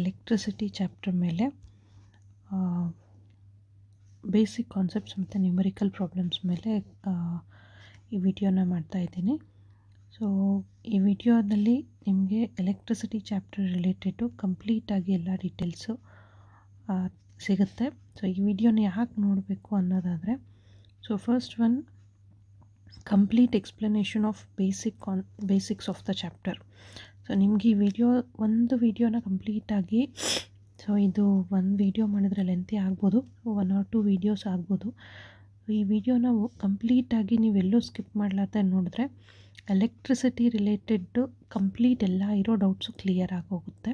Electricity chapter ಮೇಲೆ basic concepts ಮತ್ತು numerical problems ಮೇಲೆ ಈ ವಿಡಿಯೋನ ಮಾಡ್ತಾಯಿದ್ದೀನಿ. ಸೊ ಈ ವಿಡಿಯೋದಲ್ಲಿ ನಿಮಗೆ ಎಲೆಕ್ಟ್ರಿಸಿಟಿ ಚಾಪ್ಟರ್ ರಿಲೇಟೆಡು ಕಂಪ್ಲೀಟಾಗಿ ಎಲ್ಲ ಡೀಟೇಲ್ಸು ಸಿಗುತ್ತೆ. ಸೊ ಈ ವಿಡಿಯೋನ ಯಾಕೆ ನೋಡಬೇಕು ಅನ್ನೋದಾದರೆ, so first one complete explanation of basics of the chapter. So ನಿಮ್ಗೆ ಈ ಒಂದು ವಿಡಿಯೋನ ಕಂಪ್ಲೀಟಾಗಿ, ಸೊ ಇದು ಒಂದು ವಿಡಿಯೋ ಮಾಡಿದರೆ ಲೆಂತಿ ಆಗ್ಬೋದು, 1 or 2 ವೀಡಿಯೋಸ್ ಆಗ್ಬೋದು. ಈ ವಿಡಿಯೋನ ಕಂಪ್ಲೀಟಾಗಿ ನೀವೆಲ್ಲೂ ಸ್ಕಿಪ್ ಮಾಡಲಾರ್ದೆ ನೋಡಿದ್ರೆ ಎಲೆಕ್ಟ್ರಿಸಿಟಿ ರಿಲೇಟೆಡ್ಡು ಕಂಪ್ಲೀಟ್ ಎಲ್ಲ ಇರೋ ಡೌಟ್ಸು ಕ್ಲಿಯರ್ ಆಗೋಗುತ್ತೆ.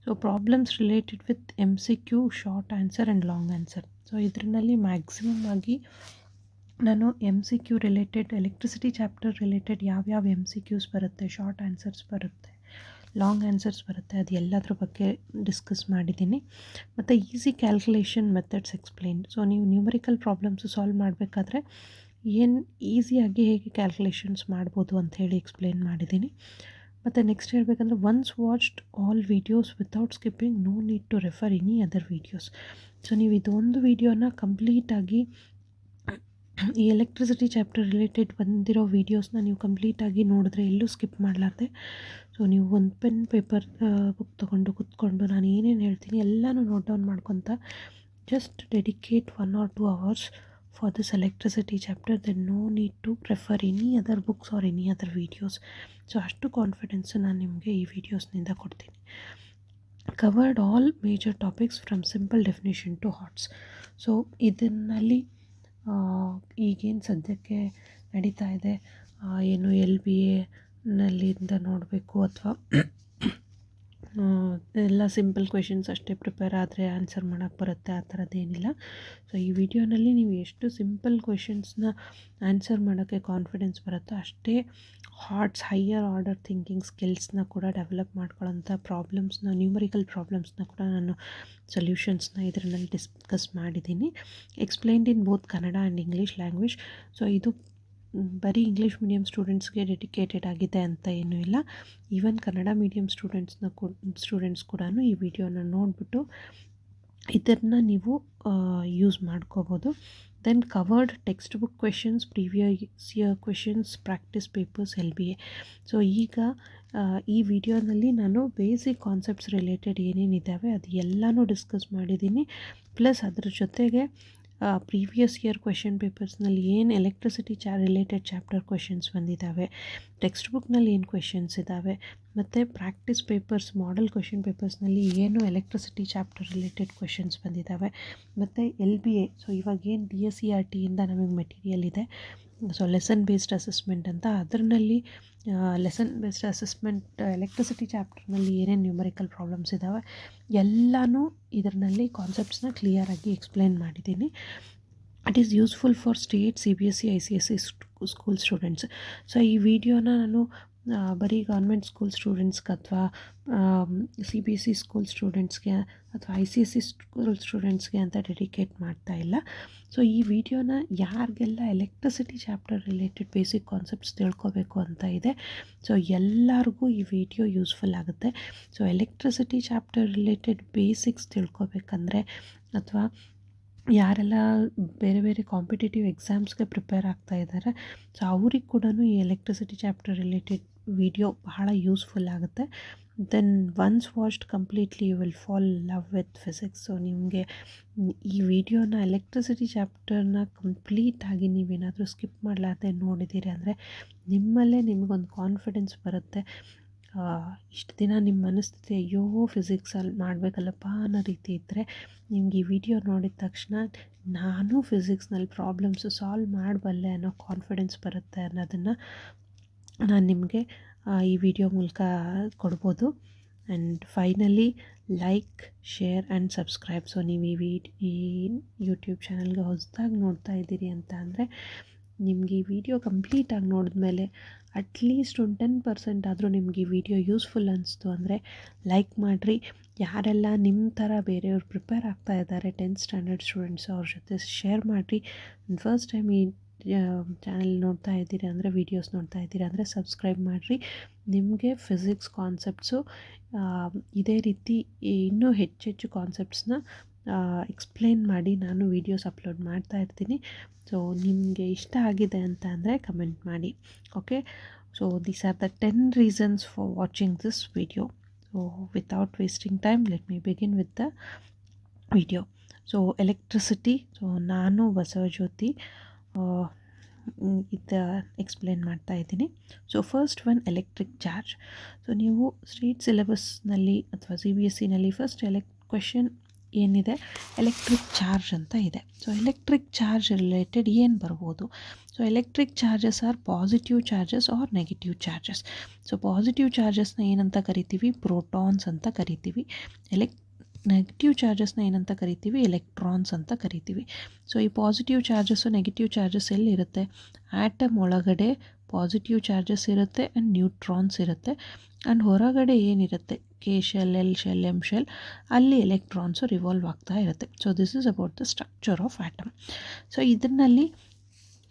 So problems related with MCQ, short answer and long answer. So ಇದರಲ್ಲಿ ಮ್ಯಾಕ್ಸಿಮಮ್ ಆಗಿ ನಾನು MCQ related, electricity chapter related ಯಾವ್ಯಾವ MCQs ಬರುತ್ತೆ, ಶಾರ್ಟ್ ಆನ್ಸರ್ಸ್ ಬರುತ್ತೆ, ಲಾಂಗ್ ಆನ್ಸರ್ಸ್ ಬರುತ್ತೆ, ಅದು ಎಲ್ಲದ್ರ ಬಗ್ಗೆ ಡಿಸ್ಕಸ್ ಮಾಡಿದ್ದೀನಿ. ಮತ್ತು easy calculation methods explain. So ನೀವು ನ್ಯೂಮರಿಕಲ್ ಪ್ರಾಬ್ಲಮ್ಸು ಸಾಲ್ವ್ ಮಾಡಬೇಕಾದ್ರೆ ಏನು ಈಸಿಯಾಗಿ ಹೇಗೆ ಕ್ಯಾಲ್ಕುಲೇಷನ್ಸ್ ಮಾಡ್ಬೋದು ಅಂಥೇಳಿ ಎಕ್ಸ್ಪ್ಲೈನ್ ಮಾಡಿದ್ದೀನಿ. ಮತ್ತು ನೆಕ್ಸ್ಟ್ ಹೇಳಬೇಕಂದ್ರೆ, once watched all videos without skipping, no need to refer any other videos. So ನೀವು ಇದೊಂದು ವೀಡಿಯೋನ ಕಂಪ್ಲೀಟಾಗಿ, ಈ ಎಲೆಕ್ಟ್ರಿಸಿಟಿ ಚಾಪ್ಟರ್ ರಿಲೇಟೆಡ್ ಬಂದಿರೋ ವೀಡಿಯೋಸ್ನ ನೀವು ಕಂಪ್ಲೀಟಾಗಿ ನೋಡಿದ್ರೆ ಎಲ್ಲೂ ಸ್ಕಿಪ್ ಮಾಡಲಾರ್ದೆ, ಸೊ ನೀವು ಒಂದು ಪೆನ್ ಪೇಪರ್ ಬುಕ್ ತೊಗೊಂಡು ಕೂತ್ಕೊಂಡು ನಾನು ಏನೇನು ಹೇಳ್ತೀನಿ ಎಲ್ಲನೂ ನೋಟ್ ಡೌನ್ ಮಾಡ್ಕೊತ just dedicate 1 or 2 hours for this electricity chapter. Then no need to prefer any other books or any other videos. So ಅಷ್ಟು ಕಾನ್ಫಿಡೆನ್ಸ್ ನಾನು ನಿಮಗೆ ಈ ವಿಡಿಯೋಸ್ನಿಂದ ಕೊಡ್ತೀನಿ. Covered all major topics from simple definition to hards. So ಇದನ್ನಲ್ಲಿ ಈಗೇನು ಸದ್ಯಕ್ಕೆ ನಡೀತಾ ಇದೆ, ಏನು LBA ನಲ್ಲಿಂದ ನೋಡಬೇಕು ಅಥವಾ ಎಲ್ಲ ಸಿಂಪಲ್ ಕ್ವೆಶನ್ಸ್ ಅಷ್ಟೇ ಪ್ರಿಪೇರ್ ಆದರೆ ಆನ್ಸರ್ ಮಾಡೋಕ್ಕೆ ಬರುತ್ತೆ, ಆ ಥರದ್ದೇನಿಲ್ಲ. ಸೊ ಈ ವಿಡಿಯೋನಲ್ಲಿ ನೀವು ಎಷ್ಟು ಸಿಂಪಲ್ ಕ್ವೆಶನ್ಸ್ನ ಆನ್ಸರ್ ಮಾಡೋಕ್ಕೆ ಕಾನ್ಫಿಡೆನ್ಸ್ ಬರುತ್ತೋ ಅಷ್ಟೇ ಹಾರ್ಟ್ಸ್, ಹೈಯರ್ ಆರ್ಡರ್ ಥಿಂಕಿಂಗ್ ಸ್ಕಿಲ್ಸ್ನ ಕೂಡ ಡೆವಲಪ್ ಮಾಡ್ಕೊಳ್ಳೋಂಥ ಪ್ರಾಬ್ಲಮ್ಸ್ನ, ನ್ಯೂಮರಿಕಲ್ ಪ್ರಾಬ್ಲಮ್ಸ್ನ ಕೂಡ ನಾನು ಸೊಲ್ಯೂಷನ್ಸ್ನ ಇದರಲ್ಲಿ ಡಿಸ್ಕಸ್ ಮಾಡಿದ್ದೀನಿ. Explained in both Kannada and English language. So ಇದು ಬರೀ ಇಂಗ್ಲೀಷ್ ಮೀಡಿಯಮ್ ಸ್ಟೂಡೆಂಟ್ಸ್ಗೆ ಡೆಡಿಕೇಟೆಡ್ ಆಗಿದೆ ಅಂತ ಏನೂ ಇಲ್ಲ. ಈವನ್ ಕನ್ನಡ ಮೀಡಿಯಮ್ ಸ್ಟೂಡೆಂಟ್ಸ್ ಕೂಡ ಈ ವಿಡಿಯೋನ ನೋಡಿಬಿಟ್ಟು ಇದನ್ನು ನೀವು ಯೂಸ್ ಮಾಡ್ಕೋಬೋದು. Then covered text book questions, previous year questions, practice papers, LBA. So ಈಗ ಈ ವಿಡಿಯೋನಲ್ಲಿ ನಾನು ಬೇಸಿಕ್ ಕಾನ್ಸೆಪ್ಟ್ಸ್ ರಿಲೇಟೆಡ್ ಏನೇನಿದ್ದಾವೆ ಅದು ಎಲ್ಲನೂ ಡಿಸ್ಕಸ್ ಮಾಡಿದ್ದೀನಿ. ಪ್ಲಸ್ ಅದ್ರ ಜೊತೆಗೆ ಪ್ರೀವಿಯಸ್ ಇಯರ್ ಕ್ವೆಶನ್ ಪೇಪರ್ಸ್ನಲ್ಲಿ ಏನು ಎಲೆಕ್ಟ್ರಿಸಿಟಿ ರಿಲೇಟೆಡ್ ಚಾಪ್ಟರ್ ಕ್ವೆಶನ್ಸ್ ಬಂದಿದ್ದಾವೆ, ಟೆಕ್ಸ್ಟ್ ಬುಕ್ನಲ್ಲಿ ಏನು ಕ್ವೆಶನ್ಸ್ ಇದ್ದಾವೆ, ಮತ್ತು ಪ್ರಾಕ್ಟೀಸ್ ಪೇಪರ್ಸ್, ಮಾಡೆಲ್ ಕ್ವೆಶನ್ ಪೇಪರ್ಸ್ನಲ್ಲಿ ಏನು ಎಲೆಕ್ಟ್ರಿಸಿಟಿ ಚಾಪ್ಟರ್ ರಿಲೇಟೆಡ್ ಕ್ವೆಶನ್ಸ್ ಬಂದಿದ್ದಾವೆ, ಮತ್ತು LBA. ಸೊ ಇವಾಗ ಏನು DSERTಯಿಂದ ನಮಗೆ ಮೆಟೀರಿಯಲ್ ಇದೆ, ಸೊ ಲೆಸನ್ ಬೇಸ್ಡ್ ಅಸೆಸ್ಮೆಂಟ್ ಅಂತ, ಅದರಲ್ಲಿ ಲೆಸನ್ ಬೇಸ್ಡ್ ಅಸೆಸ್ಮೆಂಟ್ ಎಲೆಕ್ಟ್ರಿಸಿಟಿ ಚಾಪ್ಟರ್ನಲ್ಲಿ ಏನೇನು ನ್ಯೂಮರಿಕಲ್ ಪ್ರಾಬ್ಲಮ್ಸ್ ಇದ್ದಾವೆ ಎಲ್ಲನೂ ಇದರಲ್ಲಿ ಕಾನ್ಸೆಪ್ಟ್ಸ್ನ ಕ್ಲಿಯರಾಗಿ ಎಕ್ಸ್ಪ್ಲೈನ್ ಮಾಡಿದ್ದೀನಿ. It is useful for state, CBSE, ICSE school students. So ಈ ವಿಡಿಯೋನ ನಾನು ಬರೀ ಗೌರ್ಮೆಂಟ್ ಸ್ಕೂಲ್ ಸ್ಟೂಡೆಂಟ್ಸ್ಗೆ ಅಥವಾ CBSE ಸ್ಕೂಲ್ ಸ್ಟೂಡೆಂಟ್ಸ್ಗೆ ಅಥವಾ ICSE ಸ್ಕೂಲ್ ಸ್ಟೂಡೆಂಟ್ಸ್ಗೆ ಅಂತ ಡೆಡಿಕೇಟ್ ಮಾಡ್ತಾ ಇಲ್ಲ. ಸೊ ಈ ವಿಡಿಯೋನ ಯಾರಿಗೆಲ್ಲ electricity chapter related basic concepts ತಿಳ್ಕೊಬೇಕು ಅಂತ ಇದೆ, ಸೊ ಎಲ್ಲರಿಗೂ ಈ ವಿಡಿಯೋ ಯೂಸ್ಫುಲ್ ಆಗುತ್ತೆ. So electricity chapter related basics ತಿಳ್ಕೊಬೇಕಂದ್ರೆ, ಅಥವಾ ಯಾರೆಲ್ಲ ಬೇರೆ ಬೇರೆ ಕಾಂಪಿಟೇಟಿವ್ ಎಕ್ಸಾಮ್ಸ್ಗೆ ಪ್ರಿಪೇರ್ ಆಗ್ತಾ ಇದ್ದಾರೆ, ಸೊ ಅವ್ರಿಗೆ ಕೂಡ ಈ ಎಲೆಕ್ಟ್ರಿಸಿಟಿ ಚಾಪ್ಟರ್ ರಿಲೇಟೆಡ್ ವಿಡಿಯೋ ಬಹಳ ಯೂಸ್ಫುಲ್ ಆಗುತ್ತೆ. Then once watched completely you will fall love with physics. So ನಿಮಗೆ ಈ ವಿಡಿಯೋನ, ಎಲೆಕ್ಟ್ರಿಸಿಟಿ ಚಾಪ್ಟರ್ನ ಕಂಪ್ಲೀಟಾಗಿ ನೀವೇನಾದರೂ ಸ್ಕಿಪ್ ಮಾಡಲಾರ್ದೆ ನೋಡಿದ್ದೀರಿ ಅಂದರೆ ನಿಮ್ಮಲ್ಲೇ ನಿಮಗೊಂದು ಕಾನ್ಫಿಡೆನ್ಸ್ ಬರುತ್ತೆ. ಇಷ್ಟು ದಿನ ನಿಮ್ಮ ಮನಸ್ಥಿತಿ ಅಯ್ಯೋ ಫಿಸಿಕ್ಸಲ್ಲಿ ಮಾಡಬೇಕಲ್ಲಪ್ಪ ಅನ್ನೋ ರೀತಿ ಇದ್ದರೆ, ನಿಮ್ಗೆ ಈ ವಿಡಿಯೋ ನೋಡಿದ ತಕ್ಷಣ ನಾನು ಫಿಸಿಕ್ಸ್ನಲ್ಲಿ ಪ್ರಾಬ್ಲಮ್ಸು ಸಾಲ್ವ್ ಮಾಡಬಲ್ಲೆ ಅನ್ನೋ ಕಾನ್ಫಿಡೆನ್ಸ್ ಬರುತ್ತೆ ಅನ್ನೋದನ್ನು ನಾನು ನಿಮಗೆ ಈ ವಿಡಿಯೋ ಮೂಲಕ ಕೊಡ್ಬೋದು. And finally like, share and subscribe. So ನೀವು ಈ ಯೂಟ್ಯೂಬ್ ಚಾನಲ್ಗೆ ಹೊಸದಾಗಿ ನೋಡ್ತಾ ಇದ್ದೀರಿ ಅಂತ ಅಂದರೆ, ನಿಮಗೆ ಈ ವಿಡಿಯೋ ಕಂಪ್ಲೀಟಾಗಿ ನೋಡಿದ್ಮೇಲೆ ಅಟ್ಲೀಸ್ಟ್ ಒಂದು 10% ಆದರೂ ನಿಮಗೆ ಈ ವಿಡಿಯೋ ಯೂಸ್ಫುಲ್ ಅನಿಸ್ತು ಅಂದರೆ ಲೈಕ್ ಮಾಡಿರಿ. ಯಾರೆಲ್ಲ ನಿಮ್ಮ ಥರ ಬೇರೆಯವ್ರು ಪ್ರಿಪೇರ್ ಆಗ್ತಾ ಇದ್ದಾರೆ 10th ಸ್ಟ್ಯಾಂಡರ್ಡ್ ಸ್ಟೂಡೆಂಟ್ಸ್, ಅವ್ರ ಜೊತೆ ಶೇರ್ ಮಾಡಿರಿ. ಫಸ್ಟ್ ಟೈಮ್ ಈ ಚಾನಲ್ ನೋಡ್ತಾ ಇದ್ದೀರಿ ಅಂದರೆ ವೀಡಿಯೋಸ್ ನೋಡ್ತಾ ಇದ್ದೀರಿ ಅಂದರೆ ಸಬ್ಸ್ಕ್ರೈಬ್ ಮಾಡಿರಿ. ನಿಮಗೆ ಫಿಸಿಕ್ಸ್ ಕಾನ್ಸೆಪ್ಟ್ಸು ಇದೇ ರೀತಿ ಇನ್ನೂ ಹೆಚ್ಚೆಚ್ಚು ಕಾನ್ಸೆಪ್ಟ್ಸ್ನ ಎಕ್ಸ್ಪ್ಲೇನ್ ಮಾಡಿ ನಾನು ವೀಡಿಯೋಸ್ ಅಪ್ಲೋಡ್ ಮಾಡ್ತಾ ಇರ್ತೀನಿ. ಸೊ ನಿಮಗೆ ಇಷ್ಟ ಆಗಿದೆ ಅಂತ ಅಂದರೆ ಕಮೆಂಟ್ ಮಾಡಿ. Okay, so these are the 10 reasons for watching this video. So without wasting time, let me begin with the video. So electricity, so ನಾನು ಬಸವಜ್ಯೋತಿ ಇದು ಎಕ್ಸ್ಪ್ಲೇನ್ ಮಾಡ್ತಾ ಇದ್ದೀನಿ. So first one electric charge. So ನೀವು state ಸಿಲೆಬಸ್ನಲ್ಲಿ ಅಥವಾ CBSEನಲ್ಲಿ first question ಏನಿದೆ, electric charge ಅಂತ ಇದೆ. ಸೊ ಎಲೆಕ್ಟ್ರಿಕ್ ಚಾರ್ಜ್ ರಿಲೇಟೆಡ್ ಏನು ಬರ್ಬೋದು? So electric charges or positive charges or negative charges. So positive ಚಾರ್ಜಸ್ನ ಏನಂತ ಕರಿತೀವಿ? ಪ್ರೋಟಾನ್ಸ್ ಅಂತ ಕರಿತೀವಿ. ನೆಗೆಟಿವ್ ಚಾರ್ಜಸ್ನ ಏನಂತ ಕರಿತೀವಿ? ಎಲೆಕ್ಟ್ರಾನ್ಸ್ ಅಂತ ಕರಿತೀವಿ. ಸೊ ಈ ಪಾಸಿಟಿವ್ ಚಾರ್ಜಸ್ಸು ನೆಗೆಟಿವ್ ಚಾರ್ಜಸ್ ಎಲ್ಲಿರುತ್ತೆ? ಆಟಮ್ ಒಳಗಡೆ ಪಾಸಿಟಿವ್ ಚಾರ್ಜಸ್ ಇರುತ್ತೆ ಆ್ಯಂಡ್ ನ್ಯೂಟ್ರಾನ್ಸ್ ಇರುತ್ತೆ. ಆ್ಯಂಡ್ ಹೊರಗಡೆ ಏನಿರುತ್ತೆ, K shell, L shell, M shell, ಅಲ್ಲಿ ಎಲೆಕ್ಟ್ರಾನ್ಸು ರಿವಾಲ್ವ್ ಆಗ್ತಾ ಇರುತ್ತೆ. So this is about the structure of atom. So ಇದರಲ್ಲಿ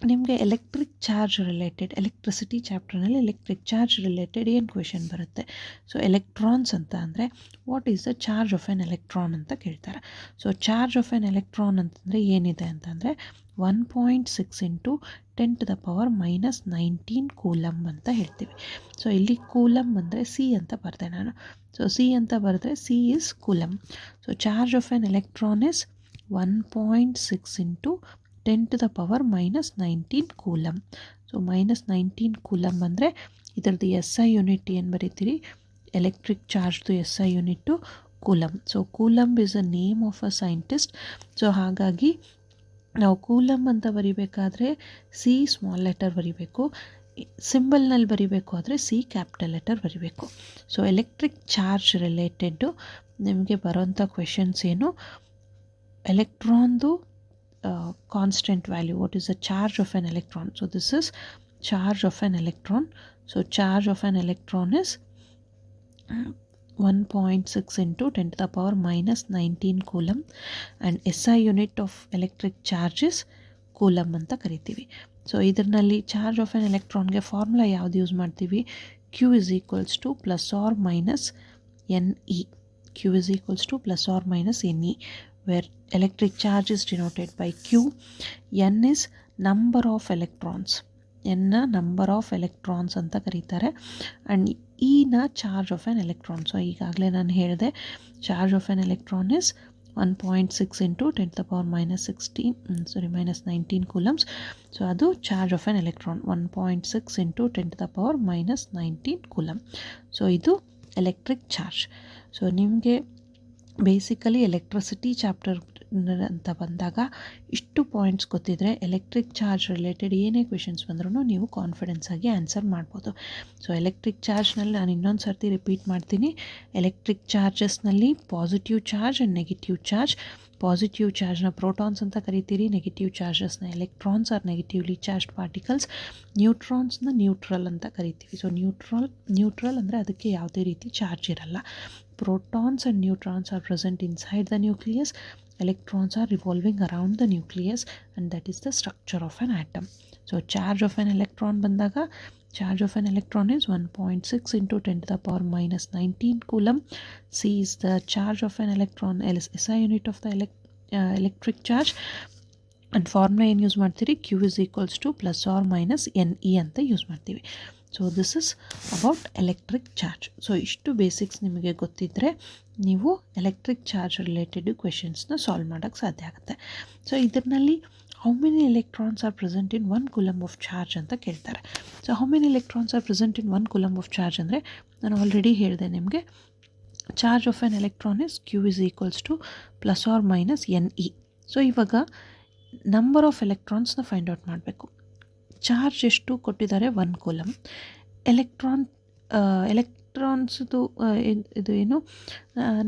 ನಿಮಗೆ ಎಲೆಕ್ಟ್ರಿಕ್ ಚಾರ್ಜ್ ರಿಲೇಟೆಡ್, ಎಲೆಕ್ಟ್ರಿಸಿಟಿ ಚಾಪ್ಟರ್ನಲ್ಲಿ ಎಲೆಕ್ಟ್ರಿಕ್ ಚಾರ್ಜ್ ರಿಲೇಟೆಡ್ ಏನು ಕ್ವೆಶನ್ ಬರುತ್ತೆ? ಸೊ ಎಲೆಕ್ಟ್ರಾನ್ಸ್ ಅಂತ ಅಂದರೆ what is the charge of an electron ಅಂತ ಕೇಳ್ತಾರೆ. So charge of an electron ಅಂತಂದರೆ ಏನಿದೆ ಅಂತಂದರೆ 1.6 × 10⁻⁻19 ಕೂಲಮ್ ಅಂತ ಹೇಳ್ತೀವಿ. ಸೊ ಇಲ್ಲಿ ಕೂಲಮ್ ಅಂದರೆ ಸಿ ಅಂತ ಬರೆದೆ ನಾನು. ಸೊ ಸಿ ಅಂತ ಬರೆದ್ರೆ C is coulomb. So charge of an electron is 1.6 × 10⁻⁻19 coulomb. So -19 coulomb ಅಂದರೆ ಇದರದ್ದು SI ಯೂನಿಟ್ ಏನು ಬರೀತೀರಿ? ಎಲೆಕ್ಟ್ರಿಕ್ ಚಾರ್ಜ್ದು SI unit coulomb. So coulomb is a name of a scientist. So ಹಾಗಾಗಿ ನಾವು ಕೂಲಮ್ ಅಂತ ಬರಿಬೇಕಾದ್ರೆ ಸಿ ಸ್ಮಾಲ್ ಲೆಟರ್ ಬರಿಬೇಕು, ಸಿಂಬಲ್ನಲ್ಲಿ ಬರಿಬೇಕು ಆದರೆ ಸಿ ಕ್ಯಾಪಿಟಲ್ ಲೆಟರ್ ಬರಿಬೇಕು. ಸೊ ಎಲೆಕ್ಟ್ರಿಕ್ ಚಾರ್ಜ್ ರಿಲೇಟೆಡ್ಡು ನಿಮಗೆ ಬರೋಂಥ ಕ್ವೆಶನ್ಸ್ ಏನು? ಎಲೆಕ್ಟ್ರಾನ್ದು constant value, what is the charge of an electron? So this is charge of an electron. So charge of an electron is 1.6 × 10⁻⁻19 coulomb and SI unit of electric charge is coulomb ಅಂತ ಕರಿತೀವಿ. So ಇದರಲ್ಲಿ charge of N ಎಲೆಕ್ಟ್ರಾನ್ಗೆ formula ಯಾವ್ದು use ಮಾಡ್ತೀವಿ? Q is equals to +or- NE. Q is equals to +or- NE, where electric charge is denoted by Q. N is number of electrons. N ನ number of electrons ಅಂತ ಕರೀತಾರೆ. And E ನ charge of an electron. So ಈಗಾಗಲೇ ನಾನು ಹೇಳಿದೆ, charge of an electron is 1.6 × 10⁻⁻19 coulombs. So ಅದು charge of an electron 1.6 × 10⁻⁻19 coulomb. So ಇದು electric charge. So ನಿಮಗೆ ಬೇಸಿಕಲಿ ಎಲೆಕ್ಟ್ರಿಸಿಟಿ ಚಾಪ್ಟರ್ ಅಂತ ಬಂದಾಗ ಇಷ್ಟು ಪಾಯಿಂಟ್ಸ್ ಗೊತ್ತಿದ್ರೆ ಎಲೆಕ್ಟ್ರಿಕ್ ಚಾರ್ಜ್ ರಿಲೇಟೆಡ್ ಏನೇ ಕ್ವೆಶನ್ಸ್ ಬಂದ್ರೂ ನೀವು ಕಾನ್ಫಿಡೆನ್ಸ್ ಆಗಿ ಆನ್ಸರ್ ಮಾಡ್ಬೋದು. ಸೊ ಎಲೆಕ್ಟ್ರಿಕ್ ಚಾರ್ಜ್ನಲ್ಲಿ ನಾನು ಇನ್ನೊಂದು ಸರ್ತಿ ರಿಪೀಟ್ ಮಾಡ್ತೀನಿ. ಎಲೆಕ್ಟ್ರಿಕ್ ಚಾರ್ಜಸ್ನಲ್ಲಿ positive charge and negative charge. Positive ಚಾರ್ಜ್ನ ಪ್ರೋಟಾನ್ಸ್ ಅಂತ ಕರಿತೀರಿ, ನೆಗೆಟಿವ್ ಚಾರ್ಜಸ್ನ electrons are negatively charged particles. ನ್ಯೂಟ್ರಾನ್ಸ್ನ ನ್ಯೂಟ್ರಲ್ ಅಂತ ಕರಿತೀವಿ. ಸೊ ನ್ಯೂಟ್ರಲ್ ಅಂದರೆ ಅದಕ್ಕೆ ಯಾವುದೇ ರೀತಿ ಚಾರ್ಜ್ ಇರಲ್ಲ. Protons and neutrons are present inside the nucleus. Electrons are revolving around the nucleus, and that is the structure of an atom. So charge of an electron bandaga, charge of an electron is 1.6 × 10⁻⁻19 coulomb. C is the charge of an electron, SI unit of the electric charge. And formula ಏನು use ಮಾಡ್ತೀರಿ? Q is equals to +or- NE ಅಂತ use ಮಾಡ್ತೀವಿ. So this is about electric charge. So ಇಷ್ಟು basics ನಿಮಗೆ ಗೊತ್ತಿದ್ದರೆ ನೀವು electric charge related ಕ್ವೆಶನ್ಸ್ನ solve ಮಾಡೋಕ್ಕೆ ಸಾಧ್ಯ ಆಗುತ್ತೆ. ಸೊ ಇದರಲ್ಲಿ how many electrons are present in 1 coulomb of charge ಅಂತ ಕೇಳ್ತಾರೆ. So how many electrons are present in 1 coulomb of charge ಅಂದರೆ ನಾನು ಆಲ್ರೆಡಿ ಹೇಳಿದೆ ನಿಮಗೆ, charge of an electron is Q is equals to +or- NE. So ಇವಾಗ number of ಎಲೆಕ್ಟ್ರಾನ್ಸ್ನ find out ಮಾಡಬೇಕು. Charge ಎಷ್ಟು ಕೊಟ್ಟಿದ್ದಾರೆ? 1 ಕೂಲಮ್. ಎಲೆಕ್ಟ್ರಾನ್ಸ್ದು ಇದು ಏನು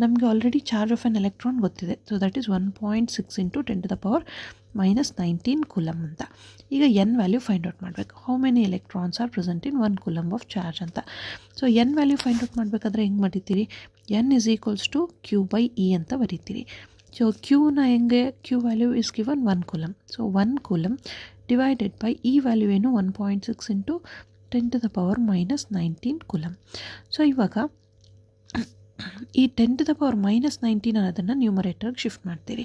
ನಮಗೆ already charge of an electron ಗೊತ್ತಿದೆ. ಸೊ ದಟ್ ಈಸ್ 1.6 × 10⁻⁻19 ಕೂಲಮ್ ಅಂತ. ಈಗ ಎನ್ ವ್ಯಾಲ್ಯೂ ಫೈಂಡ್ ಔಟ್ ಮಾಡಬೇಕು. How many electrons are present in 1 coulomb of charge ಅಂತ. So N value find out ಮಾಡಬೇಕಾದ್ರೆ ಹೆಂಗೆ ಬರೀತೀರಿ? N is equals to Q/E ಅಂತ ಬರೀತೀರಿ. So ಕ್ಯೂನ ಹೆಂಗೆ Q value is given 1 coulomb. So 1 coulomb divided by ಈ value ಏನು 1.6 ಇಂಟು 10⁻⁻19 ಕೂಲಮ್. ಸೊ ಇವಾಗ ಈ 10⁻⁻19 ಅನ್ನೋದನ್ನು ನ್ಯೂಮರೇಟರ್ಗೆ ಶಿಫ್ಟ್ ಮಾಡ್ತೀರಿ.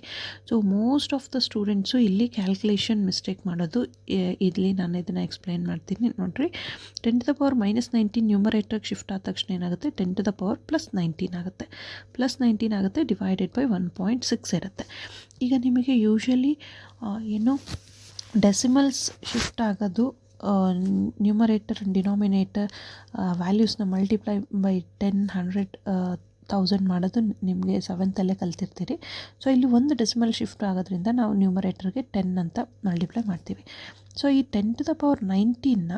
So most of the students ಇಲ್ಲಿ ಕ್ಯಾಲ್ಕುಲೇಷನ್ ಮಿಸ್ಟೇಕ್ ಮಾಡೋದು. ಇಲ್ಲಿ ನಾನು ಇದನ್ನು ಎಕ್ಸ್ಪ್ಲೈನ್ ಮಾಡ್ತೀನಿ ನೋಡಿರಿ. 10⁻⁻19 ನ್ಯೂಮರೇಟರ್ಗೆ ಶಿಫ್ಟ್ ಆದ ತಕ್ಷಣ ಏನಾಗುತ್ತೆ, 10⁻+19 ಆಗುತ್ತೆ. +19 ಆಗುತ್ತೆ, ಡಿವೈಡೆಡ್ ಬೈ 1.6 ಇರುತ್ತೆ. ಈಗ ನಿಮಗೆ ಯೂಶ್ವಲಿ ಏನು ಡೆಸಿಮಲ್ಸ್ ಶಿಫ್ಟ್ ಆಗೋದು ನ್ಯೂಮರೇಟರ್ ಆ್ಯಂಡ್ ಡಿನಾಮಿನೇಟರ್ ವ್ಯಾಲ್ಯೂಸ್ನ ಮಲ್ಟಿಪ್ಲೈ ಬೈ 10, 100, 1000 ಮಾಡೋದು ನಿಮಗೆ 7th ಕಲ್ತಿರ್ತೀರಿ. ಸೊ ಇಲ್ಲಿ ಒಂದು ಡೆಸಿಮಲ್ ಶಿಫ್ಟ್ ಆಗೋದ್ರಿಂದ ನಾವು ನ್ಯೂಮರೇಟರ್ಗೆ 10 ಅಂತ ಮಲ್ಟಿಪ್ಲೈ ಮಾಡ್ತೀವಿ. ಸೊ ಈ 10⁻19ನ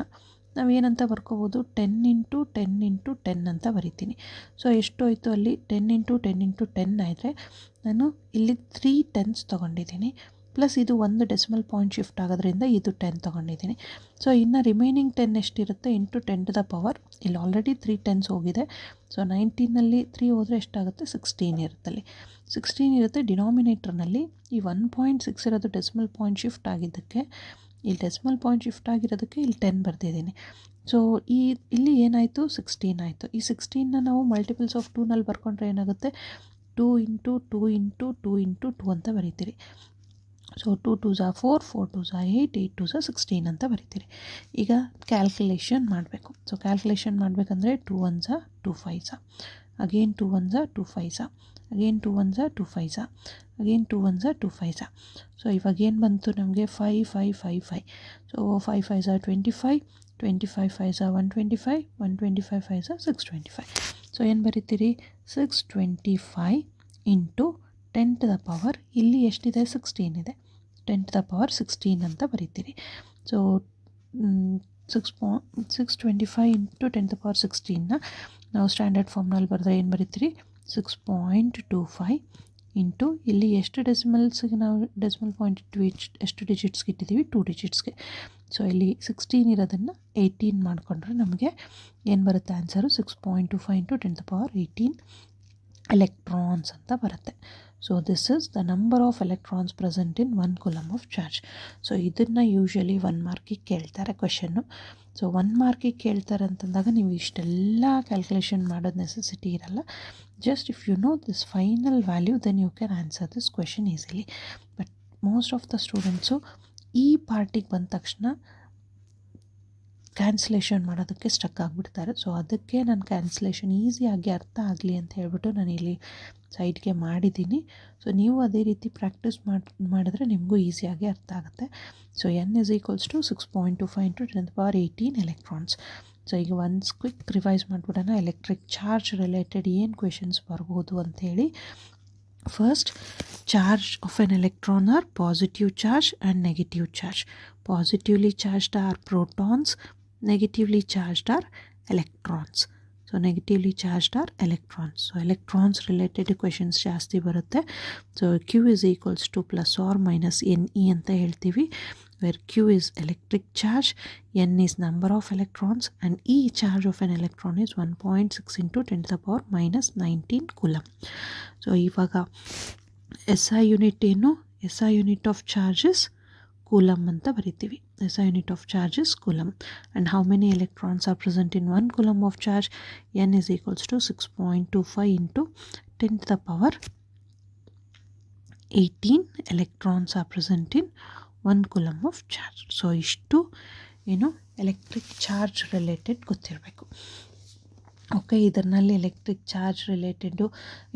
ನಾವು ಏನಂತ ಬರ್ಕೋಬೋದು, 10 ಇಂಟು 10 ಇಂಟು 10 ಅಂತ ಬರಿತೀನಿ. ಸೊ ಎಷ್ಟು ಹೋಯಿತು ಅಲ್ಲಿ 10 ಇಂಟು 10 ಇಂಟು 10 ಆದರೆ ನಾನು ಇಲ್ಲಿ 3 10s ತೊಗೊಂಡಿದ್ದೀನಿ. ಪ್ಲಸ್ ಇದು ಒಂದು ಡೆಸಿಮಲ್ ಪಾಯಿಂಟ್ ಶಿಫ್ಟ್ ಆಗೋದ್ರಿಂದ ಇದು 10 ತೊಗೊಂಡಿದ್ದೀನಿ. ಸೊ ಇನ್ನು ರಿಮೈನಿಂಗ್ 10 ಎಷ್ಟಿರುತ್ತೆ, ಇಂಟು 10⁻, ಇಲ್ಲಿ ಆಲ್ರೆಡಿ 3 10s ಹೋಗಿದೆ. ಸೊ 19ನಲ್ಲಿ 3 ಹೋದರೆ ಎಷ್ಟಾಗುತ್ತೆ, 16 ಇರುತ್ತಲ್ಲಿ. 16 ಇರುತ್ತೆ. ಡಿನಾಮಿನೇಟರ್ನಲ್ಲಿ ಈ 1.6 ಇರೋದು ಡೆಸಿಮಲ್ ಪಾಯಿಂಟ್ ಶಿಫ್ಟ್ ಆಗಿದ್ದಕ್ಕೆ, ಇಲ್ಲಿ ಡೆಸಿಮಲ್ ಪಾಯಿಂಟ್ ಶಿಫ್ಟ್ ಆಗಿರೋದಕ್ಕೆ ಇಲ್ಲಿ 10 ಬರ್ತಿದ್ದೀನಿ. ಸೊ ಇಲ್ಲಿ ಏನಾಯಿತು, 16 ಆಯಿತು. ಈ 16ನ ನಾವು ಮಲ್ಟಿಪಲ್ಸ್ ಆಫ್ 2ನಲ್ಲಿ ಬರ್ಕೊಂಡ್ರೆ ಏನಾಗುತ್ತೆ, 2 ಇಂಟು 2 ಇಂಟು 2 ಇಂಟು 2 ಅಂತ ಬರೀತೀರಿ. So 2 2s are 4, 4 2s are 8, 8 2s are 16 ಅಂತ ಬರೀತೀರಿ. ಈಗ ಕ್ಯಾಲ್ಕುಲೇಷನ್ ಮಾಡಬೇಕು. ಸೊ ಕ್ಯಾಲ್ಕುಲೇಷನ್ ಮಾಡಬೇಕಂದ್ರೆ 2 1s are 2 5s are, again 2 1s are 2 5s are, again 2 1s are 2 5s are, again 2 1s are 2 5s are. So ಇವಾಗ ಏನು ಬಂತು ನಮಗೆ 5 5 5 5. So 5 5s are 25, 25 5s are 125, 125 5s are 625. So ಏನು ಬರೀತೀರಿ, 625 into 10⁻, ಇಲ್ಲಿ ಎಷ್ಟಿದೆ, 16 ಇದೆ, 10⁻16 ಅಂತ ಬರೀತೀರಿ. ಸೊ 625 ಇಂಟು 10⁻16ನ ನಾವು ಸ್ಟ್ಯಾಂಡರ್ಡ್ ಫಾರ್ಮ್ನಲ್ಲಿ ಬರೆದ್ರೆ ಏನು ಬರೀತೀರಿ, 6.25 ಇಂಟು ಇಲ್ಲಿ ಎಷ್ಟು ಡೆಸಿಮಲ್ಸ್ಗೆ ನಾವು ಡೆಸಿಮಲ್ ಪಾಯಿಂಟ್ ಇಟ್ವಿ, ಎಷ್ಟು ಡಿಜಿಟ್ಸ್ಗೆ ಇಟ್ಟಿದ್ದೀವಿ, 2 ಡಿಜಿಟ್ಸ್ಗೆ. ಸೊ ಇಲ್ಲಿ 16 ಇರೋದನ್ನು 18 ಮಾಡಿಕೊಂಡ್ರೆ ನಮಗೆ ಏನು ಬರುತ್ತೆ ಆನ್ಸರು, 6.25 ಇಂಟು 10⁻18 ಎಲೆಕ್ಟ್ರಾನ್ಸ್ ಅಂತ ಬರುತ್ತೆ. So this is the number of electrons present in 1 coulomb of charge. So ಇದನ್ನು ಯೂಶ್ವಲಿ 1 ಮಾರ್ಕಿಗೆ ಕೇಳ್ತಾರೆ ಕ್ವೆಶನ್ನು. ಸೊ 1 ಮಾರ್ಕಿಗೆ ಕೇಳ್ತಾರೆ ಅಂತಂದಾಗ ನೀವು ಇಷ್ಟೆಲ್ಲ ಕ್ಯಾಲ್ಕುಲೇಷನ್ ಮಾಡೋದು ನೆಸೆಸಿಟಿ ಇರಲ್ಲ. Just if you know this final value then you can answer this question easily. But most of the students ಈ ಪಾರ್ಟಿಗೆ ಬಂದ ತಕ್ಷಣ ಕ್ಯಾನ್ಸಲೇಷನ್ ಮಾಡೋದಕ್ಕೆ ಸ್ಟಕ್ ಆಗಿಬಿಡ್ತಾರೆ. ಸೊ ಅದಕ್ಕೆ ನಾನು ಕ್ಯಾನ್ಸಲೇಷನ್ ಈಸಿಯಾಗಿ ಅರ್ಥ ಆಗಲಿ ಅಂತ ಹೇಳ್ಬಿಟ್ಟು ನಾನು ಇಲ್ಲಿ ಸೈಡ್ಗೆ ಮಾಡಿದ್ದೀನಿ. ಸೊ ನೀವು ಅದೇ ರೀತಿ ಪ್ರಾಕ್ಟೀಸ್ ಮಾಡಿದ್ರೆ ನಿಮಗೂ ಈಸಿಯಾಗಿ ಅರ್ಥ ಆಗುತ್ತೆ. So n is equals to 6.25 into 10⁻18 electrons. So ಈಗ ಒನ್ಸ್ ಕ್ವಿಕ್ ರಿವೈಸ್ ಮಾಡಿಬಿಡೋಣ. ಎಲೆಕ್ಟ್ರಿಕ್ ಚಾರ್ಜ್ ರಿಲೇಟೆಡ್ ಏನು ಕ್ವೆಶನ್ಸ್ ಬರ್ಬೋದು ಅಂಥೇಳಿ. First, charge of an electron are positive charge and negative charge. Positively charged are protons, negatively charged are electrons. So negatively charged are electrons. So electrons related questions ಜಾಸ್ತಿ ಬರುತ್ತೆ. So Q is equals to plus or minus Ne ಅಂತ ಹೇಳ್ತೀವಿ, where Q is electric charge, N is number of electrons, and E charge of an electron is 1.6 into 10⁻⁻19 coulomb. So ಇವಾಗ SI unit ಏನು, SI unit of charges coulomb ಅಂತ ಬರಿತೀವಿ. SI unit of charges coulomb. And how many electrons are present in 1 coulomb of charge, N is equals to 6.25 into 10⁻18 electrons are present in 1 coulomb of charge. So ಇಷ್ಟು ಏನು electric charge related ಗೊತ್ತಿರಬೇಕು. Okay, ಇದರಲ್ಲಿ electric charge related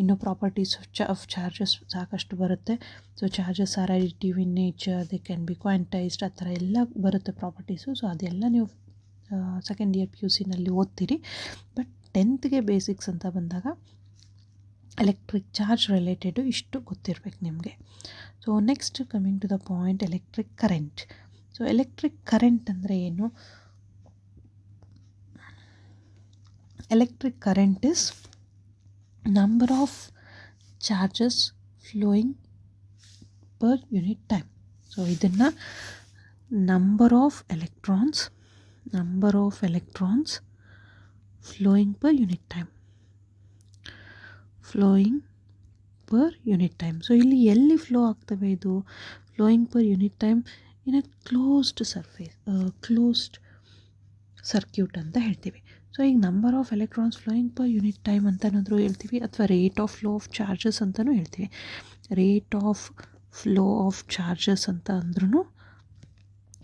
ಇನ್ನೂ properties of charges ಸಾಕಷ್ಟು ಬರುತ್ತೆ. So charges are additive in nature, they can be quantized, ಆ ಥರ ಎಲ್ಲ ಬರುತ್ತೆ ಪ್ರಾಪರ್ಟೀಸು. ಸೊ ಅದೆಲ್ಲ ನೀವು ಸೆಕೆಂಡ್ ಇಯರ್ PUCನಲ್ಲಿ ಓದ್ತೀರಿ. ಬಟ್ 10th ಬೇಸಿಕ್ಸ್ ಅಂತ ಬಂದಾಗ ಎಲೆಕ್ಟ್ರಿಕ್ ಚಾರ್ಜ್ ರಿಲೇಟೆಡು ಇಷ್ಟು ಗೊತ್ತಿರಬೇಕು ನಿಮಗೆ. So next coming to the point, electric current. So electric current ಅಂದರೆ ಏನು? Electric current is number of charges flowing per unit time. So ಇದನ್ನು number of electrons flowing per unit time, flowing per unit time. So ಇಲ್ಲಿ ಎಲ್ಲಿ flow ಆಗ್ತವೆ ಇದು? Flowing per unit time in a closed surface, closed circuit ಅಂತ ಹೇಳ್ತೀವಿ. So ಈಗ number of electrons flowing per unit time ಅಂತನಾದರೂ ಹೇಳ್ತೀವಿ, ಅಥವಾ rate of flow of charges ಅಂತಲೂ ಹೇಳ್ತೀವಿ. Rate of flow of charges ಅಂತ ಅಂದ್ರೂ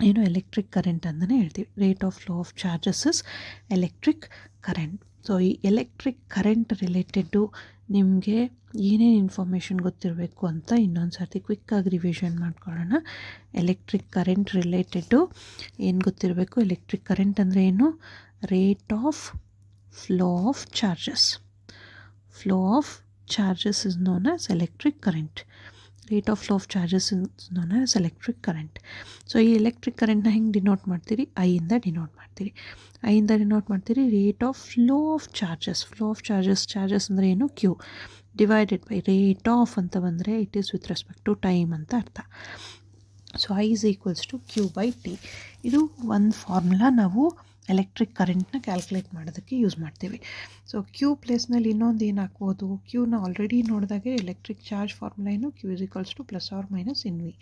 ಏನು ಎಲೆಕ್ಟ್ರಿಕ್ ಕರೆಂಟ್ ಅಂತಲೇ ಹೇಳ್ತೀವಿ. Rate of flow of charges is electric current. So ಈ ಎಲೆಕ್ಟ್ರಿಕ್ ಕರೆಂಟ್ ರಿಲೇಟೆಡ್ಡು ನಿಮಗೆ ಏನೇನು ಇನ್ಫಾರ್ಮೇಷನ್ ಗೊತ್ತಿರಬೇಕು ಅಂತ ಇನ್ನೊಂದು ಸರ್ತಿ ಕ್ವಿಕ್ಕಾಗಿ ರಿವಿಷನ್ ಮಾಡ್ಕೊಳ್ಳೋಣ. ಎಲೆಕ್ಟ್ರಿಕ್ ಕರೆಂಟ್ ರಿಲೇಟೆಡ್ಡು ಏನು ಗೊತ್ತಿರಬೇಕು? ಎಲೆಕ್ಟ್ರಿಕ್ ಕರೆಂಟ್ ಅಂದರೆ ಏನು? Rate of flow of charges. Flow of charges is known as electric current. Rate of flow of charges is known as electric current. So ಈ ಎಲೆಕ್ಟ್ರಿಕ್ ಕರೆಂಟ್ನ ಹೆಂಗೆ denote ಮಾಡ್ತೀರಿ? ಐಯಿಂದ denote ಮಾಡ್ತೀರಿ. ಐಯಿಂದ ಡಿನೋಟ್ ಮಾಡ್ತೀರಿ. Rate of flow of charges. Flow of charges, charges ಅಂದರೆ ಏನು? Q divided by rate of ಅಂತ ಬಂದರೆ it is with respect to time ಅಂತ ಅರ್ಥ. So I is equals to Q by T. ಇದು ಒಂದು ಫಾರ್ಮುಲಾ ನಾವು ಎಲೆಕ್ಟ್ರಿಕ್ ಕರೆಂಟ್ನ ಕ್ಯಾಲ್ಕುಲೇಟ್ ಮಾಡೋದಕ್ಕೆ ಯೂಸ್ ಮಾಡ್ತೀವಿ. ಸೊ ಕ್ಯೂ ಪ್ಲೇಸ್ನಲ್ಲಿ ಇನ್ನೊಂದು ಏನು ಹಾಕ್ಬೋದು? ಕ್ಯೂನ ಆಲ್ರೆಡಿ ನೋಡಿದಾಗೆ ಎಲೆಕ್ಟ್ರಿಕ್ ಚಾರ್ಜ್ ಫಾರ್ಮುಲಾ ಏನು? Q is equals to plus or minus N V.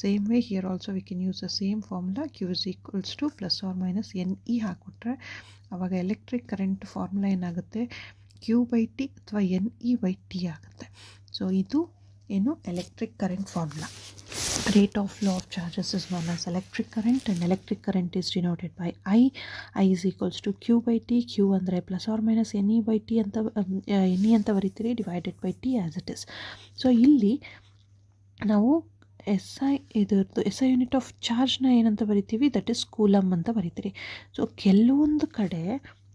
Same way here also we can use the same formula. Q is equals to plus or minus N E ಹಾಕ್ಬಿಟ್ರೆ ಆವಾಗ electric current formula ಏನಾಗುತ್ತೆ? Q by T ಅಥವಾ N E by T ಆಗುತ್ತೆ. So ಇದು ಏನು electric current formula. Rate of flow of charges is known as electric current, and electric current is denoted by I. I is equals to Q by T. Q ಅಂದರೆ plus or minus N E by T ಅಂತ N E ಅಂತ ಬರೀತೀರಿ, divided by T as it is. So ಇಲ್ಲಿ ನಾವು S I unit of ಚಾರ್ಜ್ನ ಏನಂತ ಬರಿತೀವಿ? That is coulomb ಅಂತ ಬರಿತೀರಿ. ಸೊ ಕೆಲವೊಂದು ಕಡೆ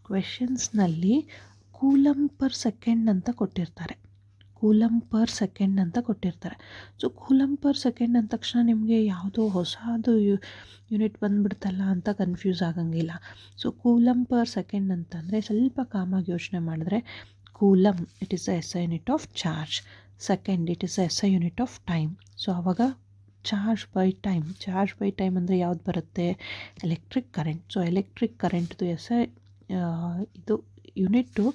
ಕ್ವೆಶನ್ಸ್ನಲ್ಲಿ ಕೂಲಮ್ ಪರ್ ಸೆಕೆಂಡ್ ಅಂತ ಕೊಟ್ಟಿರ್ತಾರೆ. ಕೂಲಮ್ ಪರ್ ಸೆಕೆಂಡ್ ಅಂತ ಕೊಟ್ಟಿರ್ತಾರೆ. ಸೊ ಕೂಲಮ್ ಪರ್ ಸೆಕೆಂಡ್ ಅಂದ ತಕ್ಷಣ ನಿಮಗೆ ಯಾವುದೋ ಹೊಸದು ಯೂನಿಟ್ ಬಂದುಬಿಡ್ತಲ್ಲ ಅಂತ ಕನ್ಫ್ಯೂಸ್ ಆಗಂಗಿಲ್ಲ. ಸೊ ಕೂಲಮ್ ಪರ್ ಸೆಕೆಂಡ್ ಅಂತಂದರೆ ಸ್ವಲ್ಪ ಕಾಮಾಗಿ ಯೋಚನೆ ಮಾಡಿದ್ರೆ, coulomb it is the S I unit of charge, second it is the S I unit of time. So ಆವಾಗ charge by time, charge by time ಅಂದರೆ ಯಾವ್ದು ಬರುತ್ತೆ? Electric current. ಸೊ ಎಲೆಕ್ಟ್ರಿಕ್ ಕರೆಂಟ್ದು ಎಸ್ ಐ ಇದು unit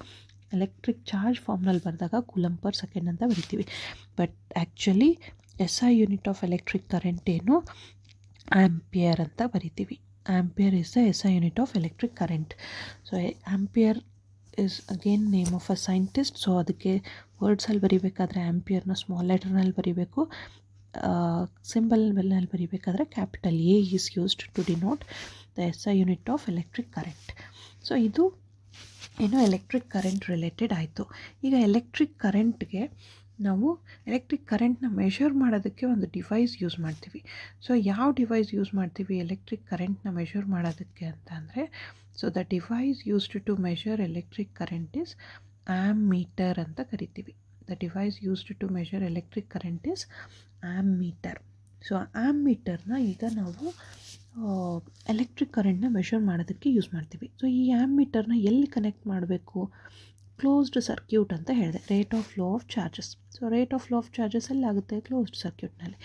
electric charge ಫಾರ್ಮ್ನಲ್ಲಿ ಬರೆದಾಗ coulomb per second ಅಂತ ಬರಿತೀವಿ. But actually S I unit of electric current ಏನು? ಆಂಪಿಯರ್ ಅಂತ ಬರಿತೀವಿ. Ampere is the S I unit of electric current. So ampere is again name of a scientist. So ಅದಕ್ಕೆ ವರ್ಡ್ಸಲ್ಲಿ ಬರಿಬೇಕಾದ್ರೆ ಆಂಪಿಯರ್ನ ಸ್ಮಾಲ್ ಲೆಟರ್ನಲ್ಲಿ ಬರಿಬೇಕು, ಸಿಂಬಲ್ನಲ್ಲಿ ಬರಿಬೇಕಾದ್ರೆ capital A is used to denote the S I unit of electric current. So ಇದು ಏನು ಎಲೆಕ್ಟ್ರಿಕ್ ಕರೆಂಟ್ ರಿಲೇಟೆಡ್ ಆಯಿತು. ಈಗ ಎಲೆಕ್ಟ್ರಿಕ್ ಕರೆಂಟ್ಗೆ ನಾವು ಎಲೆಕ್ಟ್ರಿಕ್ ಕರೆಂಟ್ನ ಮೆಷರ್ ಮಾಡೋದಕ್ಕೆ ಒಂದು ಡಿವೈಸ್ ಯೂಸ್ ಮಾಡ್ತೀವಿ. ಸೊ ಯಾವ ಡಿವೈಸ್ ಯೂಸ್ ಮಾಡ್ತೀವಿ ಎಲೆಕ್ಟ್ರಿಕ್ ಕರೆಂಟ್ನ ಮೆಷರ್ ಮಾಡೋದಕ್ಕೆ ಅಂತ ಅಂದರೆ, so the device used to measure electric current is ammeter ಅಂತ ಕರಿತೀವಿ. The device used to measure electric current is ammeter. So ಆ್ಯಮ್ ಮೀಟರ್ನ ಈಗ ನಾವು ಎಲೆಕ್ಟ್ರಿಕ್ ಕರೆಂಟ್ನ ಮೆಷರ್ ಮಾಡೋದಕ್ಕೆ ಯೂಸ್ ಮಾಡ್ತೀವಿ. ಸೊ ಈ ಆ್ಯಮ್ ಮೀಟರ್ನ ಎಲ್ಲಿ ಕನೆಕ್ಟ್ ಮಾಡಬೇಕು? ಕ್ಲೋಸ್ಡ್ ಸರ್ಕ್ಯೂಟ್ ಅಂತ ಹೇಳಿದೆ, rate of flow of charges. So rate of flow of charges ಎಲ್ಲಿ ಆಗುತ್ತೆ? ಕ್ಲೋಸ್ಡ್ ಸರ್ಕ್ಯೂಟ್ನಲ್ಲಿ.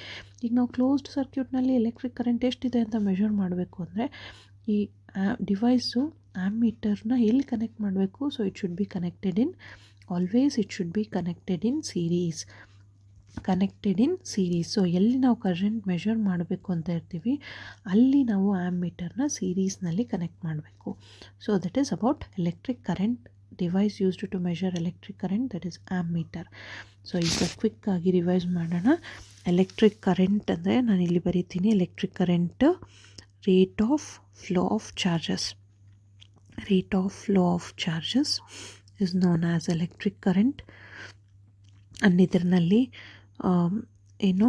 ಈಗ ನಾವು ಕ್ಲೋಸ್ಡ್ ಸರ್ಕ್ಯೂಟ್ನಲ್ಲಿ ಎಲೆಕ್ಟ್ರಿಕ್ ಕರೆಂಟ್ ಎಷ್ಟಿದೆ ಅಂತ ಮೆಷರ್ ಮಾಡಬೇಕು ಅಂದರೆ ಈ ಡಿವೈಸು ಆ್ಯಮ್ ಮೀಟರ್ನ ಎಲ್ಲಿ ಕನೆಕ್ಟ್ ಮಾಡಬೇಕು? So it should be connected in, always it should be connected in series. Connected in series. So ಎಲ್ಲಿ ನಾವು ಕರೆಂಟ್ ಮೆಷರ್ ಮಾಡಬೇಕು ಅಂತ ಇರ್ತೀವಿ ಅಲ್ಲಿ ನಾವು ಆ್ಯಮ್ ಮೀಟರ್ನ ಸೀರೀಸ್ನಲ್ಲಿ ಕನೆಕ್ಟ್ ಮಾಡಬೇಕು. So that is about electric current device used to measure electric current, that is ammeter. So ಈಗ ಕ್ವಿಕ್ಕಾಗಿ ರಿವೈಸ್ ಮಾಡೋಣ. ಎಲೆಕ್ಟ್ರಿಕ್ ಕರೆಂಟ್ ಅಂದರೆ ನಾನು ಇಲ್ಲಿ ಬರೀತೀನಿ, electric current rate of flow of charges. Rate of flow of charges is known as electric current. And ಇದರಲ್ಲಿ ಏನು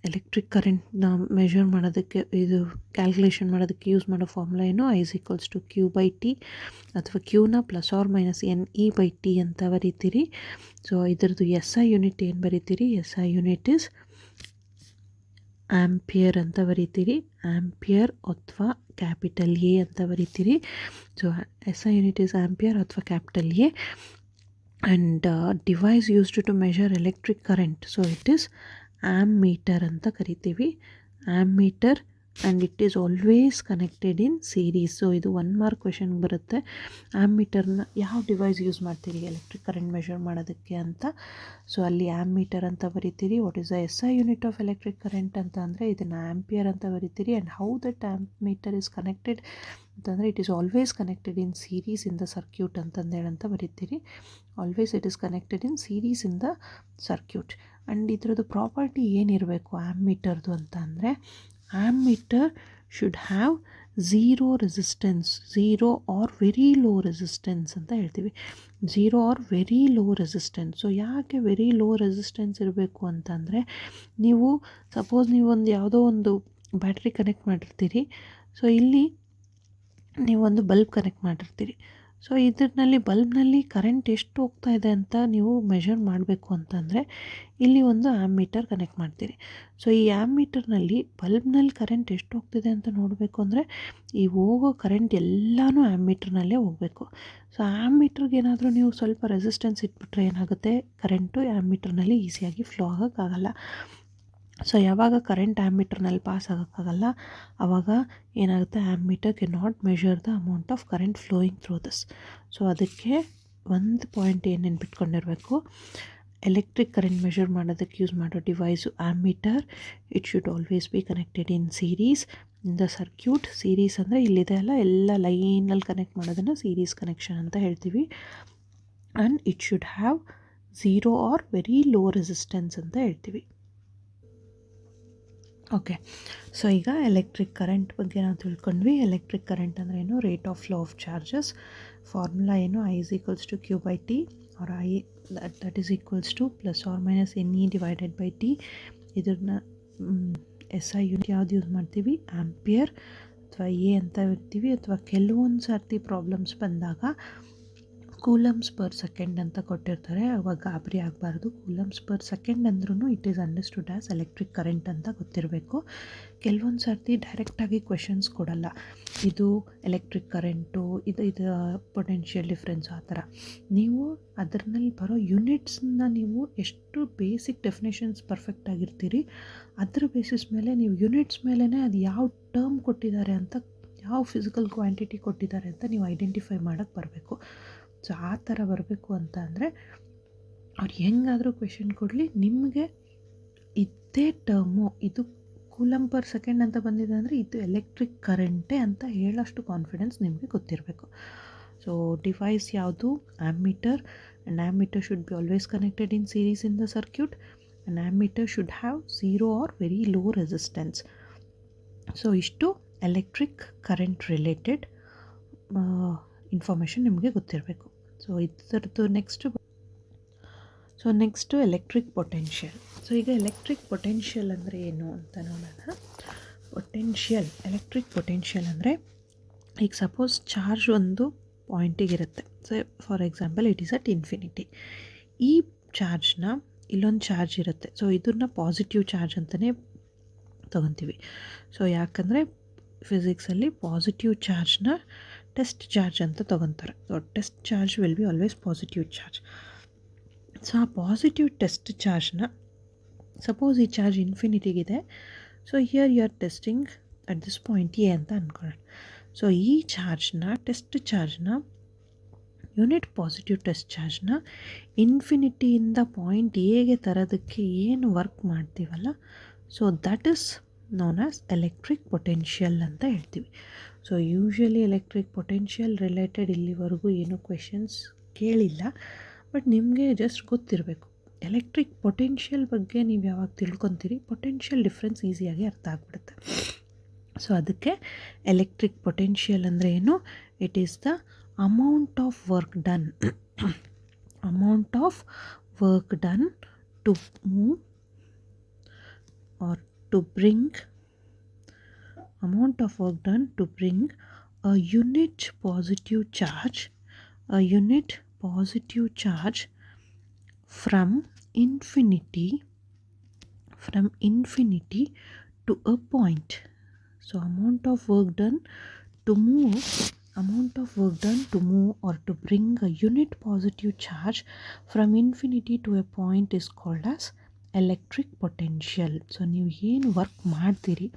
electric ಕರೆಂಟ್ನ ಮೆಷರ್ ಮಾಡೋದಕ್ಕೆ, ಇದು ಕ್ಯಾಲ್ಕುಲೇಷನ್ ಮಾಡೋದಕ್ಕೆ ಯೂಸ್ ಮಾಡೋ ಫಾರ್ಮುಲಾ ಏನು? I is equals to Q by T, ಅಥವಾ ಕ್ಯೂನ plus or minus N E by T ಅಂತ ಬರೀತೀರಿ. ಸೊ ಇದರದ್ದು ಎಸ್ ಐ ಯೂನಿಟ್ ಏನು ಬರೀತೀರಿ? S I unit is ampere ಅಂತ ಬರೀತೀರಿ. ಆಂಪಿಯರ್ ಅಥವಾ ಕ್ಯಾಪಿಟಲ್ ಎ ಅಂತ ಬರೀತೀರಿ. So S I unit is ampere ಅಥವಾ capital A. And device used to measure electric current, so it is ammeter ಅಂತ ಕರಿತೀವಿ. Ammeter and it is always connected in series. So ಇದು 1 mark question ಬರುತ್ತೆ. ಆ್ಯಮ್ಮೀಟರ್ನ ಯಾವ device use ಮಾಡ್ತೀರಿ electric current measure ಮಾಡೋದಕ್ಕೆ ಅಂತ. So ಅಲ್ಲಿ ಆ್ಯಮ್ಮೀಟರ್ ಅಂತ ಬರಿತೀರಿ. What is the SI unit of electric current ಅಂತ ಅಂದರೆ ಇದನ್ನು ಆ್ಯಂಪಿಯರ್ ಅಂತ ಬರಿತೀರಿ. And how that ammeter is connected ಅಂತಂದರೆ it is always connected in series in the circuit ಅಂತಂದೇಳಂತ ಬರಿತೀರಿ. Always it is connected in series in the circuit. And ಇದರದ್ದು property ಏನಿರಬೇಕು ಆ್ಯಮ್ಮೀಟರ್ದು ಅಂತ ಅಂದರೆ ammeter should have zero resistance, zero or very low resistance ಅಂತ ಹೇಳ್ತೀವಿ. Zero or very low resistance. So ಯಾಕೆ very low resistance ಇರಬೇಕು ಅಂತಂದರೆ ನೀವು ಸಪೋಸ್ ನೀವೊಂದು ಯಾವುದೋ ಒಂದು ಬ್ಯಾಟ್ರಿ ಕನೆಕ್ಟ್ ಮಾಡಿರ್ತೀರಿ. ಸೊ ಇಲ್ಲಿ ನೀವೊಂದು ಬಲ್ಬ್ ಕನೆಕ್ಟ್ ಮಾಡಿರ್ತೀರಿ. ಸೊ ಇದರಲ್ಲಿ ಬಲ್ಬ್ನಲ್ಲಿ ಕರೆಂಟ್ ಎಷ್ಟು ಹೋಗ್ತಾ ಇದೆ ಅಂತ ನೀವು ಮೆಷರ್ ಮಾಡಬೇಕು ಅಂತಂದರೆ ಇಲ್ಲಿ ಒಂದು ಆ್ಯಮ್ಮೀಟರ್ ಕನೆಕ್ಟ್ ಮಾಡ್ತೀರಿ. ಸೊ ಈ ಆ್ಯಮ್ಮೀಟರ್ನಲ್ಲಿ ಬಲ್ಬ್ನಲ್ಲಿ ಕರೆಂಟ್ ಎಷ್ಟು ಹೋಗ್ತಿದೆ ಅಂತ ನೋಡಬೇಕು ಅಂದರೆ ಈ ಹೋಗೋ ಕರೆಂಟ್ ಎಲ್ಲನೂ ಆ್ಯಮ್ಮೀಟರ್ನಲ್ಲೇ ಹೋಗಬೇಕು. ಸೊ ಆ್ಯಮ್ಮೀಟರ್ಗೆ ಏನಾದರೂ ನೀವು ಸ್ವಲ್ಪ ರೆಸಿಸ್ಟೆನ್ಸ್ ಇಟ್ಬಿಟ್ರೆ ಏನಾಗುತ್ತೆ, ಕರೆಂಟು ಆ್ಯಮ್ಮೀಟರ್ನಲ್ಲಿ ಈಸಿಯಾಗಿ ಫ್ಲೋ ಆಗೋಕ್ಕಾಗಲ್ಲ. ಸೊ ಯಾವಾಗ ಕರೆಂಟ್ ಆ್ಯಮ್ಮೀಟರ್ನಲ್ಲಿ ಪಾಸ್ ಆಗೋಕ್ಕಾಗಲ್ಲ ಆವಾಗ ಏನಾಗುತ್ತೆ, ammeter can not measure the amount of current flowing through this. So ಅದಕ್ಕೆ ಒಂದು ಪಾಯಿಂಟ್ ಏನು ನೆನ್ಪಿಟ್ಕೊಂಡಿರಬೇಕು, ಎಲೆಕ್ಟ್ರಿಕ್ ಕರೆಂಟ್ ಮೆಷರ್ ಮಾಡೋದಕ್ಕೆ ಯೂಸ್ ಮಾಡೋ device ammeter. It should always be connected in series in the circuit. Series ಅಂದರೆ ಇಲ್ಲಿದೆ ಅಲ್ಲ, ಎಲ್ಲ ಲೈನಲ್ಲಿ ಕನೆಕ್ಟ್ ಮಾಡೋದನ್ನು ಸೀರೀಸ್ ಕನೆಕ್ಷನ್ ಅಂತ ಹೇಳ್ತೀವಿ. And it should have zero or very low resistance ಅಂತ ಹೇಳ್ತೀವಿ. ಓಕೆ, ಸೊ ಈಗ ಎಲೆಕ್ಟ್ರಿಕ್ ಕರೆಂಟ್ ಬಗ್ಗೆ ನಾವು ತಿಳ್ಕೊಂಡ್ವಿ. ಎಲೆಕ್ಟ್ರಿಕ್ ಕರೆಂಟ್ ಅಂದರೆ ಏನು, rate of flow of charges. Formula ಏನು, I is equals to Q/T or I that is equals to plus or minus NE divided by T. ಇದನ್ನ SI ಯೂನಿಟ್ ಯಾವ್ದು use ಮಾಡ್ತೀವಿ, ampere ಅಥವಾ A ಅಂತ ಇರ್ತೀವಿ. ಅಥವಾ ಕೆಲವೊಂದು ಸರ್ತಿ ಪ್ರಾಬ್ಲಮ್ಸ್ ಬಂದಾಗ ಕೂಲಮ್ಸ್ ಪರ್ ಸೆಕೆಂಡ್ ಅಂತ ಕೊಟ್ಟಿರ್ತಾರೆ, ಅವಾಗ ಗಾಬರಿ ಆಗಬಾರ್ದು. ಕೂಲಮ್ಸ್ ಪರ್ ಸೆಕೆಂಡ್ ಅಂದ್ರೂ it is understood as electric current ಅಂತ ಗೊತ್ತಿರಬೇಕು. ಕೆಲವೊಂದು ಸರ್ತಿ ಡೈರೆಕ್ಟಾಗಿ ಕ್ವೆಶನ್ಸ್ ಕೊಡಲ್ಲ, ಇದು ಎಲೆಕ್ಟ್ರಿಕ್ ಕರೆಂಟು, ಇದು ಪೊಟೆನ್ಷಿಯಲ್ ಡಿಫ್ರೆನ್ಸ್ ಆ ಥರ. ನೀವು ಅದರಲ್ಲಿ ಬರೋ ಯೂನಿಟ್ಸನ್ನ ನೀವು ಎಷ್ಟು ಬೇಸಿಕ್ ಡೆಫಿನೇಷನ್ಸ್ ಪರ್ಫೆಕ್ಟ್ ಆಗಿರ್ತೀರಿ ಅದ್ರ ಬೇಸಿಸ್ ಮೇಲೆ ನೀವು ಯೂನಿಟ್ಸ್ ಮೇಲೇ ಅದು ಯಾವ ಟರ್ಮ್ ಕೊಟ್ಟಿದ್ದಾರೆ ಅಂತ, ಯಾವ ಫಿಸಿಕಲ್ ಕ್ವಾಂಟಿಟಿ ಕೊಟ್ಟಿದ್ದಾರೆ ಅಂತ ನೀವು ಐಡೆಂಟಿಫೈ ಮಾಡೋಕ್ಕೆ ಬರಬೇಕು. ಸೊ ಆ ಥರ ಬರಬೇಕು ಅಂತ ಅಂದರೆ ಅವ್ರು ಹೆಂಗಾದರೂ ಕ್ವೆಶನ್ ಕೊಡಲಿ ನಿಮಗೆ ಇದೇ ಟರ್ಮು, ಇದು ಕೂಲಮ್ ಪರ್ ಸೆಕೆಂಡ್ ಅಂತ ಬಂದಿದೆ ಅಂದರೆ ಇದು ಎಲೆಕ್ಟ್ರಿಕ್ ಕರೆಂಟೇ ಅಂತ ಹೇಳೋಷ್ಟು ಕಾನ್ಫಿಡೆನ್ಸ್ ನಿಮಗೆ ಗೊತ್ತಿರಬೇಕು. ಸೊ ಡಿವೈಸ್ ಯಾವುದು, ammeter. And ammeter should be always connected in series in the circuit. And ammeter should have zero or very low resistance. So ಇಷ್ಟು ಎಲೆಕ್ಟ್ರಿಕ್ ಕರೆಂಟ್ ರಿಲೇಟೆಡ್ ಇನ್ಫಾರ್ಮೇಷನ್ ನಿಮಗೆ ಗೊತ್ತಿರಬೇಕು. ಸೊ ಇದರದ್ದು next electric potential. So ಈಗ electric potential ಅಂದರೆ ಏನು ಅಂತ ನೋಡೋಣ. Electric potential ಅಂದರೆ ಈಗ ಸಪೋಸ್ ಚಾರ್ಜ್ ಒಂದು ಪಾಯಿಂಟಿಗಿರುತ್ತೆ. So for example it is at infinity. ಈ ಚಾರ್ಜ್ನ ಇಲ್ಲೊಂದು ಚಾರ್ಜ್ ಇರುತ್ತೆ. ಸೊ ಇದನ್ನು ಪಾಸಿಟಿವ್ ಚಾರ್ಜ್ ಅಂತಲೇ ತೊಗೊತೀವಿ. ಸೊ ಯಾಕಂದರೆ ಫಿಸಿಕ್ಸಲ್ಲಿ ಪಾಸಿಟಿವ್ ಚಾರ್ಜ್ನ ಟೆಸ್ಟ್ ಚಾರ್ಜ್ ಅಂತ ತೊಗೊತಾರೆ. So test charge will be always positive charge. So ಆ ಪಾಸಿಟಿವ್ ಟೆಸ್ಟ್ ಚಾರ್ಜ್ನ, ಸಪೋಸ್ ಈ ಚಾರ್ಜ್ ಇನ್ಫಿನಿಟಿಗಿದೆ. So here you are testing at this point A ಅಂತ ಅಂದ್ಕೊಳ್ಳೋಣ. ಸೊ ಈ ಚಾರ್ಜ್ನ, ಟೆಸ್ಟ್ ಚಾರ್ಜ್ನ, ಯೂನಿಟ್ ಪಾಸಿಟಿವ್ ಟೆಸ್ಟ್ ಚಾರ್ಜ್ನ ಇನ್ಫಿನಿಟಿಯಿಂದ ಪಾಯಿಂಟ್ ಎಗೆ ತರೋದಕ್ಕೆ ಏನು ವರ್ಕ್ ಮಾಡ್ತೀವಲ್ಲ, so that is known as electric potential ಅಂತ ಹೇಳ್ತೀವಿ. So usually electric potential related ಇಲ್ಲಿವರೆಗೂ ಏನೂ ಕ್ವೆಶನ್ಸ್ ಕೇಳಿಲ್ಲ, ಬಟ್ ನಿಮಗೆ ಜಸ್ಟ್ ಗೊತ್ತಿರಬೇಕು. ಎಲೆಕ್ಟ್ರಿಕ್ ಪೊಟೆನ್ಷಿಯಲ್ ಬಗ್ಗೆ ನೀವು ಯಾವಾಗ ತಿಳ್ಕೊತೀರಿ, ಪೊಟೆನ್ಷಿಯಲ್ ಡಿಫ್ರೆನ್ಸ್ ಈಸಿಯಾಗಿ ಅರ್ಥ ಆಗಿಬಿಡುತ್ತೆ. ಸೊ ಅದಕ್ಕೆ ಎಲೆಕ್ಟ್ರಿಕ್ ಪೊಟೆನ್ಷಿಯಲ್ ಅಂದರೆ ಏನು, it is the amount of work done to move or to bring a unit positive charge from infinity to a point. So amount of work done to move or to bring a unit positive charge from infinity to a point is called as electric potential. So ನೀವು ಏನು work ಮಾಡ್ತೀರಿ,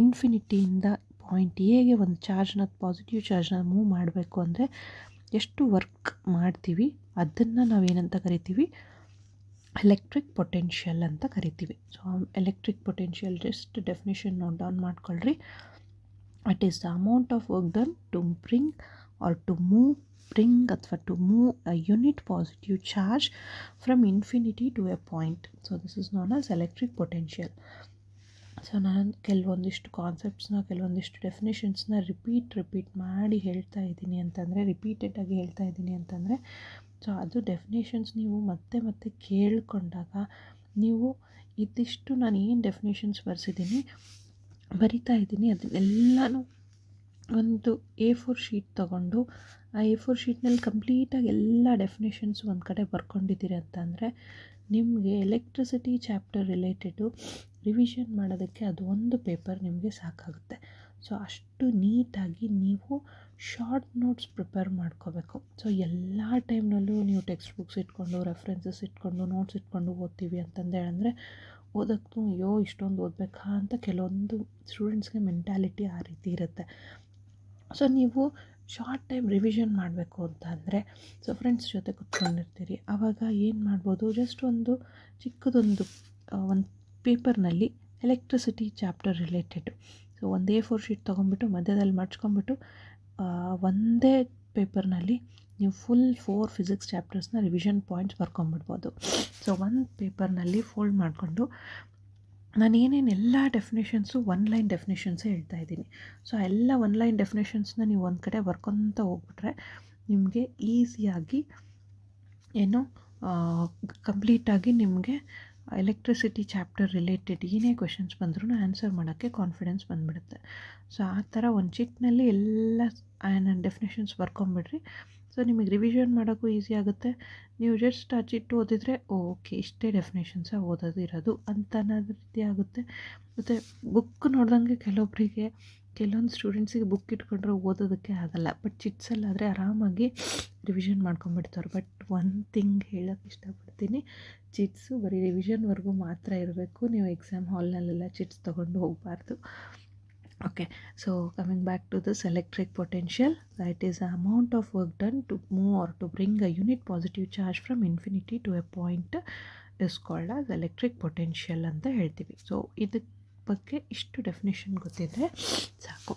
ಇನ್ಫಿನಿಟಿಯಿಂದ point ಎಗೆ ಒಂದು ಚಾರ್ಜ್ನ, positive ಚಾರ್ಜ್ನ move ಮಾಡಬೇಕು ಅಂದರೆ ಎಷ್ಟು ವರ್ಕ್ ಮಾಡ್ತೀವಿ ಅದನ್ನು ನಾವೇನಂತ ಕರಿತೀವಿ, ಎಲೆಕ್ಟ್ರಿಕ್ ಪೊಟೆನ್ಷಿಯಲ್ ಅಂತ ಕರಿತೀವಿ. So electric potential just definition note down ಮಾಡ್ಕೊಳ್ರಿ. It is the amount of work done to bring or to move ಅಥವಾ to move a unit positive charge from infinity to a point. So this is known as electric potential. So ನಾನು ಕೆಲವೊಂದಿಷ್ಟು ಕಾನ್ಸೆಪ್ಟ್ಸ್ನ, ಕೆಲವೊಂದಿಷ್ಟು ಡೆಫಿನೇಷನ್ಸ್ನ repeat ಮಾಡಿ ಹೇಳ್ತಾ ಇದ್ದೀನಿ ಅಂತಂದರೆ, ರಿಪೀಟೆಡಾಗಿ ಹೇಳ್ತಾ ಇದ್ದೀನಿ ಅಂತಂದರೆ, ಸೊ ಅದು ಡೆಫಿನೇಷನ್ಸ್ ನೀವು ಮತ್ತೆ ಮತ್ತೆ ಕೇಳಿಕೊಂಡಾಗ ನೀವು ಇದಿಷ್ಟು ನಾನು ಏನು ಡೆಫಿನೇಷನ್ಸ್ ಬರಿತಾ ಇದ್ದೀನಿ ಅದನ್ನೆಲ್ಲನೂ ಒಂದು A4 ಶೀಟ್ ತೊಗೊಂಡು ಆ A4 ಶೀಟ್ನಲ್ಲಿ ಕಂಪ್ಲೀಟಾಗಿ ಎಲ್ಲ ಡೆಫಿನೇಷನ್ಸ್ ಒಂದು ಕಡೆ ಬರ್ಕೊಂಡಿದ್ದೀರಿ ಅಂತಂದರೆ ನಿಮಗೆ ಎಲೆಕ್ಟ್ರಿಸಿಟಿ ಚಾಪ್ಟರ್ ರಿಲೇಟೆಡು ರಿವಿಷನ್ ಮಾಡೋದಕ್ಕೆ ಅದು ಒಂದು ಪೇಪರ್ ನಿಮಗೆ ಸಾಕಾಗುತ್ತೆ. ಸೊ ಅಷ್ಟು ನೀಟಾಗಿ ನೀವು ಶಾರ್ಟ್ ನೋಟ್ಸ್ ಪ್ರಿಪೇರ್ ಮಾಡ್ಕೋಬೇಕು. ಸೊ ಎಲ್ಲ ಟೈಮ್ನಲ್ಲೂ ನೀವು ಟೆಕ್ಸ್ಟ್ ಬುಕ್ಸ್ ಇಟ್ಕೊಂಡು, ರೆಫರೆನ್ಸಸ್ ಇಟ್ಕೊಂಡು, ನೋಟ್ಸ್ ಇಟ್ಕೊಂಡು ಓದ್ತೀವಿ ಅಂತಂದೇಳಂದರೆ ಓದೋಕ್ಕೂ ಅಯ್ಯೋ ಇಷ್ಟೊಂದು ಓದಬೇಕಾ ಅಂತ ಕೆಲವೊಂದು ಸ್ಟೂಡೆಂಟ್ಸ್ಗೆ ಮೆಂಟ್ಯಾಲಿಟಿ ಆ ರೀತಿ ಇರುತ್ತೆ. ಸೊ ನೀವು ಶಾರ್ಟ್ ಟೈಮ್ ರಿವಿಷನ್ ಮಾಡಬೇಕು ಅಂತ ಅಂದರೆ, ಸೊ ಫ್ರೆಂಡ್ಸ್ ಜೊತೆ ಕೂತ್ಕೊಂಡಿರ್ತೀರಿ, ಆವಾಗ ಏನು ಮಾಡ್ಬೋದು, ಜಸ್ಟ್ ಒಂದು ಚಿಕ್ಕದೊಂದು ಒಂದು ಪೇಪರ್ನಲ್ಲಿ ಎಲೆಕ್ಟ್ರಿಸಿಟಿ ಚಾಪ್ಟರ್ ರಿಲೇಟೆಡು, ಸೊ ಒಂದು A4 ಶೀಟ್ ತೊಗೊಂಬಿಟ್ಟು ಮಧ್ಯದಲ್ಲಿ ಮಡ್ಚ್ಕೊಂಬಿಟ್ಟು ಒಂದೇ ಪೇಪರ್ನಲ್ಲಿ ನೀವು ಫುಲ್ 4 ಫಿಸಿಕ್ಸ್ ಚಾಪ್ಟರ್ಸ್ನ ರಿವಿಷನ್ ಪಾಯಿಂಟ್ಸ್ ಬರ್ಕೊಂಬಿಡ್ಬೋದು. ಸೊ ಒಂದು ಪೇಪರ್ನಲ್ಲಿ ಫೋಲ್ಡ್ ಮಾಡಿಕೊಂಡು ನಾನು ಎಲ್ಲ ಡೆಫಿನೇಷನ್ಸು ಒನ್ ಲೈನ್ ಡೆಫಿನೇಷನ್ಸೇ ಹೇಳ್ತಾ ಇದ್ದೀನಿ. ಸೊ ಎಲ್ಲ ಒನ್ ಲೈನ್ ಡೆಫಿನೇಷನ್ಸ್ನ ನೀವು ಒಂದು ಕಡೆ ಬರ್ಕೊತ ಹೋಗ್ಬಿಟ್ರೆ ನಿಮಗೆ ಈಸಿಯಾಗಿ ಏನು ಕಂಪ್ಲೀಟಾಗಿ ನಿಮಗೆ ಎಲೆಕ್ಟ್ರಿಸಿಟಿ ಚಾಪ್ಟರ್ ರಿಲೇಟೆಡ್ ಏನೇ ಕ್ವೆಶನ್ಸ್ ಬಂದ್ರೂ ಆನ್ಸರ್ ಮಾಡೋಕ್ಕೆ ಕಾನ್ಫಿಡೆನ್ಸ್ ಬಂದುಬಿಡುತ್ತೆ. ಸೊ ಆ ಥರ ಒಂದು ಚಿಟ್ನಲ್ಲಿ ಎಲ್ಲ ಡೆಫಿನೇಷನ್ಸ್ ಬರ್ಕೊಂಬಿಡ್ರಿ. ಸೊ ನಿಮಗೆ ರಿವಿಷನ್ ಮಾಡೋಕ್ಕೂ ಈಸಿ ಆಗುತ್ತೆ. ನೀವು ಜಸ್ಟ್ ಆ ಚಿಟ್ಟು ಓದಿದರೆ ಓಕೆ ಇಷ್ಟೇ ಡೆಫಿನೇಷನ್ಸ ಓದೋದಿರೋದು ಅಂತ ಅನ್ನೋದು ರೀತಿ ಆಗುತ್ತೆ. ಮತ್ತು ಬುಕ್ ನೋಡ್ದಂಗೆ ಕೆಲವೊಂದು ಸ್ಟೂಡೆಂಟ್ಸಿಗೆ ಬುಕ್ ಇಟ್ಕೊಂಡ್ರೆ ಓದೋದಕ್ಕೆ ಆಗೋಲ್ಲ, ಬಟ್ ಚಿಟ್ಸಲ್ಲಾದರೆ ಆರಾಮಾಗಿ ರಿವಿಷನ್ ಮಾಡ್ಕೊಂಬಿಡ್ತಾರೆ. ಬಟ್ ಒಂದು ಥಿಂಗ್ ಹೇಳೋಕ್ಕೆ ಇಷ್ಟಪಡ್ತೀನಿ, ಚಿಟ್ಸು ಬರೀ ರಿವಿಷನ್ವರೆಗೂ ಮಾತ್ರ ಇರಬೇಕು, ನೀವು ಎಕ್ಸಾಮ್ ಹಾಲ್ನಲ್ಲೆಲ್ಲ ಚಿಟ್ಸ್ ತೊಗೊಂಡು ಹೋಗಬಾರ್ದು. Okay, so coming back to this electric potential, that is the amount of work done to move or to bring a unit positive charge from infinity to a point is called as electric potential ಅಂತ ಹೇಳ್ತೀವಿ. So ಇದಕ್ಕೆ ಬಗ್ಗೆ ಇಷ್ಟು definition ಗೊತ್ತಿದ್ರೆ ಸಾಕು.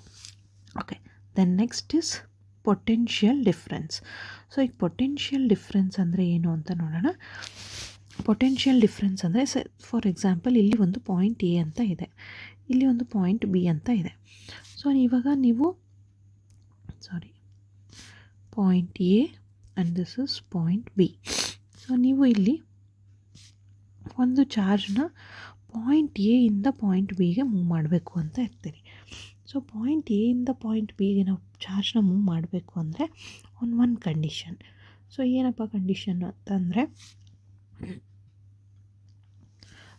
Okay, then next is potential difference. So ಈಗ potential difference ಅಂದರೆ ಏನು ಅಂತ ನೋಡೋಣ. ಪೊಟೆನ್ಷಿಯಲ್ ಡಿಫ್ರೆನ್ಸ್ ಅಂದರೆ ಫಾರ್ ಎಕ್ಸಾಂಪಲ್ ಇಲ್ಲಿ ಒಂದು ಪಾಯಿಂಟ್ A ಅಂತ ಇದೆ, ಇಲ್ಲಿ ಒಂದು ಪಾಯಿಂಟ್ B ಅಂತ ಇದೆ. ಸೊ ಇವಾಗ ನೀವು point A and this is point B. So ನೀವು ಇಲ್ಲಿ ಒಂದು ಚಾರ್ಜ್ನ ಪಾಯಿಂಟ್ A ಇಂದ ಪಾಯಿಂಟ್ Bಗೆ ಮೂವ್ ಮಾಡಬೇಕು ಅಂತ ಇರ್ತೀರಿ. ಸೊ ಪಾಯಿಂಟ್ A ಇಂದ ಪಾಯಿಂಟ್ Bಗೆ ನಾವು ಚಾರ್ಜ್ನ ಮೂವ್ ಮಾಡಬೇಕು ಅಂದರೆ ಒಂದು ಕಂಡೀಷನ್. ಸೊ ಏನಪ್ಪ ಕಂಡೀಷನ್ ಅಂತಂದರೆ,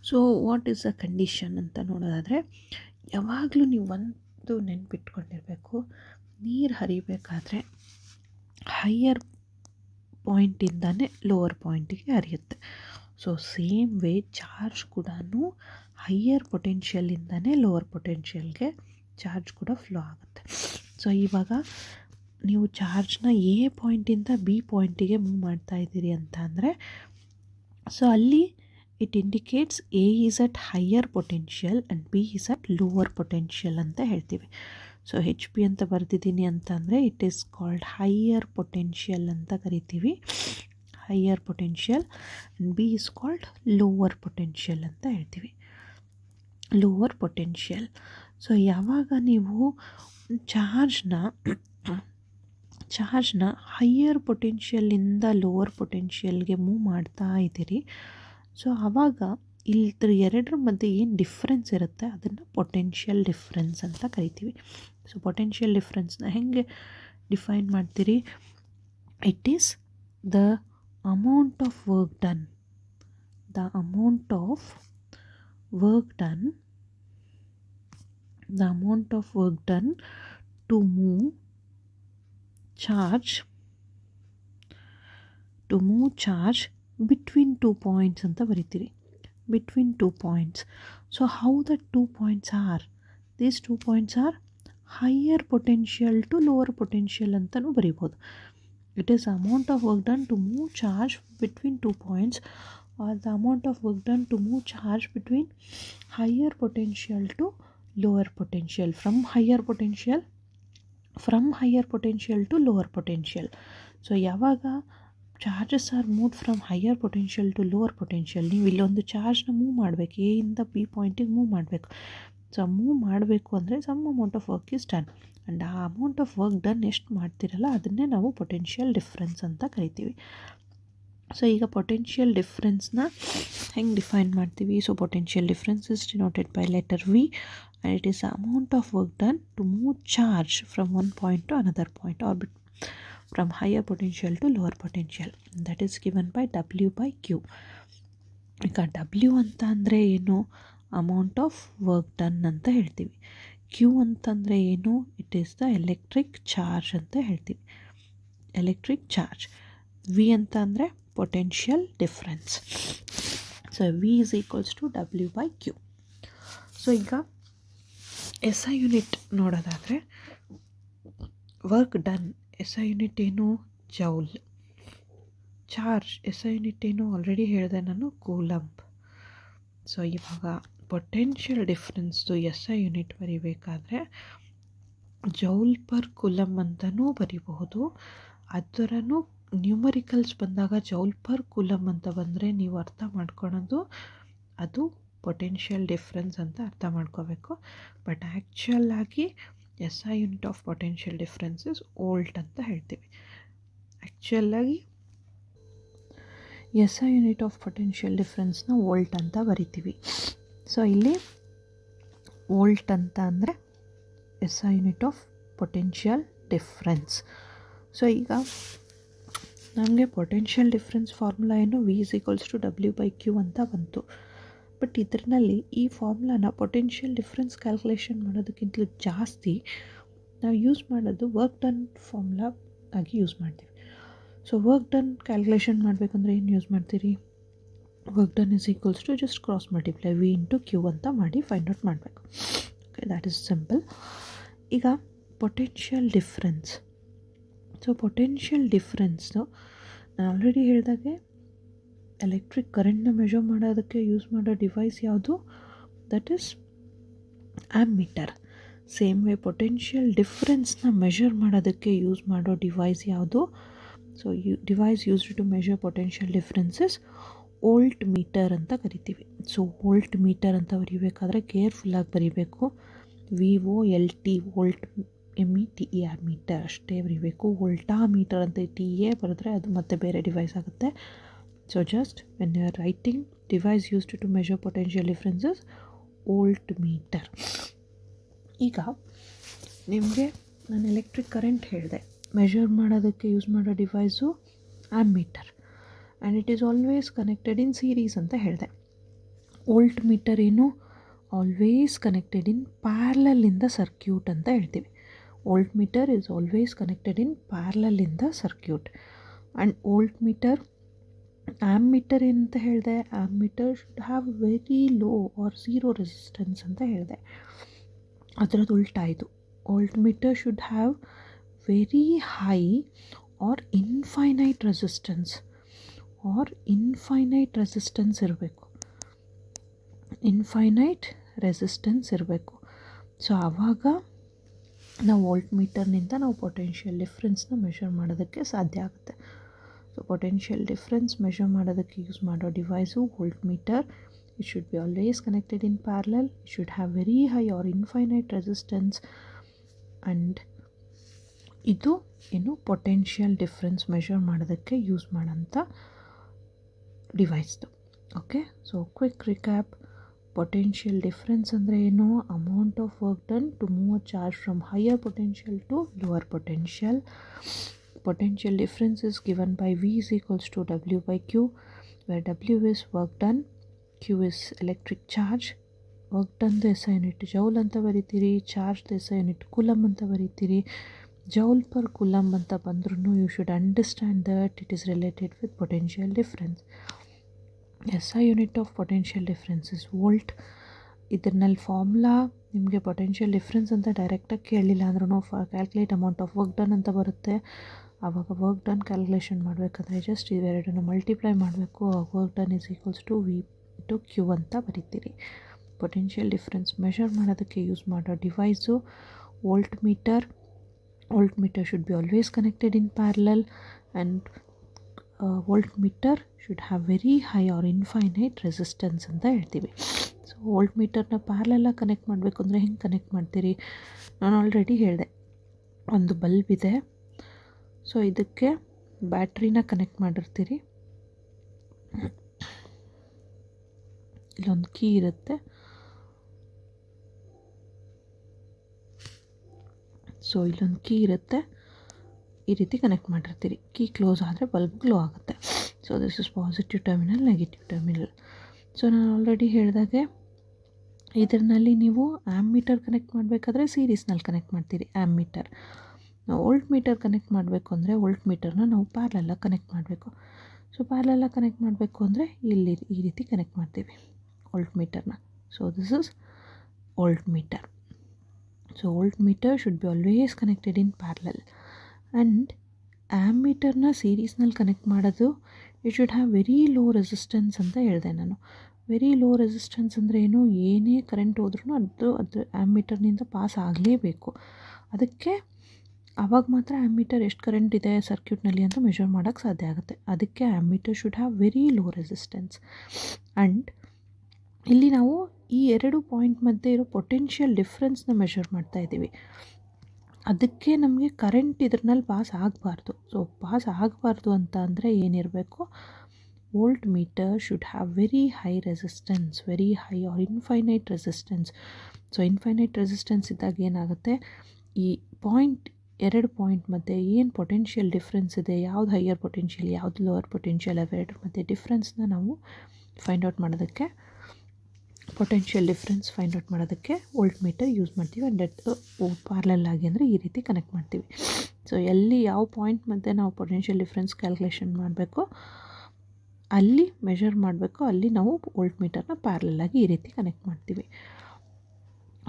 so what is a condition ಅಂತ ನೋಡೋದಾದರೆ, ಯಾವಾಗಲೂ ನೀವು ಒಂದು ನೆನ್ಪಿಟ್ಕೊಂಡಿರಬೇಕು, ನೀರು ಹರಿಬೇಕಾದ್ರೆ ಹೈಯರ್ ಪಾಯಿಂಟಿಂದನೇ ಲೋವರ್ ಪಾಯಿಂಟಿಗೆ ಹರಿಯುತ್ತೆ. ಸೊ ಸೇಮ್ ವೇ ಚಾರ್ಜ್ ಕೂಡ ಹೈಯರ್ ಪೊಟೆನ್ಷಿಯಲಿಂದನೇ ಲೋವರ್ ಪೊಟೆನ್ಷಿಯಲ್ಗೆ ಚಾರ್ಜ್ ಕೂಡ ಫ್ಲೋ ಆಗುತ್ತೆ. ಸೊ ಇವಾಗ ನೀವು ಚಾರ್ಜ್ನ A ಪಾಯಿಂಟಿಂದ B ಪಾಯಿಂಟಿಗೆ ಮೂವ್ ಮಾಡ್ತಾ ಇದ್ದೀರಿ ಅಂತ ಅಂದರೆ, ಸೊ ಅಲ್ಲಿ it indicates A is at higher potential and B is at lower potential ಅಂತ ಹೇಳ್ತೀವಿ. ಸೊ HP ಅಂತ ಬರೆದಿದ್ದೀನಿ ಅಂತಂದರೆ it is called higher potential ಅಂತ ಕರಿತೀವಿ, higher potential, and B is called lower potential ಅಂತ ಹೇಳ್ತೀವಿ, ಲೋವರ್ ಪೊಟೆನ್ಷಿಯಲ್. ಸೊ ಯಾವಾಗ ನೀವು ಚಾರ್ಜ್ನ ಹೈಯರ್ ಪೊಟೆನ್ಷಿಯಲಿಂದ ಲೋವರ್ ಪೊಟೆನ್ಷಿಯಲ್ಗೆ ಮೂವ್ ಮಾಡ್ತಾ ಇದ್ದೀರಿ, ಸೊ ಆವಾಗ ಇಲ್ಲಿ ಎರಡರ ಮಧ್ಯೆ ಏನು ಡಿಫ್ರೆನ್ಸ್ ಇರುತ್ತೆ ಅದನ್ನು ಪೊಟೆನ್ಷಿಯಲ್ ಡಿಫ್ರೆನ್ಸ್ ಅಂತ ಕರಿತೀವಿ. ಸೊ ಪೊಟೆನ್ಷಿಯಲ್ ಡಿಫ್ರೆನ್ಸ್ನ ಹೆಂಗೆ ಡಿಫೈನ್ ಮಾಡ್ತೀರಿ? It is the amount of work done, the amount of work done to move charge between 2 points ಅಂತ ಬರಿತೀರಿ. between 2 points. So how the 2 points are? These 2 points are higher potential to lower potential ಅಂತಲೂ ಬರಿಬೋದು. It is amount of work done to move charge between 2 points, or the amount of work done to move charge between higher potential to lower potential, from higher potential to lower potential. So ಯಾವಾಗ charges are move from higher potential to lower potential, ನೀವು ಇಲ್ಲೊಂದು ಚಾರ್ಜ್ನ move ಮಾಡಬೇಕು, A ಇಂದ B ಪಾಯಿಂಟಿಗೆ move ಮಾಡಬೇಕು. So move ಮಾಡಬೇಕು ಅಂದರೆ some amount of work is done, and ಆ ಅಮೌಂಟ್ ಆಫ್ ವರ್ಕ್ ಡನ್ ಎಷ್ಟು ಮಾಡ್ತಿರಲ್ಲ ಅದನ್ನೇ ನಾವು ಪೊಟೆನ್ಷಿಯಲ್ ಡಿಫ್ರೆನ್ಸ್ ಅಂತ ಕರಿತೀವಿ. ಸೊ ಈಗ ಪೊಟೆನ್ಷಿಯಲ್ ಡಿಫ್ರೆನ್ಸ್ನ ಹೆಂಗೆ ಡಿಫೈನ್ ಮಾಡ್ತೀವಿ? So potential difference is denoted by letter V, and it is the amount of work done to move charge from one point to another point, or from higher potential to lower potential. That is given by W by Q. ಈಗ W ಅಂತ ಅಂದರೆ ಏನು? Amount of work done ಅಂತ ಹೇಳ್ತೀವಿ. Q ಅಂತಂದರೆ ಏನು? It is the electric charge ಅಂತ ಹೇಳ್ತೀವಿ, ಎಲೆಕ್ಟ್ರಿಕ್ ಚಾರ್ಜ್. ವಿ ಅಂತ ಅಂದರೆ potential difference. So V is equals to W by Q. So ಈಗ ಎಸ್ ಐ ಯೂನಿಟ್ ನೋಡೋದಾದರೆ, work done S I unit ಏನು? Joule. Charge S I unit ಏನು? Already ಹೇಳಿದೆ ನಾನು, ಕೂಲಂಬ್. ಸೊ ಇವಾಗ ಪೊಟೆನ್ಷಿಯಲ್ ಡಿಫ್ರೆನ್ಸ್ದು ಎಸ್ ಐ ಯೂನಿಟ್ ಬರಿಬೇಕಾದ್ರೆ joule per coulomb ಅಂತಲೂ ಬರಿಬಹುದು. ಅದರನ್ನು ನ್ಯೂಮರಿಕಲ್ಸ್ ಬಂದಾಗ ಜೌಲ್ ಪರ್ ಕೂಲಮ್ ಅಂತ ಬಂದರೆ ನೀವು ಅರ್ಥ ಮಾಡ್ಕೊಳೋದು ಅದು ಪೊಟೆನ್ಷಿಯಲ್ ಡಿಫ್ರೆನ್ಸ್ ಅಂತ ಅರ್ಥ ಮಾಡ್ಕೋಬೇಕು. ಬಟ್ ಆ್ಯಕ್ಚುಯಲ್ ಆಗಿ S I unit of potential difference is volt ಅಂತ ಹೇಳ್ತೀವಿ. ಆ್ಯಕ್ಚುಯಲ್ಲಾಗಿ S I unit of potential ಡಿಫ್ರೆನ್ಸ್ನ ವೋಲ್ಟ್ ಅಂತ ಬರಿತೀವಿ. ಸೊ ಇಲ್ಲಿ ವೋಲ್ಟ್ ಅಂತ ಅಂದರೆ S I unit of potential difference. So ಈಗ ನಮಗೆ ಪೊಟೆನ್ಷಿಯಲ್ ಡಿಫ್ರೆನ್ಸ್ ಫಾರ್ಮುಲಾ ಏನು? V is equals to W by Q ಅಂತ ಬಂತು. ಬಟ್ ಇದರಲ್ಲಿ ಈ ಫಾರ್ಮುಲಾನ ಪೊಟೆನ್ಷಿಯಲ್ ಡಿಫ್ರೆನ್ಸ್ ಕ್ಯಾಲ್ಕುಲೇಷನ್ ಮಾಡೋದಕ್ಕಿಂತಲೂ ಜಾಸ್ತಿ ನಾವು ಯೂಸ್ ಮಾಡೋದು ವರ್ಕ್ ಡನ್ ಫಾರ್ಮುಲಾ ಆಗಿ ಯೂಸ್ ಮಾಡ್ತೀವಿ. ಸೊ ವರ್ಕ್ ಡನ್ ಕ್ಯಾಲ್ಕುಲೇಷನ್ ಮಾಡಬೇಕಂದ್ರೆ ಏನು ಯೂಸ್ ಮಾಡ್ತೀರಿ? Work done is equals to just cross multiply V into Q ಅಂತ ಮಾಡಿ ಫೈಂಡ್ ಔಟ್ ಮಾಡಬೇಕು. Okay, that is simple. ಈಗ potential difference. So potential difference ನಾನು ಆಲ್ರೆಡಿ ಹೇಳಿದಾಗೆ ಎಲೆಕ್ಟ್ರಿಕ್ ಕರೆಂಟ್ನ ಮೆಷರ್ ಮಾಡೋದಕ್ಕೆ ಯೂಸ್ ಮಾಡೋ ಡಿವೈಸ್ ಯಾವುದು? That is ammeter. Same way potential ಡಿಫ್ರೆನ್ಸ್ನ ಮೆಷರ್ ಮಾಡೋದಕ್ಕೆ ಯೂಸ್ ಮಾಡೋ ಡಿವೈಸ್ ಯಾವುದು? So device used to measure potential differences voltmeter ಅಂತ ಕರಿತೀವಿ. ಸೊ ವೋಲ್ಟ್ ಮೀಟರ್ ಅಂತ ಬರೀಬೇಕಾದ್ರೆ ಕೇರ್ಫುಲ್ಲಾಗಿ ಬರೀಬೇಕು. VOLT, ವೋಲ್ಟ್ METER, ಮೀಟರ್ ಅಷ್ಟೇ ಬರೀಬೇಕು. ವೋಲ್ಟಾ ಮೀಟರ್ ಅಂತ TA ಬರೆದ್ರೆ ಅದು ಮತ್ತೆ ಬೇರೆ ಡಿವೈಸ್ ಆಗುತ್ತೆ. So just when you are writing device used to measure potential differences, voltmeter. ಈಗ ನಿಮಗೆ ನಾನು ಎಲೆಕ್ಟ್ರಿಕ್ ಕರೆಂಟ್ ಹೇಳಿದೆ, ಮೆಷರ್ ಮಾಡೋದಕ್ಕೆ ಯೂಸ್ ಮಾಡೋ device ammeter, and it is always connected in series ಅಂತ ಹೇಳಿದೆ. ವೋಲ್ಟ್ ಮೀಟರ್ ಏನು? Always connected in parallel in the circuit ಅಂತ ಹೇಳ್ತೀವಿ. Voltmeter is always connected in parallel in the circuit. And voltmeter ammeter ಏನಂತ ಹೇಳಿದೆ? Ammeter should have very low or zero resistance ಅಂತ ಹೇಳಿದೆ. ಅದರದ್ದು ಉಲ್ಟಾ ಇದು. Voltmeter should have very high or infinite resistance, ಇರಬೇಕು. Infinite resistance ಇರಬೇಕು. So ಆವಾಗ ನಾವು ವೋಲ್ಟ್ ಮೀಟರ್ನಿಂದ ನಾವು ಪೊಟೆನ್ಷಿಯಲ್ ಡಿಫ್ರೆನ್ಸ್ನ ಮೆಷರ್ ಮಾಡೋದಕ್ಕೆ ಸಾಧ್ಯ ಆಗುತ್ತೆ. ಸೊ ಪೊಟೆನ್ಷಿಯಲ್ ಡಿಫ್ರೆನ್ಸ್ ಮೆಷರ್ ಮಾಡೋದಕ್ಕೆ ಯೂಸ್ ಮಾಡೋ device voltmeter. It should be always connected in parallel, it should have very high or infinite resistance, and ಇದು ಏನು ಪೊಟೆನ್ಷಿಯಲ್ ಡಿಫ್ರೆನ್ಸ್ ಮೆಷರ್ ಮಾಡೋದಕ್ಕೆ ಯೂಸ್ ಮಾಡೋಂಥ ಡಿವೈಸ್ದು. Okay, so quick recap. Potential difference ಅಂದರೆ ಏನು? Amount of work done to move a charge from higher potential to lower potential. Potential difference is given by V is equals to W by Q, where W is work done, Q is electric charge. Work done the SI unit joule anta ಬರಿತೀರಿ, charge the SI unit coulomb anta ಬರಿತೀರಿ. Joule per coulomb anta bandrunu you should understand that it is related with potential difference. SI unit of potential difference is volt. ಇದರಲ್ಲಿ formula ನಿಮಗೆ potential difference ಅಂತ ಡೈರೆಕ್ಟಾಗಿ ಕೇಳಲಿಲ್ಲ ಅಂದ್ರೂ calculate amount of work done ಅಂತ ಬರುತ್ತೆ. ಆವಾಗ work done calculation ಮಾಡಬೇಕಾದ್ರೆ ಜಸ್ಟ್ ಇವೆರಡನ್ನು ಮಲ್ಟಿಪ್ಲೈ ಮಾಡಬೇಕು. Work done is equals to V to Q ಅಂತ ಬರೀತೀರಿ. ಪೊಟೆನ್ಷಿಯಲ್ ಡಿಫ್ರೆನ್ಸ್ ಮೆಷರ್ ಮಾಡೋದಕ್ಕೆ ಯೂಸ್ ಮಾಡೋ device voltmeter. Voltmeter should be always connected in parallel and voltmeter should have very high or infinite resistance ಅಂತ ಹೇಳ್ತೀವಿ. So volt ಮೀಟರ್ನ ಪ್ಯಾರಲಲ್ಲಾಗಿ connect ಮಾಡಬೇಕು ಅಂದರೆ ಹೆಂಗೆ connect ಮಾಡ್ತೀರಿ? ನಾನು ಆಲ್ರೆಡಿ ಹೇಳಿದೆ, ಒಂದು ಬಲ್ಬ್ ಇದೆ. ಸೊ ಇದಕ್ಕೆ ಬ್ಯಾಟ್ರಿನ ಕನೆಕ್ಟ್ ಮಾಡಿರ್ತೀರಿ. ಇಲ್ಲೊಂದು ಕೀ ಇರುತ್ತೆ. ಸೊ ಇಲ್ಲೊಂದು ಕೀ ಇರುತ್ತೆ, ಈ ರೀತಿ ಕನೆಕ್ಟ್ ಮಾಡಿರ್ತೀರಿ. ಕೀ ಕ್ಲೋಸ್ ಆದರೆ ಬಲ್ಬ್ ಗ್ಲೋ ಆಗುತ್ತೆ. So this is positive terminal, negative terminal. So ನಾನು ಆಲ್ರೆಡಿ ಹೇಳಿದಾಗೆ ಇದರಲ್ಲಿ ನೀವು ಆ್ಯಮ್ಮೀಟರ್ ಕನೆಕ್ಟ್ ಮಾಡಬೇಕಾದ್ರೆ ಸೀರೀಸ್ನಲ್ಲಿ ಕನೆಕ್ಟ್ ಮಾಡ್ತೀರಿ ಆ್ಯಮ್ಮೀಟರ್. ವೋಲ್ಟ್ ಮೀಟರ್ ಕನೆಕ್ಟ್ ಮಾಡಬೇಕು ಅಂದರೆ ವೋಲ್ಟ್ ಮೀಟರ್ನ ನಾವು ಪ್ಯಾರಲಲ್ಲಾಗಿ ಕನೆಕ್ಟ್ ಮಾಡಬೇಕು. ಸೊ ಪ್ಯಾರಲಲ್ಲಾಗಿ ಕನೆಕ್ಟ್ ಮಾಡಬೇಕು ಅಂದರೆ ಇಲ್ಲಿ ಈ ರೀತಿ ಕನೆಕ್ಟ್ ಮಾಡ್ತೀವಿ ವೋಲ್ಟ್ ಮೀಟರ್ನ. So this is voltmeter. So voltmeter should be always connected in parallel. And ಆ್ಯಮ್ಮೀಟರ್ನ ಸೀರೀಸ್ನಲ್ಲಿ ಕನೆಕ್ಟ್ ಮಾಡೋದು it should have very low resistance ಅಂತ ಹೇಳಿದೆ ನಾನು. ವೆರಿ ಲೋ ರೆಸಿಸ್ಟೆನ್ಸ್ ಅಂದರೆ ಏನು? ಏನೇ ಕರೆಂಟ್ ಹೋದ್ರೂ ಅದು ಆ್ಯಮ್ಮೀಟರ್ನಿಂದ ಪಾಸ್ ಆಗಲೇಬೇಕು. ಅದಕ್ಕೆ ಆವಾಗ ಮಾತ್ರ ಆ್ಯಮ್ಮೀಟರ್ ಎಷ್ಟು ಕರೆಂಟ್ ಇದೆ ಸರ್ಕ್ಯೂಟ್ನಲ್ಲಿ ಅಂತ ಮೆಷರ್ ಮಾಡೋಕ್ಕೆ ಸಾಧ್ಯ ಆಗುತ್ತೆ. ಅದಕ್ಕೆ ammeter should have very low resistance. And ಇಲ್ಲಿ ನಾವು ಈ ಎರಡು ಪಾಯಿಂಟ್ ಮಧ್ಯೆ ಇರೋ ಪೊಟೆನ್ಷಿಯಲ್ ಡಿಫ್ರೆನ್ಸ್ನ ಮೆಷರ್ ಮಾಡ್ತಾ ಇದ್ದೀವಿ. ಅದಕ್ಕೆ ನಮಗೆ ಕರೆಂಟ್ ಇದ್ರಲ್ಲಿ ಪಾಸ್ ಆಗಬಾರ್ದು. ಸೊ ಪಾಸ್ ಆಗಬಾರ್ದು ಅಂತ ಅಂದರೆ ಏನಿರಬೇಕು? Voltmeter should have very high resistance, very high or infinite resistance. So infinite resistance ಇದ್ದಾಗ ಏನಾಗುತ್ತೆ? ಈ ಎರಡು ಪಾಯಿಂಟ್ ಮಧ್ಯೆ ಏನು ಪೊಟೆನ್ಷಿಯಲ್ ಡಿಫ್ರೆನ್ಸ್ ಇದೆ, ಯಾವ್ದು ಹೈಯರ್ ಪೊಟೆನ್ಷಿಯಲ್ ಯಾವ್ದು ಲೋವರ್ ಪೊಟೆನ್ಷಿಯಲ್, ಅವೆರಡರ ಮಧ್ಯೆ ಡಿಫ್ರೆನ್ಸ್ನ ನಾವು ಫೈಂಡ್ ಔಟ್ ಮಾಡೋದಕ್ಕೆ, ಪೊಟೆನ್ಷಿಯಲ್ ಡಿಫ್ರೆನ್ಸ್ ಫೈಂಡ್ ಔಟ್ ಮಾಡೋದಕ್ಕೆ ವೋಲ್ಟ್ ಮೀಟರ್ ಯೂಸ್ ಮಾಡ್ತೀವಿ. ಆ್ಯಂಡ್ ಪ್ಯಾರಲಲ್ ಆಗಿ ಅಂದರೆ ಈ ರೀತಿ ಕನೆಕ್ಟ್ ಮಾಡ್ತೀವಿ. ಸೊ ಎಲ್ಲಿ ಯಾವ ಪಾಯಿಂಟ್ ಮಧ್ಯೆ ನಾವು ಪೊಟೆನ್ಷಿಯಲ್ ಡಿಫ್ರೆನ್ಸ್ ಕ್ಯಾಲ್ಕುಲೇಷನ್ ಮಾಡಬೇಕು, ಅಲ್ಲಿ ಮೆಷರ್ ಮಾಡಬೇಕು, ಅಲ್ಲಿ ನಾವು ವೋಲ್ಟ್ ಮೀಟರ್ನ ಪ್ಯಾರಲಲ್ ಆಗಿ ಈ ರೀತಿ ಕನೆಕ್ಟ್ ಮಾಡ್ತೀವಿ.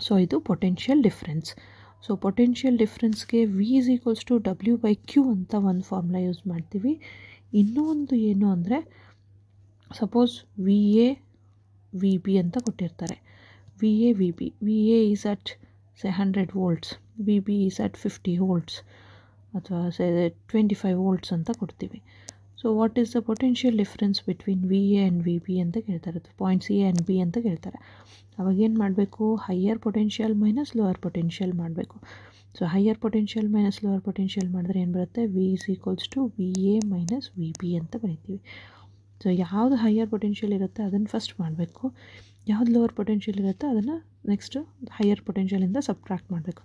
ಸೊ ಇದು ಪೊಟೆನ್ಷಿಯಲ್ ಡಿಫ್ರೆನ್ಸ್. ಸೊ ಪೊಟೆನ್ಷಿಯಲ್ ಡಿಫ್ರೆನ್ಸ್ಗೆ V is equals to W/Q ಅಂತ ಒಂದು ಫಾರ್ಮುಲಾ ಯೂಸ್ ಮಾಡ್ತೀವಿ. ಇನ್ನೊಂದು ಏನು ಅಂದರೆ, ಸಪೋಸ್ VA VB ಅಂತ ಕೊಟ್ಟಿರ್ತಾರೆ. VB is at 100 volts, VB is at 50 volts ಅಥವಾ 25 volts ಅಂತ ಕೊಡ್ತೀವಿ. So what is the potential difference between VA and VB ಅಂತ ಕೇಳ್ತಾರೆ, ಪಾಯಿಂಟ್ಸ್ A ಆ್ಯಂಡ್ B ಅಂತ ಕೇಳ್ತಾರೆ. ಅವಾಗೇನು ಮಾಡಬೇಕು? Higher potential minus lower potential ಮಾಡಬೇಕು. So higher potential minus lower potential ಮಾಡಿದ್ರೆ ಏನು ಬರುತ್ತೆ? V is equals to VA minus VB ಅಂತ ಬರೀತೀವಿ. ಸೊ ಯಾವುದು ಹೈಯರ್ ಪೊಟೆನ್ಷಿಯಲ್ ಇರುತ್ತೆ ಅದನ್ನು ಫಸ್ಟ್ ಮಾಡಬೇಕು, ಯಾವ್ದು ಲೋವರ್ ಪೊಟೆನ್ಷಿಯಲ್ ಇರುತ್ತೆ ಅದನ್ನು ನೆಕ್ಸ್ಟು ಹೈಯರ್ ಪೊಟೆನ್ಷಿಯಲಿಂದ ಸಬ್ಟ್ರಾಕ್ಟ್ ಮಾಡಬೇಕು.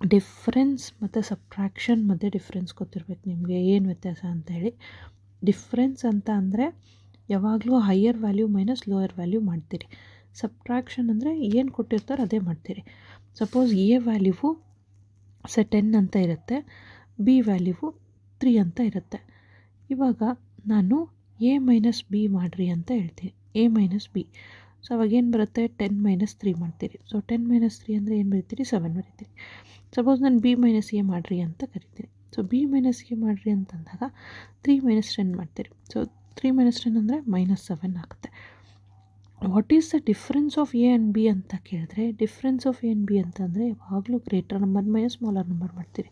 ಡಿಫ್ರೆನ್ಸ್ ಮತ್ತು ಸಬ್ಟ್ರಾಕ್ಷನ್ ಮಧ್ಯೆ ಡಿಫ್ರೆನ್ಸ್ ಗೊತ್ತಿರಬೇಕು ನಿಮಗೆ, ಏನು ವ್ಯತ್ಯಾಸ ಅಂತೇಳಿ. ಡಿಫ್ರೆನ್ಸ್ ಅಂತ ಅಂದರೆ ಯಾವಾಗಲೂ higher value minus lower value ಮಾಡ್ತೀರಿ. ಸಬ್ಟ್ರಾಕ್ಷನ್ ಅಂದರೆ ಏನು ಕೊಟ್ಟಿರ್ತಾರೆ ಅದೇ ಮಾಡ್ತೀರಿ. ಸಪೋಸ್ A ವ್ಯಾಲ್ಯೂವು 10 ಅಂತ ಇರುತ್ತೆ, B ವ್ಯಾಲ್ಯೂವು 3 ಅಂತ ಇರುತ್ತೆ. ಇವಾಗ ನಾನು A ಮೈನಸ್ B ಮಾಡಿರಿ ಅಂತ ಹೇಳ್ತೀನಿ, A ಮೈನಸ್ B. ಸೊ ಅವಾಗೇನು ಬರುತ್ತೆ? 10 ಮೈನಸ್ 3 ಮಾಡ್ತೀರಿ. ಸೊ 10 ಮೈನಸ್ 3 ಅಂದರೆ ಏನು ಬರೀತೀರಿ? 7 ಬರೀತೀರಿ. ಸಪೋಸ್ ನಾನು B ಮೈನಸ್ A ಮಾಡಿರಿ ಅಂತ ಕರಿತೀನಿ. ಸೊ B ಮೈನಸ್ A ಮಾಡಿರಿ ಅಂತಂದಾಗ 3 ಮೈನಸ್ 10 ಮಾಡ್ತೀರಿ. ಸೊ 3 ಮೈನಸ್ 10 ಅಂದರೆ -7 ಆಗುತ್ತೆ. What is the difference of A and B ಅಂತ ಕೇಳಿದ್ರೆ, difference of A and B ಅಂತಂದರೆ ಯಾವಾಗಲೂ greater number minus smaller number ಮಾಡ್ತೀರಿ.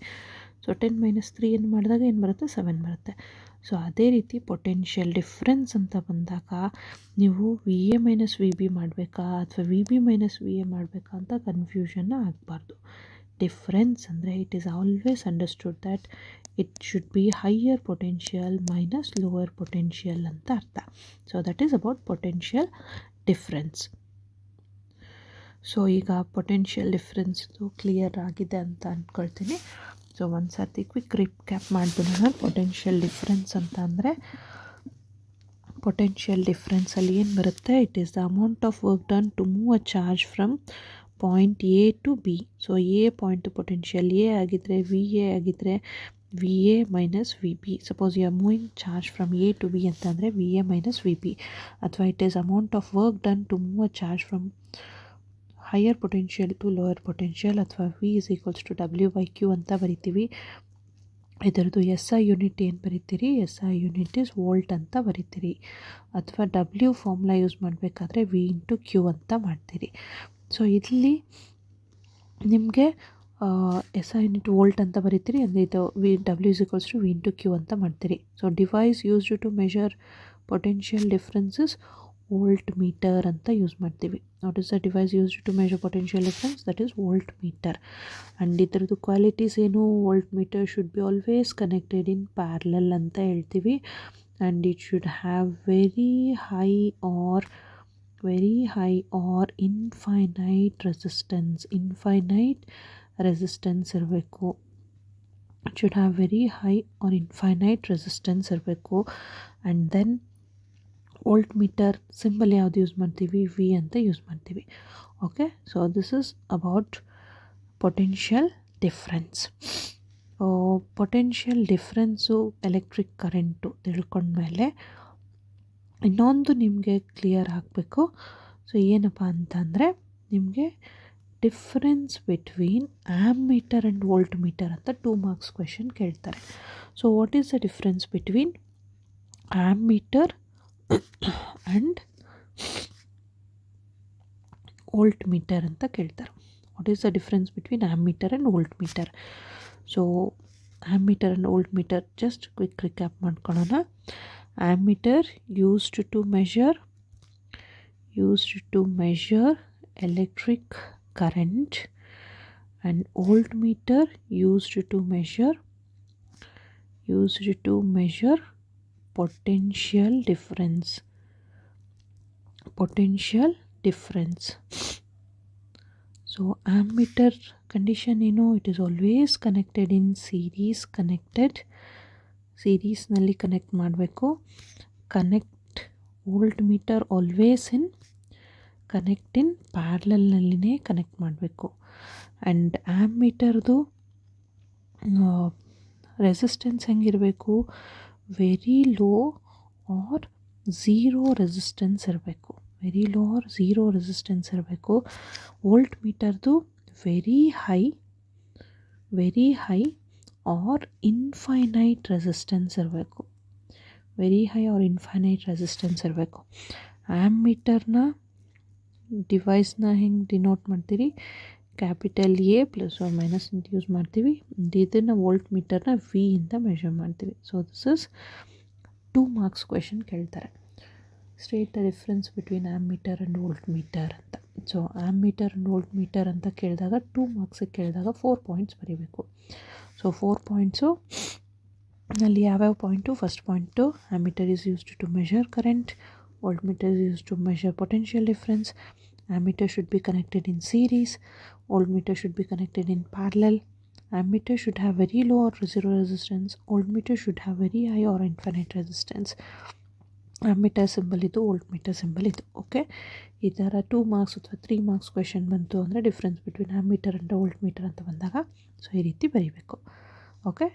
ಸೊ 10 ಮೈನಸ್ 3 ಏನು ಮಾಡಿದಾಗ ಏನು ಬರುತ್ತೆ? 7 ಬರುತ್ತೆ. ಸೊ ಅದೇ ರೀತಿ ಪೊಟೆನ್ಷಿಯಲ್ ಡಿಫ್ರೆನ್ಸ್ ಅಂತ ಬಂದಾಗ ನೀವು VA ಮೈನಸ್ VB ಮಾಡಬೇಕಾ ಅಥವಾ VB ಮೈನಸ್ VA ಮಾಡಬೇಕಾ ಅಂತ ಕನ್ಫ್ಯೂಷನ್ ಆಗಬಾರ್ದು. ಡಿಫ್ರೆನ್ಸ್ ಅಂದರೆ it is always understood that it should be higher potential minus lower potential ಅಂತ ಅರ್ಥ. So that is about potential difference. So ಈಗ ಪೊಟೆನ್ಷಿಯಲ್ ಡಿಫ್ರೆನ್ಸ್ದು ಕ್ಲಿಯರ್ ಆಗಿದೆ ಅಂತ ಅಂದ್ಕೊಳ್ತೀನಿ. ಸೊ ಒಂದು ಸರ್ತಿ ಕ್ವಿಕ್ ರಿಕ್ಯಾಪ್ ಮಾಡಿಬಿಡೋಣ. ಪೊಟೆನ್ಷಿಯಲ್ ಡಿಫ್ರೆನ್ಸ್ ಅಂತ ಅಂದರೆ, ಪೊಟೆನ್ಷಿಯಲ್ ಡಿಫ್ರೆನ್ಸಲ್ಲಿ ಏನು ಬರುತ್ತೆ? It is the amount of work done to move a charge from point A to B. So A point potential A ಆಗಿದ್ದರೆ, VA ಆಗಿದ್ದರೆ VA minus VB. Suppose you are moving charge from A to B ಅಂತಂದರೆ VA minus VB. ಅಥವಾ it is amount of work done to move a charge from higher potential to lower potential. ಅಥವಾ V is equals to W by Q ಅಂತ ಬರಿತೀವಿ. ಇದರದ್ದು SI unit ಏನು ಬರಿತೀರಿ, SI unit is volt ಅಂತ ಬರಿತೀರಿ. ಅಥವಾ W formula use ಮಾಡಬೇಕಾದ್ರೆ V into Q ಅಂತ ಮಾಡ್ತೀರಿ. ಸೊ ಇಲ್ಲಿ ನಿಮಗೆ SI ಯೂನಿಟ್ ವೋಲ್ಟ್ ಅಂತ ಬರಿತೀರಿ, ಅಂದರೆ ಇದು W is equals to V into Q ಅಂತ ಮಾಡ್ತೀರಿ. So device used to measure potential differences voltmeter ಅಂತ ಯೂಸ್ ಮಾಡ್ತೀವಿ. What is the device used to measure potential difference? That is voltmeter. And ಇದರದ್ದು qualities ಏನು? Voltmeter should be always connected in parallel ಅಂತ ಹೇಳ್ತೀವಿ. And it should have very high or infinite resistance ಇರಬೇಕು. It should have very high or infinite resistance ಇರಬೇಕು. And then voltmeter symbol ಯಾವುದು use ಮಾಡ್ತೀವಿ? V ಅಂತ use ಮಾಡ್ತೀವಿ. Okay, so this is about potential difference. Potential difference electric current ತಿಳ್ಕೊಂಡ್ಮೇಲೆ ಇನ್ನೊಂದು ನಿಮಗೆ clear ಆಗಬೇಕು. ಸೊ ಏನಪ್ಪ ಅಂತಂದರೆ ನಿಮಗೆ difference between ammeter and voltmeter ಅಂತ 2 ಮಾರ್ಕ್ಸ್ ಕ್ವೆಶನ್ ಕೇಳ್ತಾರೆ. So what is the difference between ammeter and voltmeter ಅಂತ ಕೇಳ್ತಾರೆ. What is the difference between ammeter and voltmeter? So ammeter and voltmeter just quick recap ಮಾಡ್ಕೊಳ್ಳೋಣ. Ammeter used to measure electric current, and voltmeter used to measure potential difference. So ammeter condition it is always connected in series ನಲ್ಲಿ connect ಮಾಡಬೇಕು. Voltmeter always connect in ಪ್ಯಾರಲಲ್ನಲ್ಲಿನೇ connect ಮಾಡಬೇಕು. And ಆ್ಯಮ್ಮೀಟರ್ದು resistance ಹೆಂಗಿರಬೇಕು? Very low or zero resistance ಇರಬೇಕು. ವೋಲ್ಟ್ ಮೀಟರ್ದು very high or infinite resistance ಇರಬೇಕು. ಆ್ಯಮ್ಮೀಟರ್ನ ಡಿವೈಸ್ನ ಹೆಂಗೆ ಡಿನೋಟ್ ಮಾಡ್ತೀರಿ? Capital A plus or minus ಅಂತ ಯೂಸ್ ಮಾಡ್ತೀವಿ. ಇದನ್ನು ವೋಲ್ಟ್ ಮೀಟರ್ನ V ಇಂದ ಮೆಷರ್ ಮಾಡ್ತೀವಿ. So this is 2 marks question ಕೇಳ್ತಾರೆ. State the difference between ammeter and voltmeter ಅಂತ. So ammeter and voltmeter ಅಂತ ಕೇಳಿದಾಗ 2 ಮಾರ್ಕ್ಸಿಗೆ ಕೇಳಿದಾಗ 4 ಪಾಯಿಂಟ್ಸ್ ಬರೀಬೇಕು. ಸೊ 4 ಪಾಯಿಂಟ್ಸು ನಲ್ಲಿ ಯಾವ್ಯಾವ point? First point ammeter is used to measure current, voltmeter is used to measure potential difference, ammeter should be connected in series, voltmeter should be connected in parallel, ammeter should have very low or zero resistance, voltmeter should have very high or infinite resistance. Ammeter symbol ಇದು, voltmeter symbol ಇದು. Okay, ಈ ಥರ 2 marks ಅಥವಾ 3 marks question ಬಂತು ಅಂದರೆ difference between ammeter and voltmeter ಅಂತ ಬಂದಾಗ so ಈ ರೀತಿ ಬರೀಬೇಕು. Okay,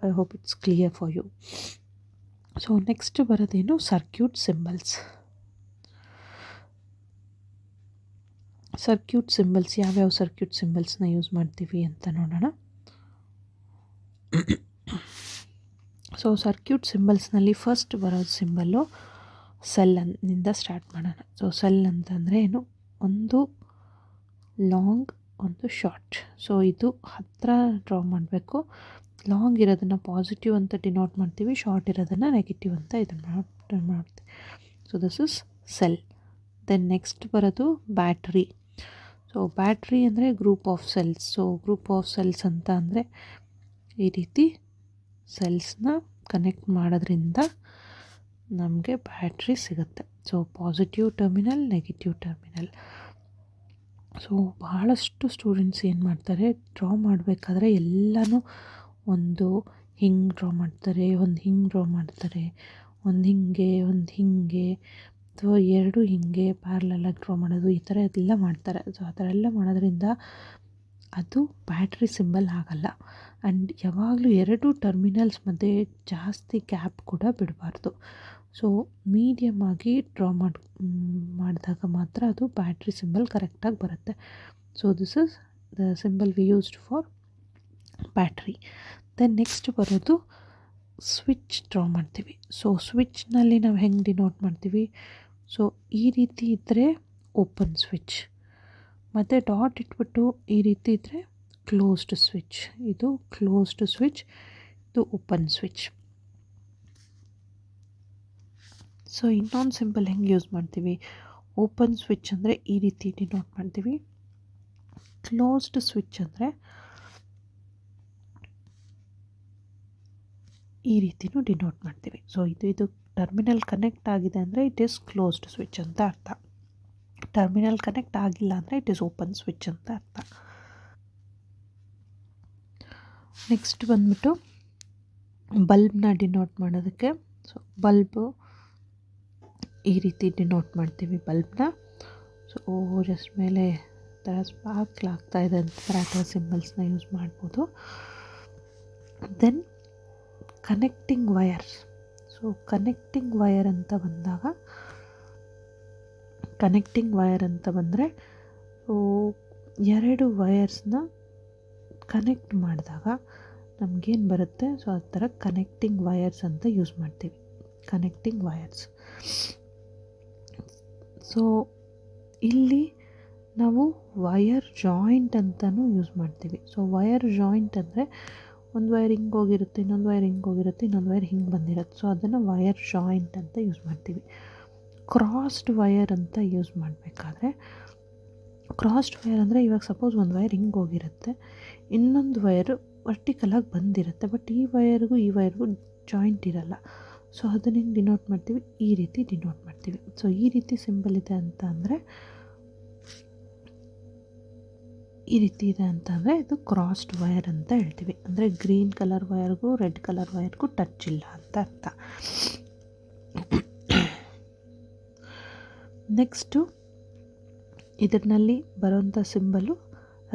I hope it's clear for you. So next ಬರೋದೇನು? Circuit symbols. ಯಾವ್ಯಾವ ಸರ್ಕ್ಯೂಟ್ ಸಿಂಬಲ್ಸ್ನ ಯೂಸ್ ಮಾಡ್ತೀವಿ ಅಂತ ನೋಡೋಣ. ಸೊ ಸರ್ಕ್ಯೂಟ್ ಸಿಂಬಲ್ಸ್ನಲ್ಲಿ ಫಸ್ಟ್ ಬರೋದು ಸಿಂಬಲ್ಲು ಸೆಲ್ನಿಂದ ಸ್ಟಾರ್ಟ್ ಮಾಡೋಣ. ಸೊ ಸೆಲ್ ಅಂತಂದರೆ ಏನು? ಒಂದು ಲಾಂಗ್, ಒಂದು ಶಾರ್ಟ್. ಸೊ ಇದು ಹತ್ತಿರ ಡ್ರಾ ಮಾಡಬೇಕು. ಲಾಂಗ್ ಇರೋದನ್ನು ಪಾಸಿಟಿವ್ ಅಂತ ಡಿನೋಟ್ ಮಾಡ್ತೀವಿ, ಶಾರ್ಟ್ ಇರೋದನ್ನು ನೆಗೆಟಿವ್ ಅಂತ ಇದನ್ನು ಮಾಡ್ತೀವಿ. So this is cell. Then next ಬರೋದು ಬ್ಯಾಟ್ರಿ. ಸೊ ಬ್ಯಾಟ್ರಿ ಅಂದರೆ group of cells. So group of cells ಅಂತ ಅಂದರೆ ಈ ರೀತಿ ಸೆಲ್ಸ್ನ ಕನೆಕ್ಟ್ ಮಾಡೋದ್ರಿಂದ ನಮಗೆ ಬ್ಯಾಟ್ರಿ ಸಿಗುತ್ತೆ. So positive terminal, negative terminal. So ಬಹಳಷ್ಟು ಸ್ಟೂಡೆಂಟ್ಸ್ ಏನು ಮಾಡ್ತಾರೆ, ಡ್ರಾ ಮಾಡಬೇಕಾದ್ರೆ ಎಲ್ಲನೂ ಒಂದು ಹಿಂಗೆ ಡ್ರಾ ಮಾಡ್ತಾರೆ, ಒಂದು ಹಿಂಗೆ ಡ್ರಾ ಮಾಡ್ತಾರೆ, ಒಂದು ಹಿಂಗೆ ಅಥವಾ 2 ಹಿಂಗೆ ಪ್ಯಾರಲಲ್ಲಾಗಿ ಡ್ರಾ ಮಾಡೋದು, ಈ ಥರ ಎಲ್ಲ ಮಾಡ್ತಾರೆ. ಸೊ ಆ ಥರ ಎಲ್ಲ ಮಾಡೋದ್ರಿಂದ ಅದು ಬ್ಯಾಟ್ರಿ ಸಿಂಬಲ್ ಆಗಲ್ಲ. ಆ್ಯಂಡ್ ಯಾವಾಗಲೂ 2 ಟರ್ಮಿನಲ್ಸ್ ಮಧ್ಯೆ ಜಾಸ್ತಿ ಗ್ಯಾಪ್ ಕೂಡ ಬಿಡಬಾರ್ದು. ಸೊ ಮೀಡಿಯಮ್ ಆಗಿ ಡ್ರಾ ಮಾಡಿದಾಗ ಮಾತ್ರ ಅದು ಬ್ಯಾಟ್ರಿ ಸಿಂಬಲ್ ಕರೆಕ್ಟಾಗಿ ಬರುತ್ತೆ. So this is the symbol we used for battery. Then next ಬರೋದು ಸ್ವಿಚ್ ಡ್ರಾ ಮಾಡ್ತೀವಿ. ಸೊ ಸ್ವಿಚ್ನಲ್ಲಿ ನಾವು ಹೆಂಗೆ ಡಿನೋಟ್ ಮಾಡ್ತೀವಿ, ಸೊ ಈ ರೀತಿ ಇದ್ದರೆ ಓಪನ್ ಸ್ವಿಚ್, ಮತ್ತು ಡಾಟ್ ಇಟ್ಬಿಟ್ಟು ಈ ರೀತಿ ಇದ್ದರೆ ಕ್ಲೋಸ್ಡ್ ಸ್ವಿಚ್. ಇದು ಕ್ಲೋಸ್ಡ್ ಸ್ವಿಚ್, ಇದು ಓಪನ್ ಸ್ವಿಚ್. ಸೊ ಇನ್ನೊಂದು ಸಿಂಬಲ್ ಹೆಂಗೆ ಯೂಸ್ ಮಾಡ್ತೀವಿ, ಓಪನ್ ಸ್ವಿಚ್ ಅಂದರೆ ಈ ರೀತಿ ಡಿನೋಟ್ ಮಾಡ್ತೀವಿ, ಕ್ಲೋಸ್ಡ್ ಸ್ವಿಚ್ ಅಂದರೆ ಈ ರೀತಿನೂ ಡಿನೋಟ್ ಮಾಡ್ತೀವಿ. ಸೊ ಇದು ಟರ್ಮಿನಲ್ ಕನೆಕ್ಟ್ ಆಗಿದೆ ಅಂದರೆ ಇಟ್ ಈಸ್ ಕ್ಲೋಸ್ಡ್ ಸ್ವಿಚ್ ಅಂತ ಅರ್ಥ. ಟರ್ಮಿನಲ್ ಕನೆಕ್ಟ್ ಆಗಿಲ್ಲ ಅಂದರೆ ಇಟ್ ಈಸ್ ಓಪನ್ ಸ್ವಿಚ್ ಅಂತ ಅರ್ಥ. ನೆಕ್ಸ್ಟ್ ಬಂದ್ಬಿಟ್ಟು ಬಲ್ಬ್ನ ಡಿನೋಟ್ ಮಾಡೋದಕ್ಕೆ, ಸೊ ಬಲ್ಬು ಈ ರೀತಿ ಡಿನೋಟ್ ಮಾಡ್ತೀವಿ ಬಲ್ಬ್ನ. ಸೊ ಜಸ್ಟ್ ಮೇಲೆ ಥರ ಸ್ಪಾರ್ಕ್ಲ್ ಆಗ್ತಾಯಿದೆ ಅಂತ ಆ ಥರ ಸಿಂಬಲ್ಸ್ನ ಯೂಸ್ ಮಾಡ್ಬೋದು. Then connecting wire. So connecting wire ಅಂತ ಬಂದರೆ ಎರಡು ವಯರ್ಸ್ನ ಕನೆಕ್ಟ್ ಮಾಡಿದಾಗ ನಮಗೇನು ಬರುತ್ತೆ, ಸೊ ಆ ಥರ ಕನೆಕ್ಟಿಂಗ್ ವಯರ್ಸ್ ಅಂತ ಯೂಸ್ ಮಾಡ್ತೀವಿ, ಕನೆಕ್ಟಿಂಗ್ ವಯರ್ಸ್. ಸೊ ಇಲ್ಲಿ ನಾವು ವಯರ್ ಜಾಯಿಂಟ್ ಅಂತಲೂ ಯೂಸ್ ಮಾಡ್ತೀವಿ. ಸೊ ವಯರ್ ಜಾಯಿಂಟ್ ಅಂದರೆ ಒಂದು ವೈರ್ ಹಿಂಗೆ ಹೋಗಿರುತ್ತೆ, ಇನ್ನೊಂದು ವೈರ್ ಹಿಂಗೆ ಹೋಗಿರುತ್ತೆ, ಇನ್ನೊಂದು ವೈರ್ ಹಿಂಗೆ ಬಂದಿರುತ್ತೆ. ಸೊ ಅದನ್ನು ವಯರ್ ಜಾಯಿಂಟ್ ಅಂತ ಯೂಸ್ ಮಾಡ್ತೀವಿ. ಕ್ರಾಸ್ಡ್ ವಯರ್ ಅಂತ ಯೂಸ್ ಮಾಡಬೇಕಾದ್ರೆ, ಕ್ರಾಸ್ಡ್ ವಯರ್ ಅಂದರೆ ಇವಾಗ ಸಪೋಸ್ ಒಂದು ವೈರ್ ಹಿಂಗೆ ಹೋಗಿರುತ್ತೆ, ಇನ್ನೊಂದು ವೈರು ವರ್ಟಿಕಲಾಗಿ ಬಂದಿರುತ್ತೆ, ಬಟ್ ಈ ವೈರ್ಗೂ ಜಾಯಿಂಟ್ ಇರಲ್ಲ. ಸೊ ಅದನ್ನ ಹಿಂಗೆ ಡಿನೋಟ್ ಮಾಡ್ತೀವಿ, ಈ ರೀತಿ ಡಿನೋಟ್ ಮಾಡ್ತೀವಿ. ಸೊ ಈ ರೀತಿ ಸಿಂಬಲ್ ಇದೆ ಅಂತ ಅಂದರೆ ಇದು ಕ್ರಾಸ್ಡ್ ವಯರ್ ಅಂತ ಹೇಳ್ತೀವಿ. ಅಂದರೆ ಗ್ರೀನ್ ಕಲರ್ ವಯರ್ಗೂ ರೆಡ್ ಕಲರ್ ವಯರ್ಗೂ ಟಚ್ ಇಲ್ಲ ಅಂತ ಅರ್ಥ. ನೆಕ್ಸ್ಟು ಇದರಲ್ಲಿ ಬರೋಂಥ ಸಿಂಬಲು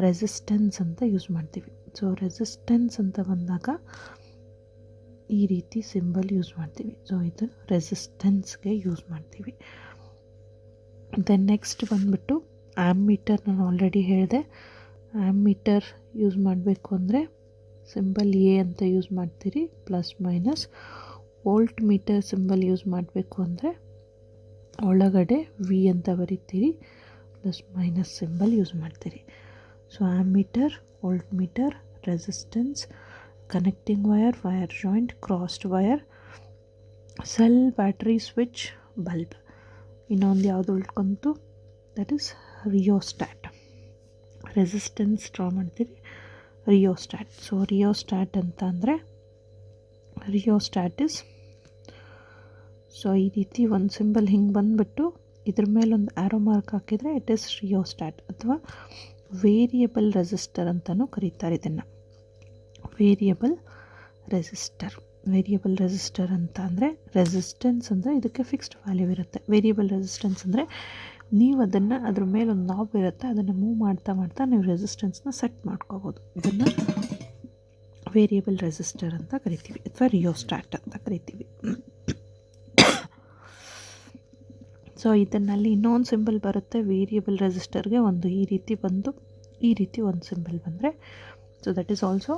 ರೆಸಿಸ್ಟೆನ್ಸ್ ಅಂತ ಯೂಸ್ ಮಾಡ್ತೀವಿ. ಸೊ ರೆಸಿಸ್ಟೆನ್ಸ್ ಅಂತ ಬಂದಾಗ ಈ ರೀತಿ ಸಿಂಬಲ್ ಯೂಸ್ ಮಾಡ್ತೀವಿ. ಸೊ ಇದು ರೆಸಿಸ್ಟೆನ್ಸ್ಗೆ ಯೂಸ್ ಮಾಡ್ತೀವಿ. ದೆನ್ ನೆಕ್ಸ್ಟ್ ಬಂದುಬಿಟ್ಟು ಆ್ಯಮ್ಮೀಟರ್. ನಾನು ಆಲ್ರೆಡಿ ಹೇಳಿದೆ, ಆ್ಯಮ್ಮೀಟರ್ ಯೂಸ್ ಮಾಡಬೇಕು ಅಂದರೆ ಸಿಂಬಲ್ ಎ ಅಂತ ಯೂಸ್ ಮಾಡ್ತೀರಿ, plus minus. Voltmeter symbol use ಮಾಡಬೇಕು ಅಂದರೆ ಒಳಗಡೆ ವಿ ಅಂತ ಬರೀತೀರಿ, ಪ್ಲಸ್ ಮೈನಸ್ ಸಿಂಬಲ್ ಯೂಸ್ ಮಾಡ್ತೀರಿ. So ಆ್ಯಮ್ಮೀಟರ್, voltmeter, resistance, connecting wire, wire joint, crossed wire, cell, battery, switch, bulb. ಇನ್ನೊಂದು ಯಾವುದು ಉಳ್ಕೊಂತು, that is rheostat. Resistance draw ಮಾಡ್ತೀರಿ, ರಿಯೋಸ್ಟ್ಯಾಟ್. ಸೊ ರಿಯೋಸ್ಟ್ಯಾಟ್ ಅಂತ ಅಂದರೆ ರಿಯೋಸ್ಟ್ಯಾಟ್ ಇಸ್, ಸೊ ಈ ರೀತಿ ಒಂದು ಸಿಂಬಲ್ ಹಿಂಗೆ ಬಂದುಬಿಟ್ಟು ಇದ್ರ ಮೇಲೊಂದು ಆ್ಯರೋ ಮಾರ್ಕ್ ಹಾಕಿದರೆ ಇಟ್ ಈಸ್ ರಿಯೋಸ್ಟ್ಯಾಟ್, ಅಥವಾ ವೇರಿಯಬಲ್ ರೆಸಿಸ್ಟರ್ ಅಂತಲೂ ಕರೀತಾರೆ ಇದನ್ನು. ವೇರಿಯಬಲ್ ರೆಸಿಸ್ಟರ್ ಅಂತ ಅಂದರೆ ರೆಸಿಸ್ಟೆನ್ಸ್ ಅಂದರೆ ಇದಕ್ಕೆ ಫಿಕ್ಸ್ಡ್ ವ್ಯಾಲ್ಯೂ ಇರುತ್ತೆ. ವೇರಿಯಬಲ್ ರೆಸಿಸ್ಟೆನ್ಸ್ ಅಂದರೆ ನೀವು ಅದನ್ನು ಅದ್ರ ಮೇಲೊಂದು ನಾಬ್ ಇರುತ್ತೆ, ಅದನ್ನು ಮೂವ್ ಮಾಡ್ತಾ ನೀವು ರೆಸಿಸ್ಟೆನ್ಸ್ನ ಸೆಟ್ ಮಾಡ್ಕೋಬೋದು. ಇದನ್ನು ವೇರಿಯಬಲ್ ರೆಸಿಸ್ಟರ್ ಅಂತ ಕರಿತೀವಿ, ಅಥವಾ ರಿಯೋಸ್ಟ್ಯಾಟ್ ಅಂತ ಕರಿತೀವಿ. ಸೊ ಇದನ್ನಲ್ಲಿ ಇನ್ನೊಂದು ಸಿಂಬಲ್ ಬರುತ್ತೆ ವೇರಿಯಬಲ್ ರೆಸಿಸ್ಟರ್ಗೆ, ಒಂದು ಈ ರೀತಿ ಬಂದು ಈ ರೀತಿ ಒಂದು ಸಿಂಬಲ್ ಬಂದರೆ, so that is also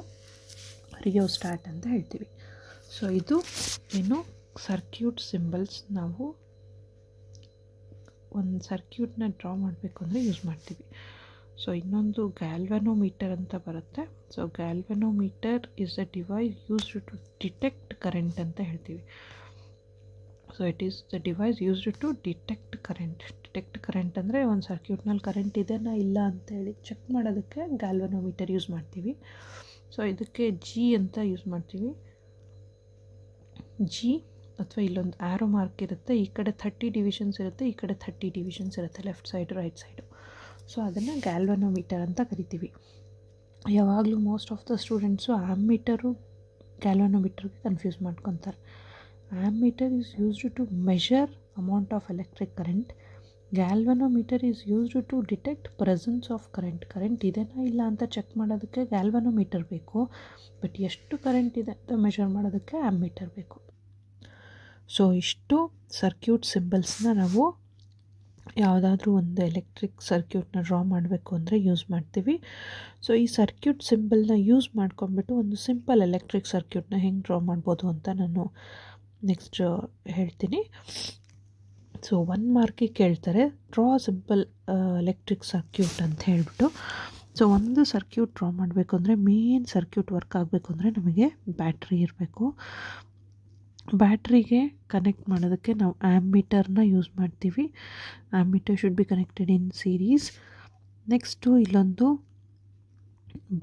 rheostat ಅಂತ ಹೇಳ್ತೀವಿ. ಸೊ ಇದು ಏನು ಸರ್ಕ್ಯೂಟ್ ಸಿಂಬಲ್ಸ್. ನಾವು ಒಂದು ಸರ್ಕ್ಯೂಟ್ನ ಡ್ರಾ ಮಾಡಬೇಕು ಅಂದರೆ ಯೂಸ್ ಮಾಡ್ತೀವಿ. ಸೊ ಇನ್ನೊಂದು ಗ್ಯಾಲ್ವನೋಮೀಟರ್ ಅಂತ ಬರುತ್ತೆ. So galvanometer is a device used to detect current ಅಂತ ಹೇಳ್ತೀವಿ. So it is the device used to detect current ಅಂದರೆ ಒಂದು ಸರ್ಕ್ಯೂಟ್ನಲ್ಲಿ ಕರೆಂಟ್ ಇದೆನಾ ಇಲ್ಲ ಅಂತೇಳಿ ಚೆಕ್ ಮಾಡೋದಕ್ಕೆ ಗ್ಯಾಲ್ವನೋಮೀಟರ್ ಯೂಸ್ ಮಾಡ್ತೀವಿ. ಸೊ ಇದಕ್ಕೆ ಜಿ ಅಂತ ಯೂಸ್ ಮಾಡ್ತೀವಿ. ಜಿ ಅಥವಾ ಇಲ್ಲೊಂದು ಆ್ಯರೋ ಮಾರ್ಕ್ ಇರುತ್ತೆ, ಈ ಕಡೆ 30 ಡಿವಿಷನ್ಸ್ ಇರುತ್ತೆ, ಈ ಕಡೆ 30 ಡಿವಿಷನ್ಸ್ ಇರುತ್ತೆ, left side right side. So ಅದನ್ನು ಗ್ಯಾಲ್ವನೋಮೀಟರ್ ಅಂತ ಕರಿತೀವಿ. ಯಾವಾಗಲೂ most of the students ammeter ಗ್ಯಾಲ್ವನೋಮೀಟರ್ಗೆ ಕನ್ಫ್ಯೂಸ್ ಮಾಡ್ಕೊತಾರೆ. Ammeter is used to measure amount of electric current. Galvanometer is used to detect presence of current ಇದೆನಾ ಇಲ್ಲ ಅಂತ ಚೆಕ್ ಮಾಡೋದಕ್ಕೆ ಗ್ಯಾಲ್ವನೋಮೀಟರ್ ಬೇಕು. ಬಟ್ ಎಷ್ಟು ಕರೆಂಟ್ ಇದೆ ಅಂತ ಮೆಷರ್ ಮಾಡೋದಕ್ಕೆ ಆ್ಯಮ್ಮೀಟರ್ ಬೇಕು. ಸೊ ಇಷ್ಟು ಸರ್ಕ್ಯೂಟ್ ಸಿಂಬಲ್ಸ್ನ ನಾವು ಯಾವುದಾದ್ರೂ ಒಂದು ಎಲೆಕ್ಟ್ರಿಕ್ ಸರ್ಕ್ಯೂಟ್ನ ಡ್ರಾ ಮಾಡಬೇಕು ಅಂದರೆ ಯೂಸ್ ಮಾಡ್ತೀವಿ. ಸೊ ಈ ಸರ್ಕ್ಯೂಟ್ ಸಿಂಬಲ್ನ ಯೂಸ್ ಮಾಡ್ಕೊಂಡ್ಬಿಟ್ಟು ಒಂದು ಸಿಂಪಲ್ ಎಲೆಕ್ಟ್ರಿಕ್ ಸರ್ಕ್ಯೂಟ್ನ ಹೆಂಗೆ ಡ್ರಾ ಮಾಡ್ಬೋದು ಅಂತ ನಾನು ನೆಕ್ಸ್ಟ್ ಹೇಳ್ತೀನಿ. ಸೊ 1 ಮಾರ್ಕಿಗೆ ಕೇಳ್ತಾರೆ ಡ್ರಾ ಸಿಂಪಲ್ ಎಲೆಕ್ಟ್ರಿಕ್ ಸರ್ಕ್ಯೂಟ್ ಅಂತ ಹೇಳಿಬಿಟ್ಟು. ಸೊ ಒಂದು ಸರ್ಕ್ಯೂಟ್ ಡ್ರಾ ಮಾಡಬೇಕು ಅಂದರೆ ಮೇನ್ ಸರ್ಕ್ಯೂಟ್ ವರ್ಕ್ ಆಗಬೇಕು ಅಂದರೆ ನಮಗೆ ಬ್ಯಾಟ್ರಿ ಇರಬೇಕು. ಬ್ಯಾಟ್ರಿಗೆ ಕನೆಕ್ಟ್ ಮಾಡೋದಕ್ಕೆ ನಾವು ಆ್ಯಮ್ಮೀಟರ್ನ ಯೂಸ್ ಮಾಡ್ತೀವಿ. Ammeter should be connected in series. Next ಇಲ್ಲೊಂದು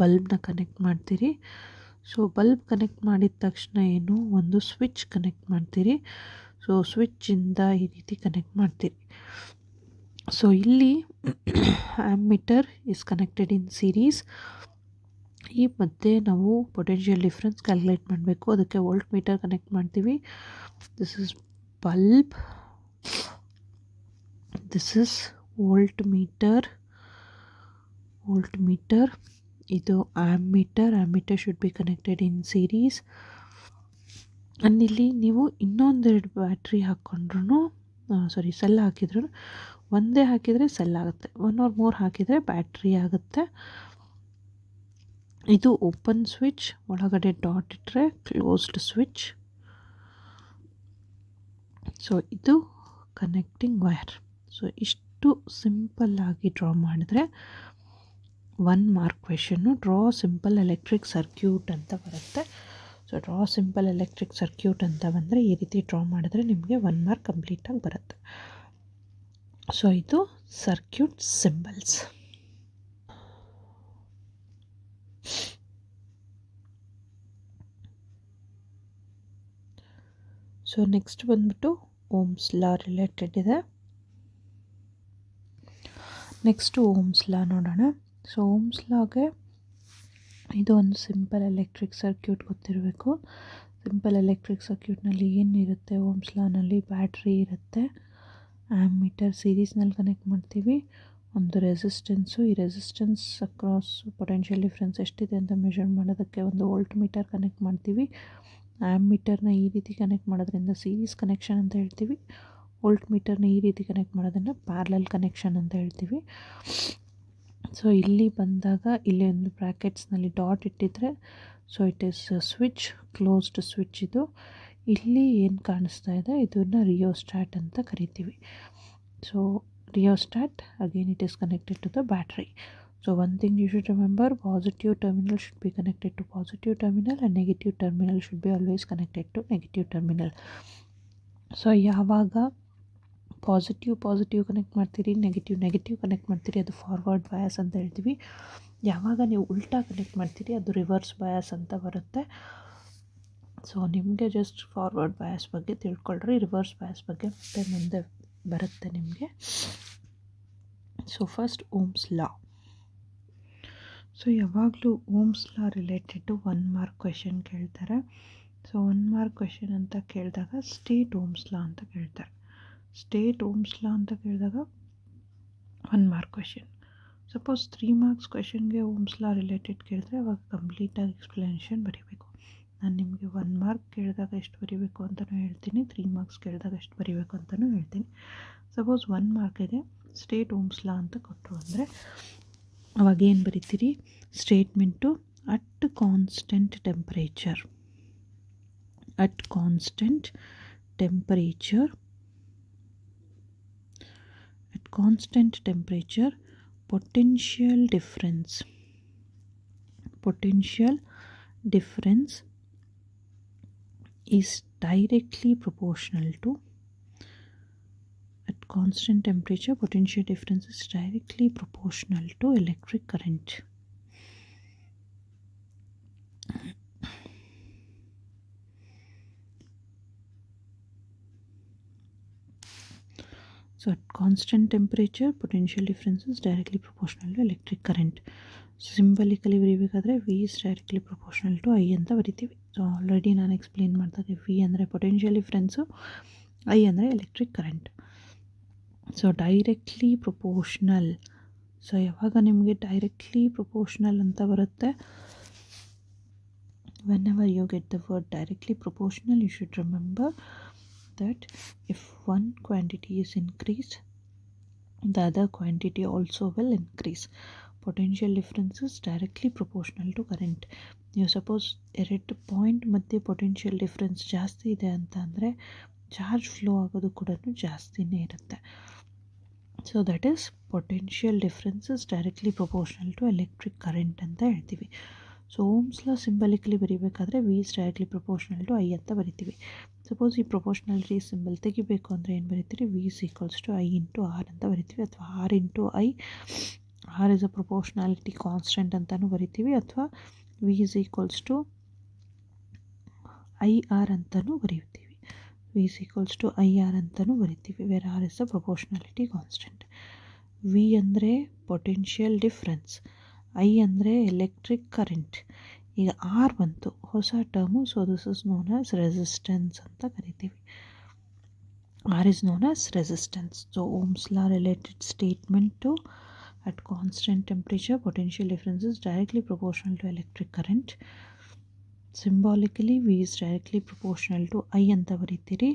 ಬಲ್ಬ್ನ ಕನೆಕ್ಟ್ ಮಾಡ್ತೀರಿ. ಸೊ ಬಲ್ಬ್ ಕನೆಕ್ಟ್ ಮಾಡಿದ ತಕ್ಷಣ ಏನು ಒಂದು ಸ್ವಿಚ್ ಕನೆಕ್ಟ್ ಮಾಡ್ತೀರಿ. ಸೊ ಸ್ವಿಚ್ಚಿಂದ ಈ ರೀತಿ ಕನೆಕ್ಟ್ ಮಾಡ್ತೀರಿ. ಸೊ ಇಲ್ಲಿ ammeter is connected in series. ಈ ಮಧ್ಯೆ ನಾವು ಪೊಟೆನ್ಷಿಯಲ್ ಡಿಫ್ರೆನ್ಸ್ ಕ್ಯಾಲ್ಕುಲೇಟ್ ಮಾಡಬೇಕು. ಅದಕ್ಕೆ ವೋಲ್ಟ್ ಮೀಟರ್ ಕನೆಕ್ಟ್ ಮಾಡ್ತೀವಿ. This is bulb, this is voltmeter. ಇದು ammeter should be connected in series. ಇಲ್ಲಿ ನೀವು ಇನ್ನೊಂದೆರಡು ಬ್ಯಾಟ್ರಿ ಹಾಕ್ಕೊಂಡ್ರು ಸೆಲ್ ಹಾಕಿದ್ರು ಒಂದೇ ಹಾಕಿದರೆ ಸೆಲ್ ಆಗುತ್ತೆ, 1 or more ಹಾಕಿದರೆ ಬ್ಯಾಟ್ರಿ ಆಗುತ್ತೆ. ಇದು ಓಪನ್ ಸ್ವಿಚ್, ಒಳಗಡೆ ಡಾಟ್ ಇಟ್ಟರೆ ಕ್ಲೋಸ್ಡ್ ಸ್ವಿಚ್. ಸೊ ಇದು ಕನೆಕ್ಟಿಂಗ್ ವೈರ್. ಸೊ ಇಷ್ಟು ಸಿಂಪಲ್ಲಾಗಿ ಡ್ರಾ ಮಾಡಿದ್ರೆ 1 mark question draw simple electric circuit ಅಂತ ಬರುತ್ತೆ. So draw simple electric circuit ಅಂತ ಬಂದರೆ ಈ ರೀತಿ ಡ್ರಾ ಮಾಡಿದ್ರೆ ನಿಮಗೆ 1 ಮಾರ್ಕ್ ಕಂಪ್ಲೀಟಾಗಿ ಬರುತ್ತೆ. ಸೊ ಇದು ಸರ್ಕ್ಯೂಟ್ ಸಿಂಬಲ್ಸ್. ಸೊ ನೆಕ್ಸ್ಟ್ ಬಂದ್ಬಿಟ್ಟು ಓಮ್ಸ್ ಲಾ ರಿಲೇಟೆಡ್ ಇದೆ. ನೆಕ್ಸ್ಟು ಓಮ್ಸ್ ಲಾ ನೋಡೋಣ. ಸೊ ಓಮ್ಸ್ ಲಾಗೆ ಇದು ಒಂದು ಸಿಂಪಲ್ ಎಲೆಕ್ಟ್ರಿಕ್ ಸರ್ಕ್ಯೂಟ್ ಗೊತ್ತಿರಬೇಕು. ಸಿಂಪಲ್ ಎಲೆಕ್ಟ್ರಿಕ್ ಸರ್ಕ್ಯೂಟ್ನಲ್ಲಿ ಏನಿರುತ್ತೆ, ಓಮ್ಸ್ ಲಾನಲ್ಲಿ ಬ್ಯಾಟ್ರಿ ಇರುತ್ತೆ, ಆ್ಯಮ್ಮೀಟರ್ ಸೀರೀಸ್ನಲ್ಲಿ ಕನೆಕ್ಟ್ ಮಾಡ್ತೀವಿ, ಒಂದು ರೆಸಿಸ್ಟೆನ್ಸು, ಈ ರೆಸಿಸ್ಟೆನ್ಸ್ ಅಕ್ರಾಸ್ ಪೊಟೆನ್ಷಿಯಲ್ ಡಿಫ್ರೆನ್ಸ್ ಎಷ್ಟಿದೆ ಅಂತ ಮೆಷರ್ ಮಾಡೋದಕ್ಕೆ ಒಂದು ವೋಲ್ಟ್ ಮೀಟರ್ ಕನೆಕ್ಟ್ ಮಾಡ್ತೀವಿ. ಆ್ಯಮ್ಮೀಟರ್ನ ಈ ರೀತಿ ಕನೆಕ್ಟ್ ಮಾಡೋದ್ರಿಂದ ಸೀರೀಸ್ ಕನೆಕ್ಷನ್ ಅಂತ ಹೇಳ್ತೀವಿ. ವೋಲ್ಟ್ ಮೀಟರ್ನ ಈ ರೀತಿ ಕನೆಕ್ಟ್ ಮಾಡೋದನ್ನು ಪ್ಯಾರಲಲ್ ಕನೆಕ್ಷನ್ ಅಂತ ಹೇಳ್ತೀವಿ. ಸೊ ಇಲ್ಲಿ ಬಂದಾಗ ಇಲ್ಲಿ ಒಂದು ಬ್ರ್ಯಾಕೆಟ್ಸ್ನಲ್ಲಿ ಡಾಟ್ ಇಟ್ಟಿದ್ರೆ so it is switch, closed switch. ಇದು ಇಲ್ಲಿ ಏನು ಕಾಣಿಸ್ತಾ ಇದೆ ಇದನ್ನು ರಿಯೋಸ್ಟ್ಯಾಟ್ ಅಂತ ಕರಿತೀವಿ. So rheostat again it is connected to the battery. So one thing you should remember, positive terminal should be connected to positive terminal and negative terminal should be always connected to negative terminal. So ಯಾವಾಗ positive connect ಮಾಡ್ತೀರಿ, negative connect ಮಾಡ್ತೀರಿ, ಅದು forward bias ಅಂತ ಹೇಳ್ತೀವಿ. ಯಾವಾಗ ನೀವು ಉಲ್ಟಾ connect ಮಾಡ್ತೀರಿ ಅದು ರಿವರ್ಸ್ ಬಯಾಸ್ ಅಂತ ಬರುತ್ತೆ. ಸೊ ನಿಮಗೆ ಜಸ್ಟ್ ಫಾರ್ವರ್ಡ್ ಬಯಾಸ್ ಬಗ್ಗೆ ತಿಳ್ಕೊಳ್ರಿ, ರಿವರ್ಸ್ ಬಯಾಸ್ ಬಗ್ಗೆ ಮತ್ತೆ ಮುಂದೆ ಬರುತ್ತೆ ನಿಮಗೆ. So first Ohm's law. So ಯಾವಾಗಲೂ Ohm's law related 1 mark question ಕೇಳ್ತಾರೆ. ಸೊ 1 ಮಾರ್ಕ್ ಕ್ವೆಶನ್ ಅಂತ ಕೇಳಿದಾಗ ಸ್ಟೇಟ್ ಓಮ್ಸ್ ಲಾ ಅಂತ ಕೇಳ್ತಾರೆ. ಸ್ಟೇಟ್ ಓಮ್ಸ್ ಲಾ ಅಂತ ಕೇಳಿದಾಗ 1 ಮಾರ್ಕ್ ಕ್ವೆಶನ್. ಸಪೋಸ್ 3 ಮಾರ್ಕ್ಸ್ ಕ್ವೆಶನ್ಗೆ ಓಮ್ಸ್ ಲಾ ರಿಲೇಟೆಡ್ ಕೇಳಿದ್ರೆ ಅವಾಗ ಕಂಪ್ಲೀಟಾಗಿ ಎಕ್ಸ್ಪ್ಲನೇಷನ್ ಬರೀಬೇಕು. ನಾನು ನಿಮಗೆ 1 ಮಾರ್ಕ್ ಕೇಳಿದಾಗ ಎಷ್ಟು ಬರೀಬೇಕು ಅಂತಲೂ ಹೇಳ್ತೀನಿ, 3 ಮಾರ್ಕ್ಸ್ ಕೇಳಿದಾಗ ಎಷ್ಟು ಬರೀಬೇಕು ಅಂತಲೂ ಹೇಳ್ತೀನಿ. ಸಪೋಸ್ 1 ಮಾರ್ಕಿಗೆ ಸ್ಟೇಟ್ ಓಮ್ಸ್ ಲಾ ಅಂತ ಕೊಟ್ಟರು ಅಂದರೆ ಅವಾಗ ಏನು ಬರೀತೀರಿ, statement at constant temperature potential difference is directly proportional to, at constant temperature potential difference is directly proportional to electric current. So at constant temperature potential difference is directly proportional to electric current. Symbolically ಬರೀಬೇಕಾದ್ರೆ V is directly proportional to I ಅಂತ ಬರಿತೀವಿ. So already ನಾನು explain ಮಾಡಿದಾಗ V ಅಂದರೆ potential difference, I ಅಂದರೆ electric current. So directly proportional. So ಯಾವಾಗ ನಿಮಗೆ directly proportional ಅಂತ ಬರುತ್ತೆ, whenever you get the word directly proportional, you should remember that if one quantity is increased, the other quantity also will increase. Potential difference is directly proportional to current. ನೀವು suppose 2 point ಮಧ್ಯೆ potential difference ಜಾಸ್ತಿ ಇದೆ ಅಂತ ಅಂದರೆ charge flow ಆಗೋದು ಕೂಡ ಜಾಸ್ತಿನೇ ಇರುತ್ತೆ. So that is potential difference is directly proportional to electric current ಅಂತ ಹೇಳ್ತೀವಿ. ಸೊ ಓಮ್ಸ್ ಲಾ ಸಿಂಬಲಿಕಲಿ ಬರೀಬೇಕಾದ್ರೆ V is directly proportional to I ಅಂತ ಬರಿತೀವಿ. ಸಪೋಸ್ ಈ ಪ್ರೊಪೋರ್ಷನಾಲಿಟಿ ಸಿಂಬಲ್ ತೆಗಿಬೇಕು ಅಂದರೆ ಏನು ಬರಿತೀರಿ, V is equals to I into R ಅಂತ ಬರಿತೀವಿ, ಅಥವಾ R into I, R is a proportionality constant ಅಂತಲೂ ಬರಿತೀವಿ, ಅಥವಾ V is equals to I R ಅಂತಲೂ ಬರೀತೀವಿ. V is equals to I R ಅಂತಲೂ ಬರಿತೀವಿ, where R is a proportionality constant. V ಅಂದರೆ ಪೊಟೆನ್ಷಿಯಲ್ ಡಿಫ್ರೆನ್ಸ್, ಐ ಅಂದರೆ ಎಲೆಕ್ಟ್ರಿಕ್ ಕರೆಂಟ್. ಈಗ ಆರ್ ಬಂತು ಹೊಸ term, so this is known as resistance ಅಂತ ಕರಿತೀವಿ. R is known as resistance. So Ohm's law related statement to at constant temperature potential difference is directly proportional to electric current. Symbolically V is directly proportional to I ಅಂತ ಬರೀತೀರಿ,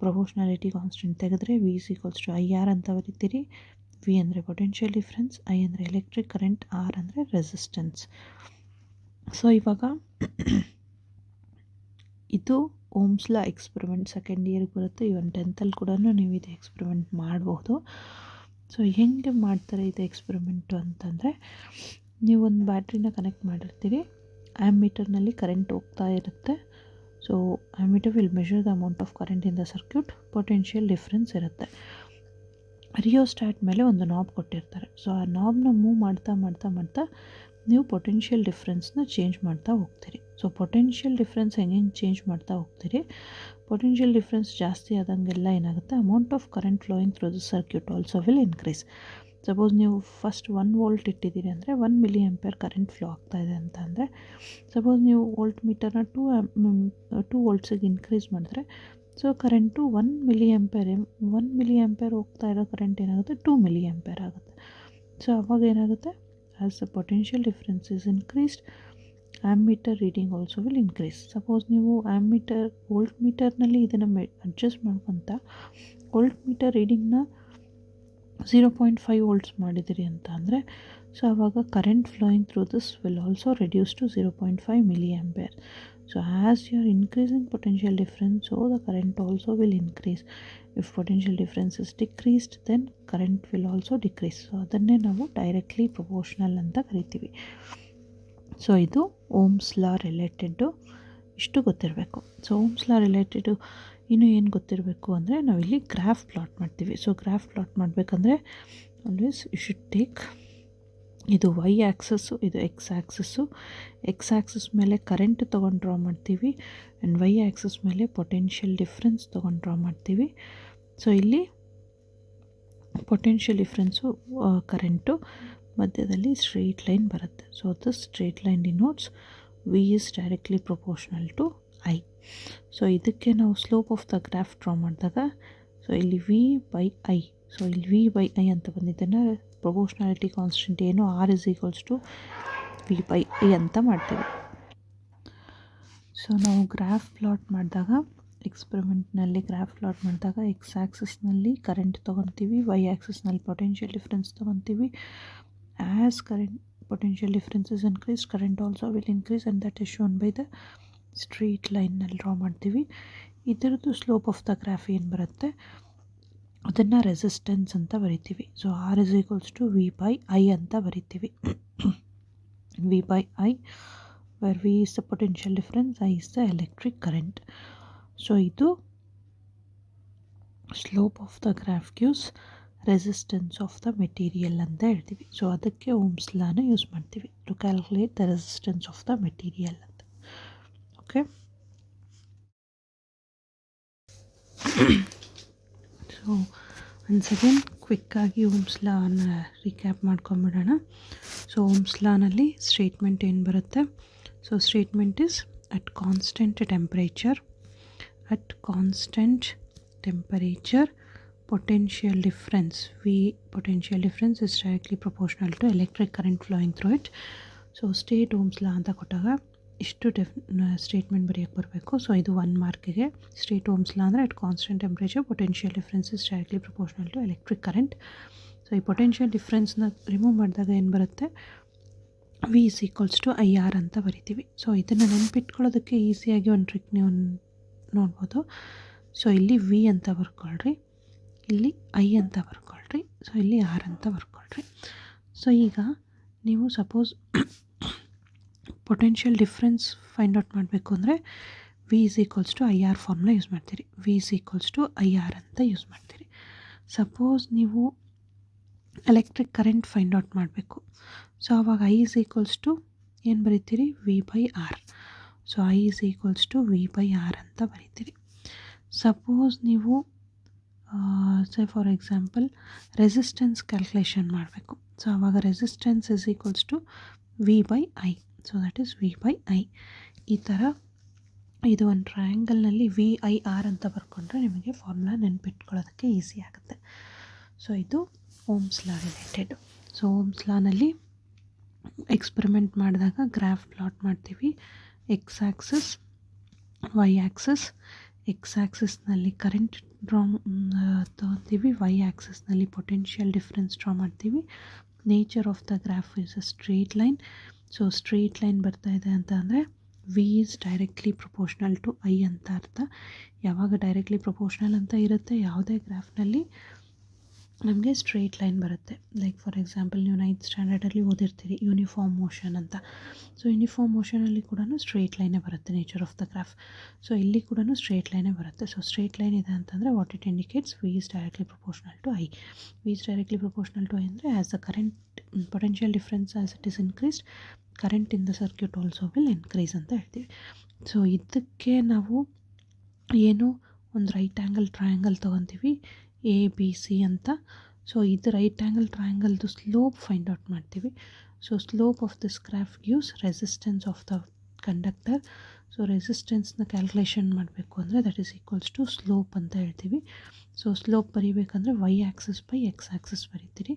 proportionality constant ತೆಗೆದ್ರೆ V is equals to IR ಅಂತ ಬರೀತೀರಿ. V ಅಂದರೆ potential difference, I ಅಂದರೆ electric current, R ಅಂದರೆ resistance. So ಇವಾಗ ಇದು Ohm's ಲಾ experiment second ಇಯರ್ಗೆ ಬರುತ್ತೆ. ಇವನ್ 10th ಕೂಡ ನೀವು ಇದು ಎಕ್ಸ್ಪೆರಿಮೆಂಟ್ ಮಾಡಬಹುದು. ಸೊ ಹೆಂಗೆ ಮಾಡ್ತಾರೆ ಇದು ಎಕ್ಸ್ಪೆರಿಮೆಂಟು ಅಂತಂದರೆ, ನೀವು ಒಂದು ಬ್ಯಾಟ್ರಿನ ಕನೆಕ್ಟ್ ಮಾಡಿರ್ತೀರಿ, ಆ್ಯಮ್ಮೀಟರ್ನಲ್ಲಿ ಕರೆಂಟ್ ಹೋಗ್ತಾ ಇರುತ್ತೆ. So ammeter will measure the amount of current in the circuit, potential difference ಇರುತ್ತೆ. ರಿಯೋಸ್ಟ್ಯಾಟ್ ಮೇಲೆ ಒಂದು ನಾಬ್ ಕೊಟ್ಟಿರ್ತಾರೆ. ಸೊ ಆ ನಾಬ್ನ ಮೂವ್ ಮಾಡ್ತಾ ಮಾಡ್ತಾ ಮಾಡ್ತಾ ನೀವು ಪೊಟೆನ್ಷಿಯಲ್ ಡಿಫ್ರೆನ್ಸ್ನ ಚೇಂಜ್ ಮಾಡ್ತಾ ಹೋಗ್ತೀರಿ. ಸೊ ಪೊಟೆನ್ಷಿಯಲ್ ಡಿಫ್ರೆನ್ಸ್ ಹೆಂಗೆ ಚೇಂಜ್ ಮಾಡ್ತಾ ಹೋಗ್ತೀರಿ, ಪೊಟೆನ್ಷಿಯಲ್ ಡಿಫ್ರೆನ್ಸ್ ಜಾಸ್ತಿ ಆದಂಗೆಲ್ಲ ಏನಾಗುತ್ತೆ, amount of current flowing through the circuit also will increase. Suppose ನೀವು ಫಸ್ಟ್ 1 ವೋಲ್ಟ್ ಇಟ್ಟಿದ್ದೀರಿ ಅಂದರೆ 1 ಮಿಲಿ ಆಂಪಿಯರ್ ಕರೆಂಟ್ ಫ್ಲೋ ಆಗ್ತಾಯಿದೆ ಅಂತ ಅಂದರೆ, ಸಪೋಸ್ ನೀವು ವೋಲ್ಟ್ ಮೀಟರ್ನ 2 ವೋಲ್ಟ್ಸಿಗೆ ಇನ್ಕ್ರೀಸ್ ಮಾಡಿದ್ರೆ, ಸೊ ಕರೆಂಟು 1 ಮಿಲಿ ಆಂಪಿಯರ್ ಹೋಗ್ತಾ ಇರೋ ಕರೆಂಟ್ ಏನಾಗುತ್ತೆ, 2 ಮಿಲಿ ಆಂಪಿಯರ್ ಆಗುತ್ತೆ. ಸೊ ಅವಾಗ ಏನಾಗುತ್ತೆ, as the potential difference is increased, ammeter reading also will increase. Suppose ನೀವು ವೋಲ್ಟ್ ಮೀಟರ್ನಲ್ಲಿ ಇದನ್ನು ಅಡ್ಜಸ್ಟ್ ಮಾಡ್ಕೊತ ವೋಲ್ಟ್ ಮೀಟರ್ ರೀಡಿಂಗ್ನ 0.5 ವೋಲ್ಟ್ಸ್ ಮಾಡಿದಿರಿ ಅಂತ ಅಂದರೆ, ಸೊ ಆವಾಗ current flowing through this will also reduce to 0.5 milliampere. So as you are increasing potential difference, so the current also will increase. If potential difference is decreased, then current will also decrease. So ಅದನ್ನೇ ನಾವು directly proportional ಅಂತ ಕರಿತೀವಿ. So ಇದು Ohm's ಲಾ related, ಇಷ್ಟು ಗೊತ್ತಿರಬೇಕು. So Ohm's ಲಾ related ಇನ್ನೂ ಏನು ಗೊತ್ತಿರಬೇಕು ಅಂದರೆ, ನಾವಿಲ್ಲಿ ಗ್ರಾಫ್ ಪ್ಲಾಟ್ ಮಾಡ್ತೀವಿ. ಸೊ ಗ್ರಾಫ್ ಪ್ಲಾಟ್ ಮಾಡಬೇಕಂದ್ರೆ ಆಲ್ವೇಸ್ ಯು ಶುಡ್ ಟೇಕ್, ಇದು ವೈ ಆ್ಯಕ್ಸಸ್ಸು, ಇದು ಎಕ್ಸ್ ಆ್ಯಕ್ಸಸ್ಸು. ಎಕ್ಸ್ ಆ್ಯಕ್ಸಸ್ ಮೇಲೆ ಕರೆಂಟ್ ತೊಗೊಂಡು ಡ್ರಾ ಮಾಡ್ತೀವಿ, ಆ್ಯಂಡ್ ವೈ ಆ್ಯಕ್ಸಸ್ ಮೇಲೆ ಪೊಟೆನ್ಷಿಯಲ್ ಡಿಫ್ರೆನ್ಸ್ ತೊಗೊಂಡು ಡ್ರಾ ಮಾಡ್ತೀವಿ. ಸೊ ಇಲ್ಲಿ ಪೊಟೆನ್ಷಿಯಲ್ ಡಿಫ್ರೆನ್ಸು, ಕರೆಂಟು ಮಧ್ಯದಲ್ಲಿ ಸ್ಟ್ರೇಟ್ ಲೈನ್ ಬರುತ್ತೆ. So this straight line denotes V is directly proportional to I. So ಇದಕ್ಕೆ ನಾವು slope of the graph draw ಮಾಡಿದಾಗ, ಸೊ ಇಲ್ಲಿ ವಿ ಬೈ ಐ, ಸೊ ಇಲ್ಲಿ ವಿ ಬೈ ಐ ಅಂತ ಬಂದಿದ್ದನ್ನು ಪ್ರೊಪೋರ್ಷನಾಲಿಟಿ ಕಾನ್ಸ್ಟೆಂಟ್ ಏನು R is equals to V by I ಅಂತ ಮಾಡ್ತೀವಿ. ಸೊ ನಾವು ಗ್ರಾಫ್ ಪ್ಲಾಟ್ ಮಾಡಿದಾಗ, ಎಕ್ಸ್ಪೆರಿಮೆಂಟ್ನಲ್ಲಿ ಗ್ರಾಫ್ ಪ್ಲಾಟ್ ಮಾಡಿದಾಗ ಎಕ್ಸ್ ಆ್ಯಕ್ಸಸ್ನಲ್ಲಿ ಕರೆಂಟ್ ತೊಗೊತೀವಿ, ವೈ ಆ್ಯಕ್ಸಸ್ನಲ್ಲಿ ಪೊಟೆನ್ಷಿಯಲ್ ಡಿಫ್ರೆನ್ಸ್ ತೊಗೊತೀವಿ. As current potential difference is increase, current also will increase, and that is shown by the straight ಲೈನ್ನಲ್ಲಿ ಡ್ರಾ ಮಾಡ್ತೀವಿ. ಇದರದ್ದು ಸ್ಲೋಪ್ ಆಫ್ ದ ಗ್ರಾಫ್ ಏನು ಬರುತ್ತೆ, ಅದನ್ನು ರೆಸಿಸ್ಟೆನ್ಸ್ ಅಂತ ಬರಿತೀವಿ. So R is equals to V by I ಅಂತ ಬರಿತೀವಿ. V by I, where V is the potential difference, I is the electric current. So ಇದು slope of the graph gives resistance of the material ಅಂತ ಹೇಳ್ತೀವಿ. So ಅದಕ್ಕೆ Ohm's ಲಾನ use ಮಾಡ್ತೀವಿ to calculate the resistance of the material ಅಂತ. Okay, so ಒಂದು second ಕ್ವಿಕ್ಕಾಗಿ Ohm's ಲಾನ ರಿಕ್ಯಾಪ್ ಮಾಡ್ಕೊಂಬಿಡೋಣ. ಸೊ ಓಮ್ಸ್ ಲಾನಲ್ಲಿ ಸ್ಟೇಟ್ಮೆಂಟ್ ಏನು ಬರುತ್ತೆ, so statement is at constant temperature potential difference is directly proportional to electric current flowing through it. So state Ohm's law ಅಂತ ಕೊಟ್ಟಾಗ ಇಷ್ಟು ಸ್ಟೇಟ್ಮೆಂಟ್ ಬರೆಯೋಕ್ಕೆ ಬರಬೇಕು. ಸೊ ಇದು 1 ಮಾರ್ಕಿಗೆ. ಸ್ಟೇಟ್ ಓಮ್ಸ್ ಲಾ ಅಂದರೆ at constant temperature potential difference is directly proportional to electric current. So ಈ potential ಡಿಫ್ರೆನ್ಸ್ನ remove ಮಾಡಿದಾಗ ಏನು ಬರುತ್ತೆ, V is equals to IR ಅಂತ ಬರಿತೀವಿ. ಸೊ ಇದನ್ನು ನೆನಪಿಟ್ಕೊಳ್ಳೋದಕ್ಕೆ ಈಸಿಯಾಗಿ ಒಂದು ಟ್ರಿಕ್ ನೀವು ನೋಡ್ಬೋದು. ಸೊ ಇಲ್ಲಿ V ಅಂತ ಬರ್ಕೊಳ್ರಿ, ಇಲ್ಲಿ I ಅಂತ ಬರ್ಕೊಳ್ರಿ, ಸೊ ಇಲ್ಲಿ R ಅಂತ ಬರ್ಕೊಳ್ರಿ. ಸೊ ಈಗ ನೀವು suppose potential difference find out ಮಾಡಬೇಕು ಅಂದರೆ V is equals to IR formula use ಮಾಡ್ತೀರಿ. V is equals to IR ಅಂತ ಯೂಸ್ ಮಾಡ್ತೀರಿ. ಸಪೋಸ್ ನೀವು ಎಲೆಕ್ಟ್ರಿಕ್ ಕರೆಂಟ್ ಫೈಂಡ್ ಔಟ್ ಮಾಡಬೇಕು. ಸೊ ಆವಾಗ I is equals to ಏನು ಬರೀತೀರಿ, V/R. So I is equals to V/R ಅಂತ ಬರೀತೀರಿ. ಸಪೋಸ್ ನೀವು ಫಾರ್ ಎಕ್ಸಾಂಪಲ್ ರೆಸಿಸ್ಟೆನ್ಸ್ ಕ್ಯಾಲ್ಕುಲೇಷನ್ ಮಾಡಬೇಕು. ಸೊ ಆವಾಗ resistance is equals to V/I. So that is V/I. ಈ ಥರ ಇದು ಒಂದು ಟ್ರಯಾಂಗಲ್ನಲ್ಲಿ VIR ಅಂತ ಬರ್ಕೊಂಡ್ರೆ ನಿಮಗೆ ಫಾರ್ಮುಲಾ ನೆನಪಿಟ್ಕೊಳ್ಳೋದಕ್ಕೆ ಈಸಿ ಆಗುತ್ತೆ. ಸೊ ಇದು Ohm's law related. So Ohm's ಲಾನಲ್ಲಿ ಎಕ್ಸ್ಪೆರಿಮೆಂಟ್ ಮಾಡಿದಾಗ ಗ್ರಾಫ್ ಪ್ಲಾಟ್ ಮಾಡ್ತೀವಿ. X axis, Y axis. X ಆ್ಯಕ್ಸಿಸ್ನಲ್ಲಿ ಕರೆಂಟ್ ಡ್ರಾ ತೊಗೊತೀವಿ, ವೈ ಆ್ಯಕ್ಸಿಸ್ನಲ್ಲಿ ಪೊಟೆನ್ಷಿಯಲ್ ಡಿಫ್ರೆನ್ಸ್ ಡ್ರಾ ಮಾಡ್ತೀವಿ. Nature of the graph is a straight line. So straight line ಬರ್ತಾ ಇದೆ ಅಂತ ಅಂದರೆ V is directly proportional to I ಅಂತ ಅರ್ಥ. ಯಾವಾಗ ಡೈರೆಕ್ಟ್ಲಿ ಪ್ರಪೋರ್ಷನಲ್ ಅಂತ ಇರುತ್ತೆ ಯಾವುದೇ ಗ್ರಾಫ್ನಲ್ಲಿ ನಮಗೆ ಸ್ಟ್ರೇಟ್ ಲೈನ್ ಬರುತ್ತೆ. ಲೈಕ್ ಫಾರ್ ಎಕ್ಸಾಂಪಲ್ ನೀವು 9th ಸ್ಟ್ಯಾಂಡರ್ಡಲ್ಲಿ ಓದಿರ್ತೀರಿ ಯೂನಿಫಾರ್ಮ್ ಮೋಷನ್ ಅಂತ. ಸೊ ಯೂನಿಫಾರ್ಮ್ ಮೋಷನಲ್ಲಿ ಕೂಡ ಸ್ಟ್ರೇಟ್ ಲೈನೇ ಬರುತ್ತೆ nature of the graph. So ಇಲ್ಲಿ ಕೂಡ ಸ್ಟ್ರೇಟ್ ಲೈನೇ ಬರುತ್ತೆ. ಸೊ ಸ್ಟ್ರೇಟ್ ಲೈನ್ ಇದೆ ಅಂತಂದರೆ what it indicates, V is directly proportional to I. V is directly proportional to I ಅಂದರೆ as the current potential difference as it is increased, current in the circuit also will increase ಅಂತ ಹೇಳ್ತೀವಿ. So ಇದಕ್ಕೆ ನಾವು ಏನು ಒಂದು right angle triangle ತೊಗೊತೀವಿ ABC ಅಂತ. So ಇದು ರೈಟ್ ಆ್ಯಂಗಲ್ ಟ್ರಯಾಂಗಲ್ದು ಸ್ಲೋಪ್ ಫೈಂಡ್ ಔಟ್ ಮಾಡ್ತೀವಿ. So slope of this graph gives resistance of the conductor. So ರೆಸಿಸ್ಟೆನ್ಸ್ನ calculation ಮಾಡಬೇಕು ಅಂದರೆ that is equals to slope ಅಂತ ಹೇಳ್ತೀವಿ. ಸೊ ಸ್ಲೋಪ್ ಬರೀಬೇಕಂದ್ರೆ Y axis by X axis ಬರೀತೀರಿ.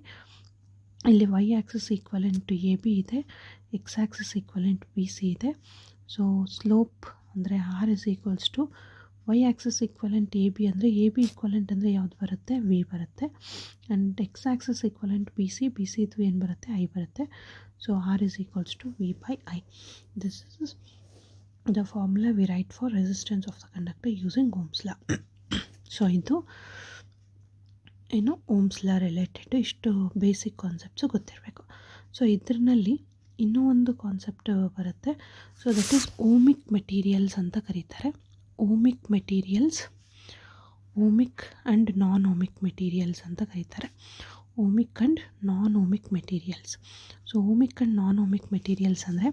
ಇಲ್ಲಿ Y axis equivalent to AB ಇದೆ, X axis equivalent BC ಇದೆ. So slope ಅಂದರೆ R is equals to Y axis equivalent AB ಅಂದರೆ AB equivalent ಅಂದರೆ ಯಾವ್ದು ಬರುತ್ತೆ, V ಬರುತ್ತೆ. And X axis equivalent BC ಇದು ಏನು ಬರುತ್ತೆ, I ಬರುತ್ತೆ. So R is equals to V/I. This is the formula V write for resistance of the conductor using Ohm's law. So ಇದು ಏನು ಓಮ್ಸ್ ಲಾ ರಿಲೇಟೆಡ್ ಇಷ್ಟು basic concepts ಗೊತ್ತಿರಬೇಕು. So ಇದರಲ್ಲಿ ಇನ್ನೂ ಒಂದು ಕಾನ್ಸೆಪ್ಟ್ ಬರುತ್ತೆ. So that is ohmic materials ಅಂತ ಕರೀತಾರೆ. Ohmic materials, ohmic and non ohmic materials ಅಂತ ಕರೀತಾರೆ. Ohmic and non ohmic materials. So ohmic and non ohmic materials ಅಂದರೆ,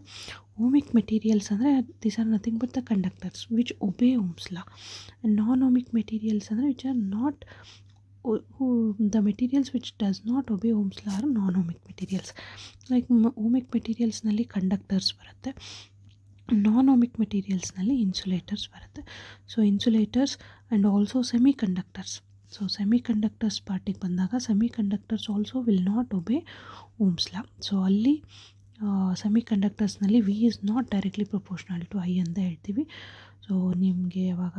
ಓಮಿಕ್ ಮೆಟೀರಿಯಲ್ಸ್ ಅಂದರೆ these are nothing but the conductors which obey Ohm's law. And non ohmic materials ಅಂದರೆ which are not the materials which does not obey Ohm's law are non-ohmic materials. Like ohmic materialsನಲ್ಲಿ conductors ಬರುತ್ತೆ, ನಾನ್-ohmic materialsನಲ್ಲಿ insulators ಬರುತ್ತೆ. So insulators and also semiconductors. So semiconductors ಪಾರ್ಟಿಗೆ ಬಂದಾಗ semiconductors also will not obey Ohm's law. So ಅಲ್ಲಿ ಸೆಮಿ ಕಂಡಕ್ಟರ್ಸ್ನಲ್ಲಿ V is not directly proportional to I ಅಂತ ಹೇಳ್ತೀವಿ. ಸೊ ನಿಮಗೆ ಯಾವಾಗ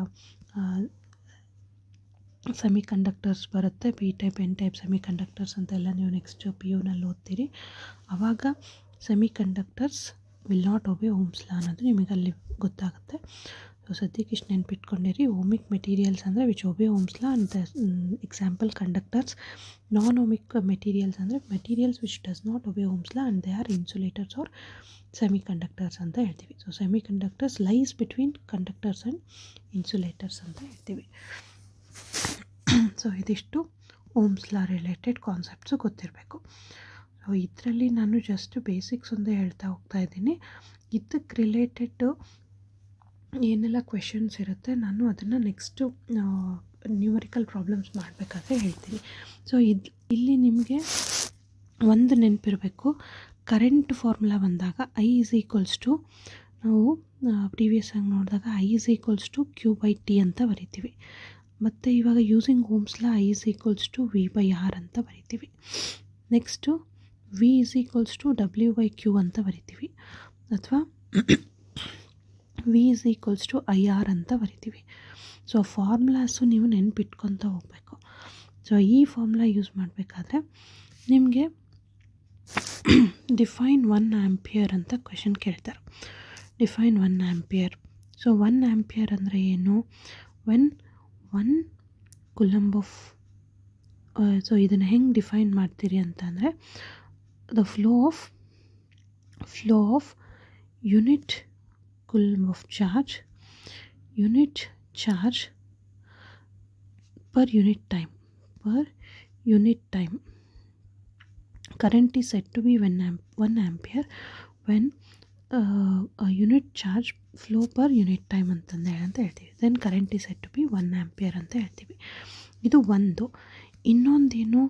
ಸೆಮಿ ಕಂಡಕ್ಟರ್ಸ್ ಬರುತ್ತೆ, P type N type semiconductors ಅಂತೆಲ್ಲ ನೀವು ನೆಕ್ಸ್ಟ್ PUನಲ್ಲಿ ಓದ್ತೀರಿ. ಆವಾಗ semiconductors will not obey Ohm's law ಅನ್ನೋದು ನಿಮಗೆ ಅಲ್ಲಿ ಗೊತ್ತಾಗುತ್ತೆ. ಸೊ ಸದ್ಯಕ್ಕೆ ಇಷ್ಟು ನೆನ್ಪಿಟ್ಕೊಂಡಿರಿ. ಓಮಿಕ್ ಮೆಟೀರಿಯಲ್ಸ್ ಅಂದರೆ ವಿಚ್ ಒಬೇ ಓಮ್ಸ್ ಲಾ ಅಂತ example conductors. Non ohmic materials ಅಂದರೆ materials which does not obey Ohm's law and they are insulators or semiconductors ಅಂತ ಹೇಳ್ತೀವಿ. So semiconductors lies between conductors and insulators ಅಂತ ಹೇಳ್ತೀವಿ. So ಇದಿಷ್ಟು Ohm's law related concepts ಗೊತ್ತಿರಬೇಕು. So ಇದರಲ್ಲಿ ನಾನು just basics ಒಂದೇ ಹೇಳ್ತಾ ಹೋಗ್ತಾ ಇದ್ದೀನಿ. ಇದಕ್ಕೆ ರಿಲೇಟೆಡ್ ಏನೆಲ್ಲ ಕ್ವೆಶನ್ಸ್ ಇರುತ್ತೆ ನಾನು ಅದನ್ನು ನೆಕ್ಸ್ಟು ನ್ಯೂಮರಿಕಲ್ ಪ್ರಾಬ್ಲಮ್ಸ್ ಮಾಡಬೇಕಾದ್ರೆ ಹೇಳ್ತೀನಿ. ಸೊ ಇಲ್ಲಿ ನಿಮಗೆ ಒಂದು ನೆನಪಿರಬೇಕು, ಕರೆಂಟ್ ಫಾರ್ಮುಲಾ ಬಂದಾಗ I is equals to, ನಾವು ಪ್ರೀವಿಯಸ್ ಆಗಿ ನೋಡಿದಾಗ I is equals to Q/T ಅಂತ ಬರಿತೀವಿ. ಮತ್ತು ಇವಾಗ using Ohm's law I is equals to V/R ಅಂತ ಬರಿತೀವಿ. Next V is equals to W/Q ಅಂತ ಬರಿತೀವಿ, ಅಥವಾ V is equals to IR ಅಂತ ಬರಿತೀವಿ. ಸೊ ಫಾರ್ಮುಲಾಸು ನೀವು ನೆನ್ಪಿಟ್ಕೊತ ಹೋಗಬೇಕು. ಸೊ ಈ ಫಾರ್ಮುಲಾ ಯೂಸ್ ಮಾಡಬೇಕಾದ್ರೆ ನಿಮಗೆ ಡಿಫೈನ್ 1 ಆಂಪಿಯರ್ ಅಂತ ಕ್ವೆಶನ್ ಕೇಳ್ತಾರೆ. Define 1 ampere. ಸೊ 1 ಆಂಪಿಯರ್ ಅಂದರೆ ಏನು? ವೆನ್ 1 ಕೂಲಂಬ್ ಆಫ್ ಸೊ ಇದನ್ನು ಹೆಂಗೆ ಡಿಫೈನ್ ಮಾಡ್ತೀರಿ ಅಂತಂದರೆ, the flow of unit coulomb of charge per unit time current is said to be 1 ampere when a unit charge flow per unit time ಅಂತ ಹೇಳ್ತೀವಿ. Then current is said to be 1 ampere ಅಂತ ಹೇಳ್ತೀವಿ. ಇದು ಒಂದು. ಇನ್ನೊಂದೇನು,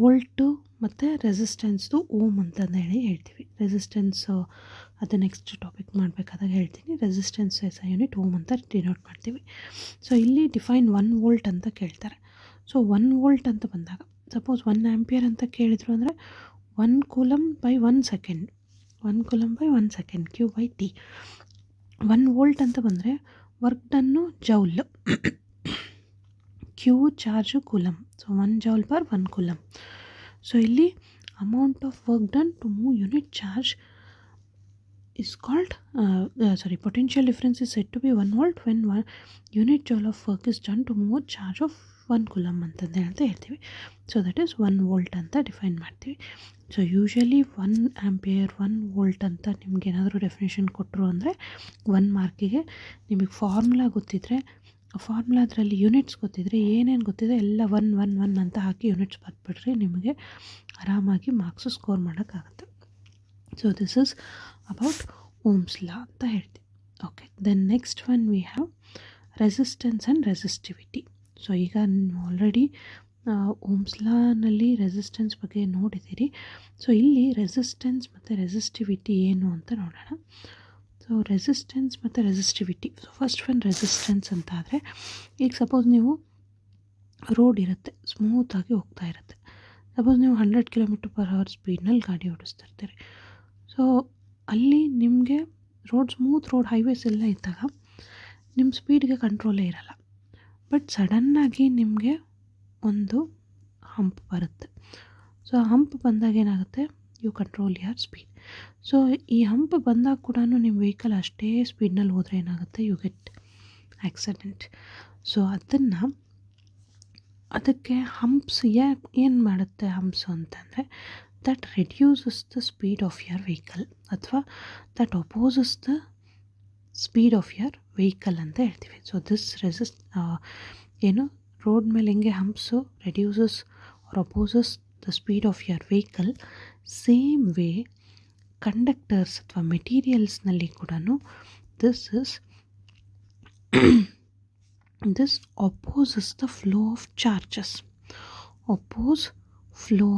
volt ಮತ್ತು ರೆಸಿಸ್ಟೆನ್ಸ್ದು ohm ಅಂತಂದು ಹೇಳ್ತೀವಿ. ರೆಸಿಸ್ಟೆನ್ಸು ಅದು ನೆಕ್ಸ್ಟ್ ಟಾಪಿಕ್ ಮಾಡಬೇಕಾದಾಗ ಹೇಳ್ತೀನಿ. Resistance S I unit ohm ಅಂತ ಡಿನೋಟ್ ಮಾಡ್ತೀವಿ. ಸೊ ಇಲ್ಲಿ ಡಿಫೈನ್ 1 ವೋಲ್ಟ್ ಅಂತ ಕೇಳ್ತಾರೆ. ಸೊ 1 ವೋಲ್ಟ್ ಅಂತ ಬಂದಾಗ ಸಪೋಸ್ 1 ಆಂಪಿಯರ್ ಅಂತ ಕೇಳಿದ್ರು ಅಂದರೆ 1 coulomb by 1 second, 1 coulomb by 1 second Q/T. 1 volt ಅಂತ ಬಂದರೆ work done joule, Q charge coulomb. So 1 joule per 1 coulomb. So ಇಲ್ಲಿ amount of work done to move unit charge is called potential difference is said to be 1 volt when 1 unit joule of work is done to move charge of 1 coulomb ಅಂತಂದು ಹೇಳ್ತೀವಿ. So that is 1 volt ಅಂತ define ಮಾಡ್ತೀವಿ. So usually 1 ampere 1 volt ಅಂತ ನಿಮ್ಗೆ ಏನಾದರೂ definition ಕೊಟ್ಟರು ಅಂದರೆ 1 ಮಾರ್ಕಿಗೆ ನಿಮಗೆ ಫಾರ್ಮುಲಾ ಗೊತ್ತಿದ್ದರೆ, ಫಾರ್ಮುಲಾದ್ರಲ್ಲಿ ಯೂನಿಟ್ಸ್ ಗೊತ್ತಿದ್ದರೆ, ಏನೇನು ಗೊತ್ತಿದೆ ಎಲ್ಲ 1 ಅಂತ ಹಾಕಿ ಯೂನಿಟ್ಸ್ ಬರ್ಬಿಟ್ರೆ ನಿಮಗೆ ಆರಾಮಾಗಿ ಮಾರ್ಕ್ಸು ಸ್ಕೋರ್ ಮಾಡೋಕ್ಕಾಗುತ್ತೆ. So this is about Ohm's law ಅಂತ ಹೇಳ್ತೀವಿ. Okay, then next one we have resistance and resistivity. So ಈಗ ನೀವು ಆಲ್ರೆಡಿ ಓಮ್ಸ್ ಲಾನಲ್ಲಿ ರೆಸಿಸ್ಟೆನ್ಸ್ ಬಗ್ಗೆ ನೋಡಿದ್ದೀರಿ. ಸೊ ಇಲ್ಲಿ ರೆಸಿಸ್ಟೆನ್ಸ್ ಮತ್ತು ರೆಸಿಸ್ಟಿವಿಟಿ ಏನು ಅಂತ ನೋಡೋಣ. ಸೊ ರೆಸಿಸ್ಟೆನ್ಸ್ ಮತ್ತು resistivity. So first one resistance ಅಂತ ಆದರೆ, ಈಗ ಸಪೋಸ್ ನೀವು ರೋಡ್ ಇರುತ್ತೆ, ಸ್ಮೂತಾಗಿ ಹೋಗ್ತಾ ಇರುತ್ತೆ. ಸಪೋಸ್ ನೀವು 100 km/h ಸ್ಪೀಡ್ನಲ್ಲಿ ಗಾಡಿ ಓಡಿಸ್ತಿರ್ತೀರಿ. ಸೊ ಅಲ್ಲಿ ನಿಮಗೆ ಸ್ಮೂತ್ ರೋಡ್ ಹೈವೇಸ್ ಎಲ್ಲ ಇದ್ದಾಗ ನಿಮ್ಮ ಸ್ಪೀಡ್ಗೆ ಕಂಟ್ರೋಲೇ ಇರಲ್ಲ. ಬಟ್ ಸಡನ್ನಾಗಿ ನಿಮಗೆ ಒಂದು ಹಂಪ್ ಬರುತ್ತೆ. ಸೊ ಆ ಹಂಪ್ ಬಂದಾಗ ಏನಾಗುತ್ತೆ, you control your speed. So ಈ ಹಂಪ್ ಬಂದಾಗ ಕೂಡ ನಿಮ್ಮ ವೆಹಿಕಲ್ ಅಷ್ಟೇ ಸ್ಪೀಡ್ನಲ್ಲಿ ಹೋದರೆ ಏನಾಗುತ್ತೆ, ಯು ಗೆಟ್ ಆಕ್ಸಿಡೆಂಟ್. ಸೊ ಅದಕ್ಕೆ ಹಂಪ್ಸ್ ಏನು ಮಾಡುತ್ತೆ ಹಂಪ್ಸು ಅಂತಂದರೆ, that reduces the speed of your vehicle ಅಥವಾ that opposes the speed of your vehicle ಅಂತ ಹೇಳ್ತೀವಿ. ಸೊ ದಿಸ್ ಏನು ರೋಡ್ ಮೇಲೆ ಹೆಂಗೆ humps reduces or opposes the speed of your vehicle, same way conductors ಅಥವಾ ಮೆಟೀರಿಯಲ್ಸ್ನಲ್ಲಿ ಕೂಡ this opposes the flow of charges. Flow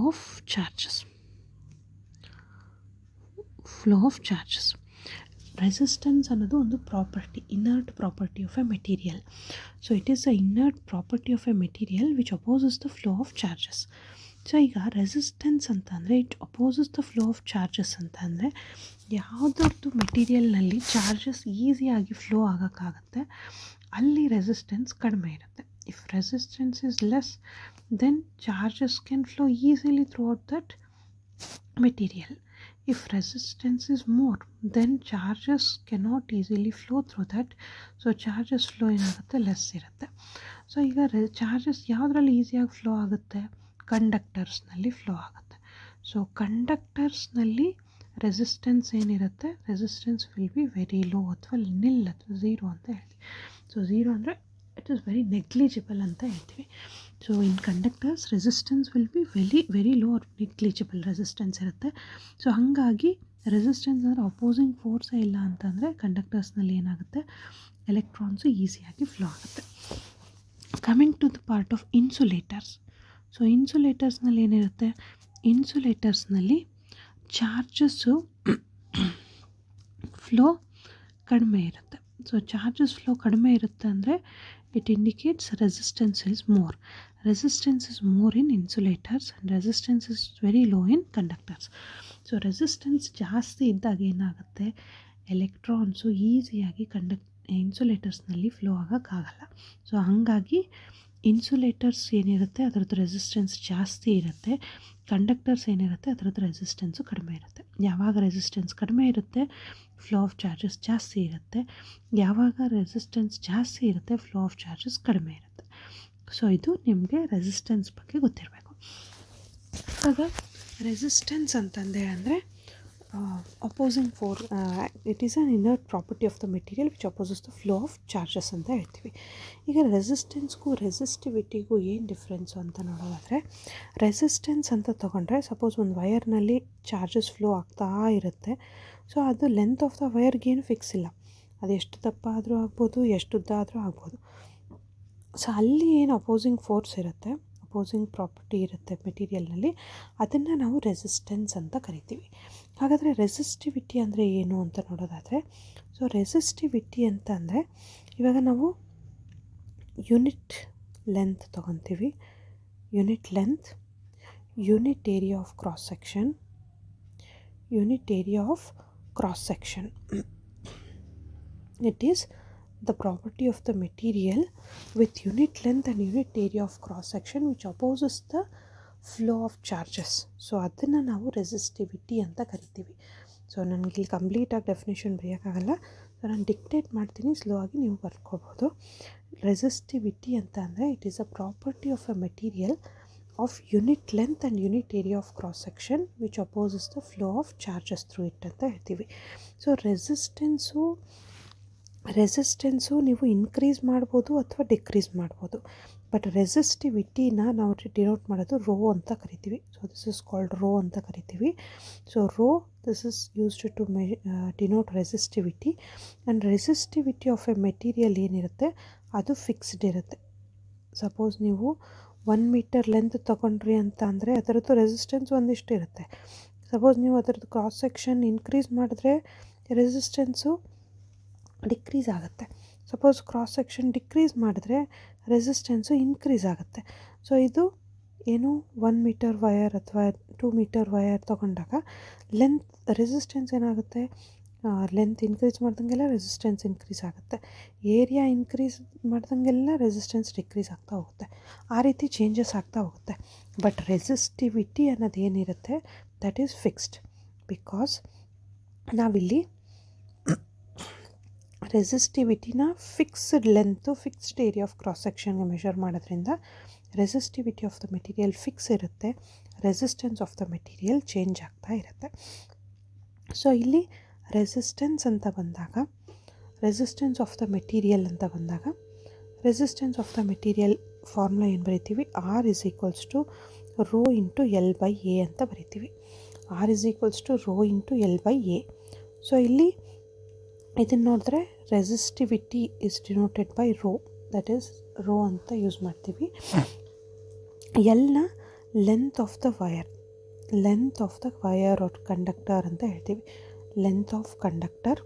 of charges. Resistance ಅನ್ನೋದು ಒಂದು property, inert property of a material. So it is a inert property of a material which opposes the flow of charges. So ಈಗ resistance ಅಂತ ಅಂದರೆ it opposes the flow of charges ಅಂತ ಅಂದರೆ, ಯಾವುದಾದ್ರು ಮೆಟೀರಿಯಲ್ನಲ್ಲಿ charges ಈಸಿಯಾಗಿ flow ಆಗೋಕ್ಕಾಗತ್ತೆ, ಅಲ್ಲಿ resistance ಕಡಿಮೆ ಇರುತ್ತೆ. If resistance is less, then charges can flow easily throughout that material. If resistance is more, then charges cannot easily flow through that. So charges flow ಏನಾಗುತ್ತೆ, less ಇರುತ್ತೆ. So ಈಗ charges ಯಾವುದ್ರಲ್ಲಿ ಈಸಿಯಾಗಿ flow ಆಗುತ್ತೆ, ಕಂಡಕ್ಟರ್ಸ್ನಲ್ಲಿ flow ಆಗುತ್ತೆ. So ಕಂಡಕ್ಟರ್ಸ್ನಲ್ಲಿ resistance ಏನಿರುತ್ತೆ, resistance will be very low ಅಥವಾ ನಿಲ್ ಅಥವಾ ಝೀರೋ ಅಂತ ಹೇಳ್ತೀವಿ. ಸೊ ಝೀರೋ ಅಂದರೆ ಇಟ್ ಈಸ್ ವೆರಿ ನೆಗ್ಲಿಜಿಬಲ್ ಅಂತ ಹೇಳ್ತೀವಿ. So in conductors resistance will be very low or negligible resistance ಇರುತ್ತೆ. ಸೊ ಹಾಗಾಗಿ ರೆಸಿಸ್ಟೆನ್ಸ್ ಅಂದರೆ ಅಪೋಸಿಂಗ್ ಫೋರ್ಸೇ ಇಲ್ಲ ಅಂತಂದರೆ ಕಂಡಕ್ಟರ್ಸ್ನಲ್ಲಿ ಏನಾಗುತ್ತೆ, ಎಲೆಕ್ಟ್ರಾನ್ಸು ಈಸಿಯಾಗಿ ಫ್ಲೋ ಆಗುತ್ತೆ. Coming to the part of insulators. So ಇನ್ಸುಲೇಟರ್ಸ್ನಲ್ಲಿ ಏನಿರುತ್ತೆ, ಇನ್ಸುಲೇಟರ್ಸ್ನಲ್ಲಿ ಚಾರ್ಜಸ್ಸು ಫ್ಲೋ ಕಡಿಮೆ ಇರುತ್ತೆ. ಸೊ ಚಾರ್ಜಸ್ ಫ್ಲೋ ಕಡಿಮೆ ಇರುತ್ತೆ ಅಂದರೆ it indicates resistance is more. Resistance is more in insulators and resistance is very low in conductors. So resistance ಜಾಸ್ತಿ ಇದ್ದಾಗ ಏನಾಗುತ್ತೆ, electrons ಈಸಿಯಾಗಿ ಇನ್ಸುಲೇಟರ್ಸ್ನಲ್ಲಿ ಫ್ಲೋ ಆಗೋಕ್ಕಾಗಲ್ಲ. ಸೊ ಹಾಗಾಗಿ ಇನ್ಸುಲೇಟರ್ಸ್ ಏನಿರುತ್ತೆ ಅದರದ್ದು ರೆಸಿಸ್ಟೆನ್ಸ್ ಜಾಸ್ತಿ ಇರುತ್ತೆ, ಕಂಡಕ್ಟರ್ಸ್ ಏನಿರುತ್ತೆ ಅದರದ್ದು ರೆಸಿಸ್ಟೆನ್ಸು ಕಡಿಮೆ ಇರುತ್ತೆ. ಯಾವಾಗ ರೆಸಿಸ್ಟೆನ್ಸ್ ಕಡಿಮೆ ಇರುತ್ತೆ ಫ್ಲೋ ಆಫ್ ಚಾರ್ಜಸ್ ಜಾಸ್ತಿ ಇರುತ್ತೆ, ಯಾವಾಗ ರೆಸಿಸ್ಟೆನ್ಸ್ ಜಾಸ್ತಿ ಇರುತ್ತೆ ಫ್ಲೋ ಆಫ್ ಚಾರ್ಜಸ್ ಕಡಿಮೆ ಇರುತ್ತೆ. ಸೊ ಇದು ನಿಮಗೆ ರೆಸಿಸ್ಟೆನ್ಸ್ ಬಗ್ಗೆ ಗೊತ್ತಿರಬೇಕು. ಆಗ ರೆಸಿಸ್ಟೆನ್ಸ್ ಅಂತಂದೆ ಅಂದರೆ opposing force it is an inner property of the material which opposes the flow of charges ಅಂತ ಹೇಳ್ತೀವಿ. ಈಗ ರೆಸಿಸ್ಟೆನ್ಸ್ಗೂ ರೆಸಿಸ್ಟಿವಿಟಿಗೂ ಏನು ಡಿಫ್ರೆನ್ಸು ಅಂತ ನೋಡೋದಾದರೆ, ರೆಸಿಸ್ಟೆನ್ಸ್ ಅಂತ ತೊಗೊಂಡ್ರೆ ಸಪೋಸ್ ಒಂದು ವಯರ್ನಲ್ಲಿ ಚಾರ್ಜಸ್ ಫ್ಲೋ ಆಗ್ತಾ ಇರುತ್ತೆ. ಸೊ ಅದು ಲೆಂತ್ ಆಫ್ ದ ವಯರ್ಗೇನು ಫಿಕ್ಸ್ ಇಲ್ಲ, ಅದು ಎಷ್ಟು ದಪ್ಪ ಆದರೂ ಆಗ್ಬೋದು, ಎಷ್ಟು ಉದ್ದ ಆದರೂ ಆಗ್ಬೋದು. ಸೊ ಅಲ್ಲಿ ಏನು ಅಪೋಸಿಂಗ್ ಫೋರ್ಸ್ ಇರುತ್ತೆ, ಅಪೋಸಿಂಗ್ ಪ್ರಾಪರ್ಟಿ ಇರುತ್ತೆ ಮೆಟೀರಿಯಲ್ನಲ್ಲಿ, ಅದನ್ನು ನಾವು ರೆಸಿಸ್ಟೆನ್ಸ್ ಅಂತ ಕರಿತೀವಿ. ಹಾಗಾದರೆ ರೆಸಿಸ್ಟಿವಿಟಿ ಅಂದರೆ ಏನು ಅಂತ ನೋಡೋದಾದರೆ, ಸೊ ರೆಸಿಸ್ಟಿವಿಟಿ ಅಂತ ಅಂದರೆ ಇವಾಗ ನಾವು ಯೂನಿಟ್ ಲೆಂತ್ ತೊಗೊತೀವಿ, unit length, unit area of cross section, unit area of cross section. It is the property of the material with unit length and unit area of cross section which opposes the flow of charges. So ಅದನ್ನು ನಾವು resistivity ಅಂತ ಕರಿತೀವಿ. So ನನಗೆ ಇಲ್ಲಿ ಕಂಪ್ಲೀಟಾಗಿ definition ಬರೆಯೋಕ್ಕಾಗಲ್ಲ, so ನಾನು dictate ಮಾಡ್ತೀನಿ, slow ಆಗಿ ನೀವು ಬರ್ಕೋಬೋದು. ರೆಸಿಸ್ಟಿವಿಟಿ ಅಂತ ಅಂದರೆ it is a property of a material of unit length and unit area of cross section which opposes the flow of charges through it ಅಂತ ಹೇಳ್ತೀವಿ. ಸೊ ರೆಸಿಸ್ಟೆನ್ಸು ನೀವು increase ಮಾಡ್ಬೋದು ಅಥವಾ ಡಿಕ್ರೀಸ್ ಮಾಡ್ಬೋದು, ಬಟ್ ರೆಸಿಸ್ಟಿವಿಟಿನ ನಾವು ಡಿನೋಟ್ ಮಾಡೋದು ರೋ ಅಂತ ಕರಿತೀವಿ. So this is called rho ಅಂತ ಕರಿತೀವಿ. So rho this is used to denote resistivity, and resistivity of a material ಏನಿರುತ್ತೆ ಅದು ಫಿಕ್ಸ್ಡ್ ಇರುತ್ತೆ. ಸಪೋಸ್ ನೀವು 1 ಮೀಟರ್ ಲೆಂತ್ ತೊಗೊಂಡ್ರಿ ಅಂತ ಅಂದರೆ ಅದರದ್ದು ರೆಸಿಸ್ಟೆನ್ಸ್ ಒಂದಿಷ್ಟು ಇರುತ್ತೆ. ಸಪೋಸ್ ನೀವು ಅದರದ್ದು ಕ್ರಾಸ್ ಸೆಕ್ಷನ್ ಇನ್ಕ್ರೀಸ್ ಮಾಡಿದ್ರೆ ರೆಸಿಸ್ಟೆನ್ಸು ಡಿಕ್ರೀಸ್ ಆಗುತ್ತೆ. ಸಪೋಸ್ ಕ್ರಾಸ್ ಸೆಕ್ಷನ್ ಡಿಕ್ರೀಸ್ ಮಾಡಿದ್ರೆ ರೆಸಿಸ್ಟೆನ್ಸು ಇನ್ಕ್ರೀಸ್ ಆಗುತ್ತೆ. ಸೊ ಇದು ಏನು 1 ಮೀಟರ್ ವಯರ್ ಅಥವಾ 2 ಮೀಟರ್ ವಯರ್ ತೊಗೊಂಡಾಗ ರೆಸಿಸ್ಟೆನ್ಸ್ ಏನಾಗುತ್ತೆ, ಲೆಂತ್ ಇನ್ಕ್ರೀಸ್ ಮಾಡ್ದಂಗೆಲ್ಲ ರೆಸಿಸ್ಟೆನ್ಸ್ ಇನ್ಕ್ರೀಸ್ ಆಗುತ್ತೆ, ಏರಿಯಾ ಇನ್ಕ್ರೀಸ್ ಮಾಡ್ದಂಗೆಲ್ಲ ರೆಸಿಸ್ಟೆನ್ಸ್ ಡಿಕ್ರೀಸ್ ಆಗ್ತಾ ಹೋಗುತ್ತೆ, ಆ ರೀತಿ ಚೇಂಜಸ್ ಆಗ್ತಾ ಹೋಗುತ್ತೆ. ಬಟ್ ರೆಸಿಸ್ಟಿವಿಟಿ ಅನ್ನೋದು ಏನಿರುತ್ತೆ ದಟ್ ಈಸ್ ಫಿಕ್ಸ್ಡ್, ಬಿಕಾಸ್ ನಾವಿಲ್ಲಿ ರೆಸಿಸ್ಟಿವಿಟಿನ fixed length fixed area of cross ಸೆಕ್ಷನ್ಗೆ ಮೆಷರ್ ಮಾಡೋದ್ರಿಂದ resistivity of the material fix ಇರುತ್ತೆ, resistance of the material change ಆಗ್ತಾ ಇರುತ್ತೆ. ಸೊ ಇಲ್ಲಿ ರೆಸಿಸ್ಟೆನ್ಸ್ ಅಂತ ಬಂದಾಗ, ರೆಸಿಸ್ಟೆನ್ಸ್ ಆಫ್ ದ ಮೆಟೀರಿಯಲ್ ಅಂತ ಬಂದಾಗ, resistance of the material formula ಏನು ಬರಿತೀವಿ, R is equals to rho into L by A ಅಂತ ಬರಿತೀವಿ. R is equals to rho into L by A. So ಇಲ್ಲಿ ಇದನ್ನು ನೋಡಿದ್ರೆ resistivity is denoted by rho, that is rho ಅಂತ use ಮಾಡ್ತೀವಿ. ಎಲ್ನ length of the wire, length of the wire or conductor ಅಂತ ಹೇಳ್ತೀವಿ. Length of conductor,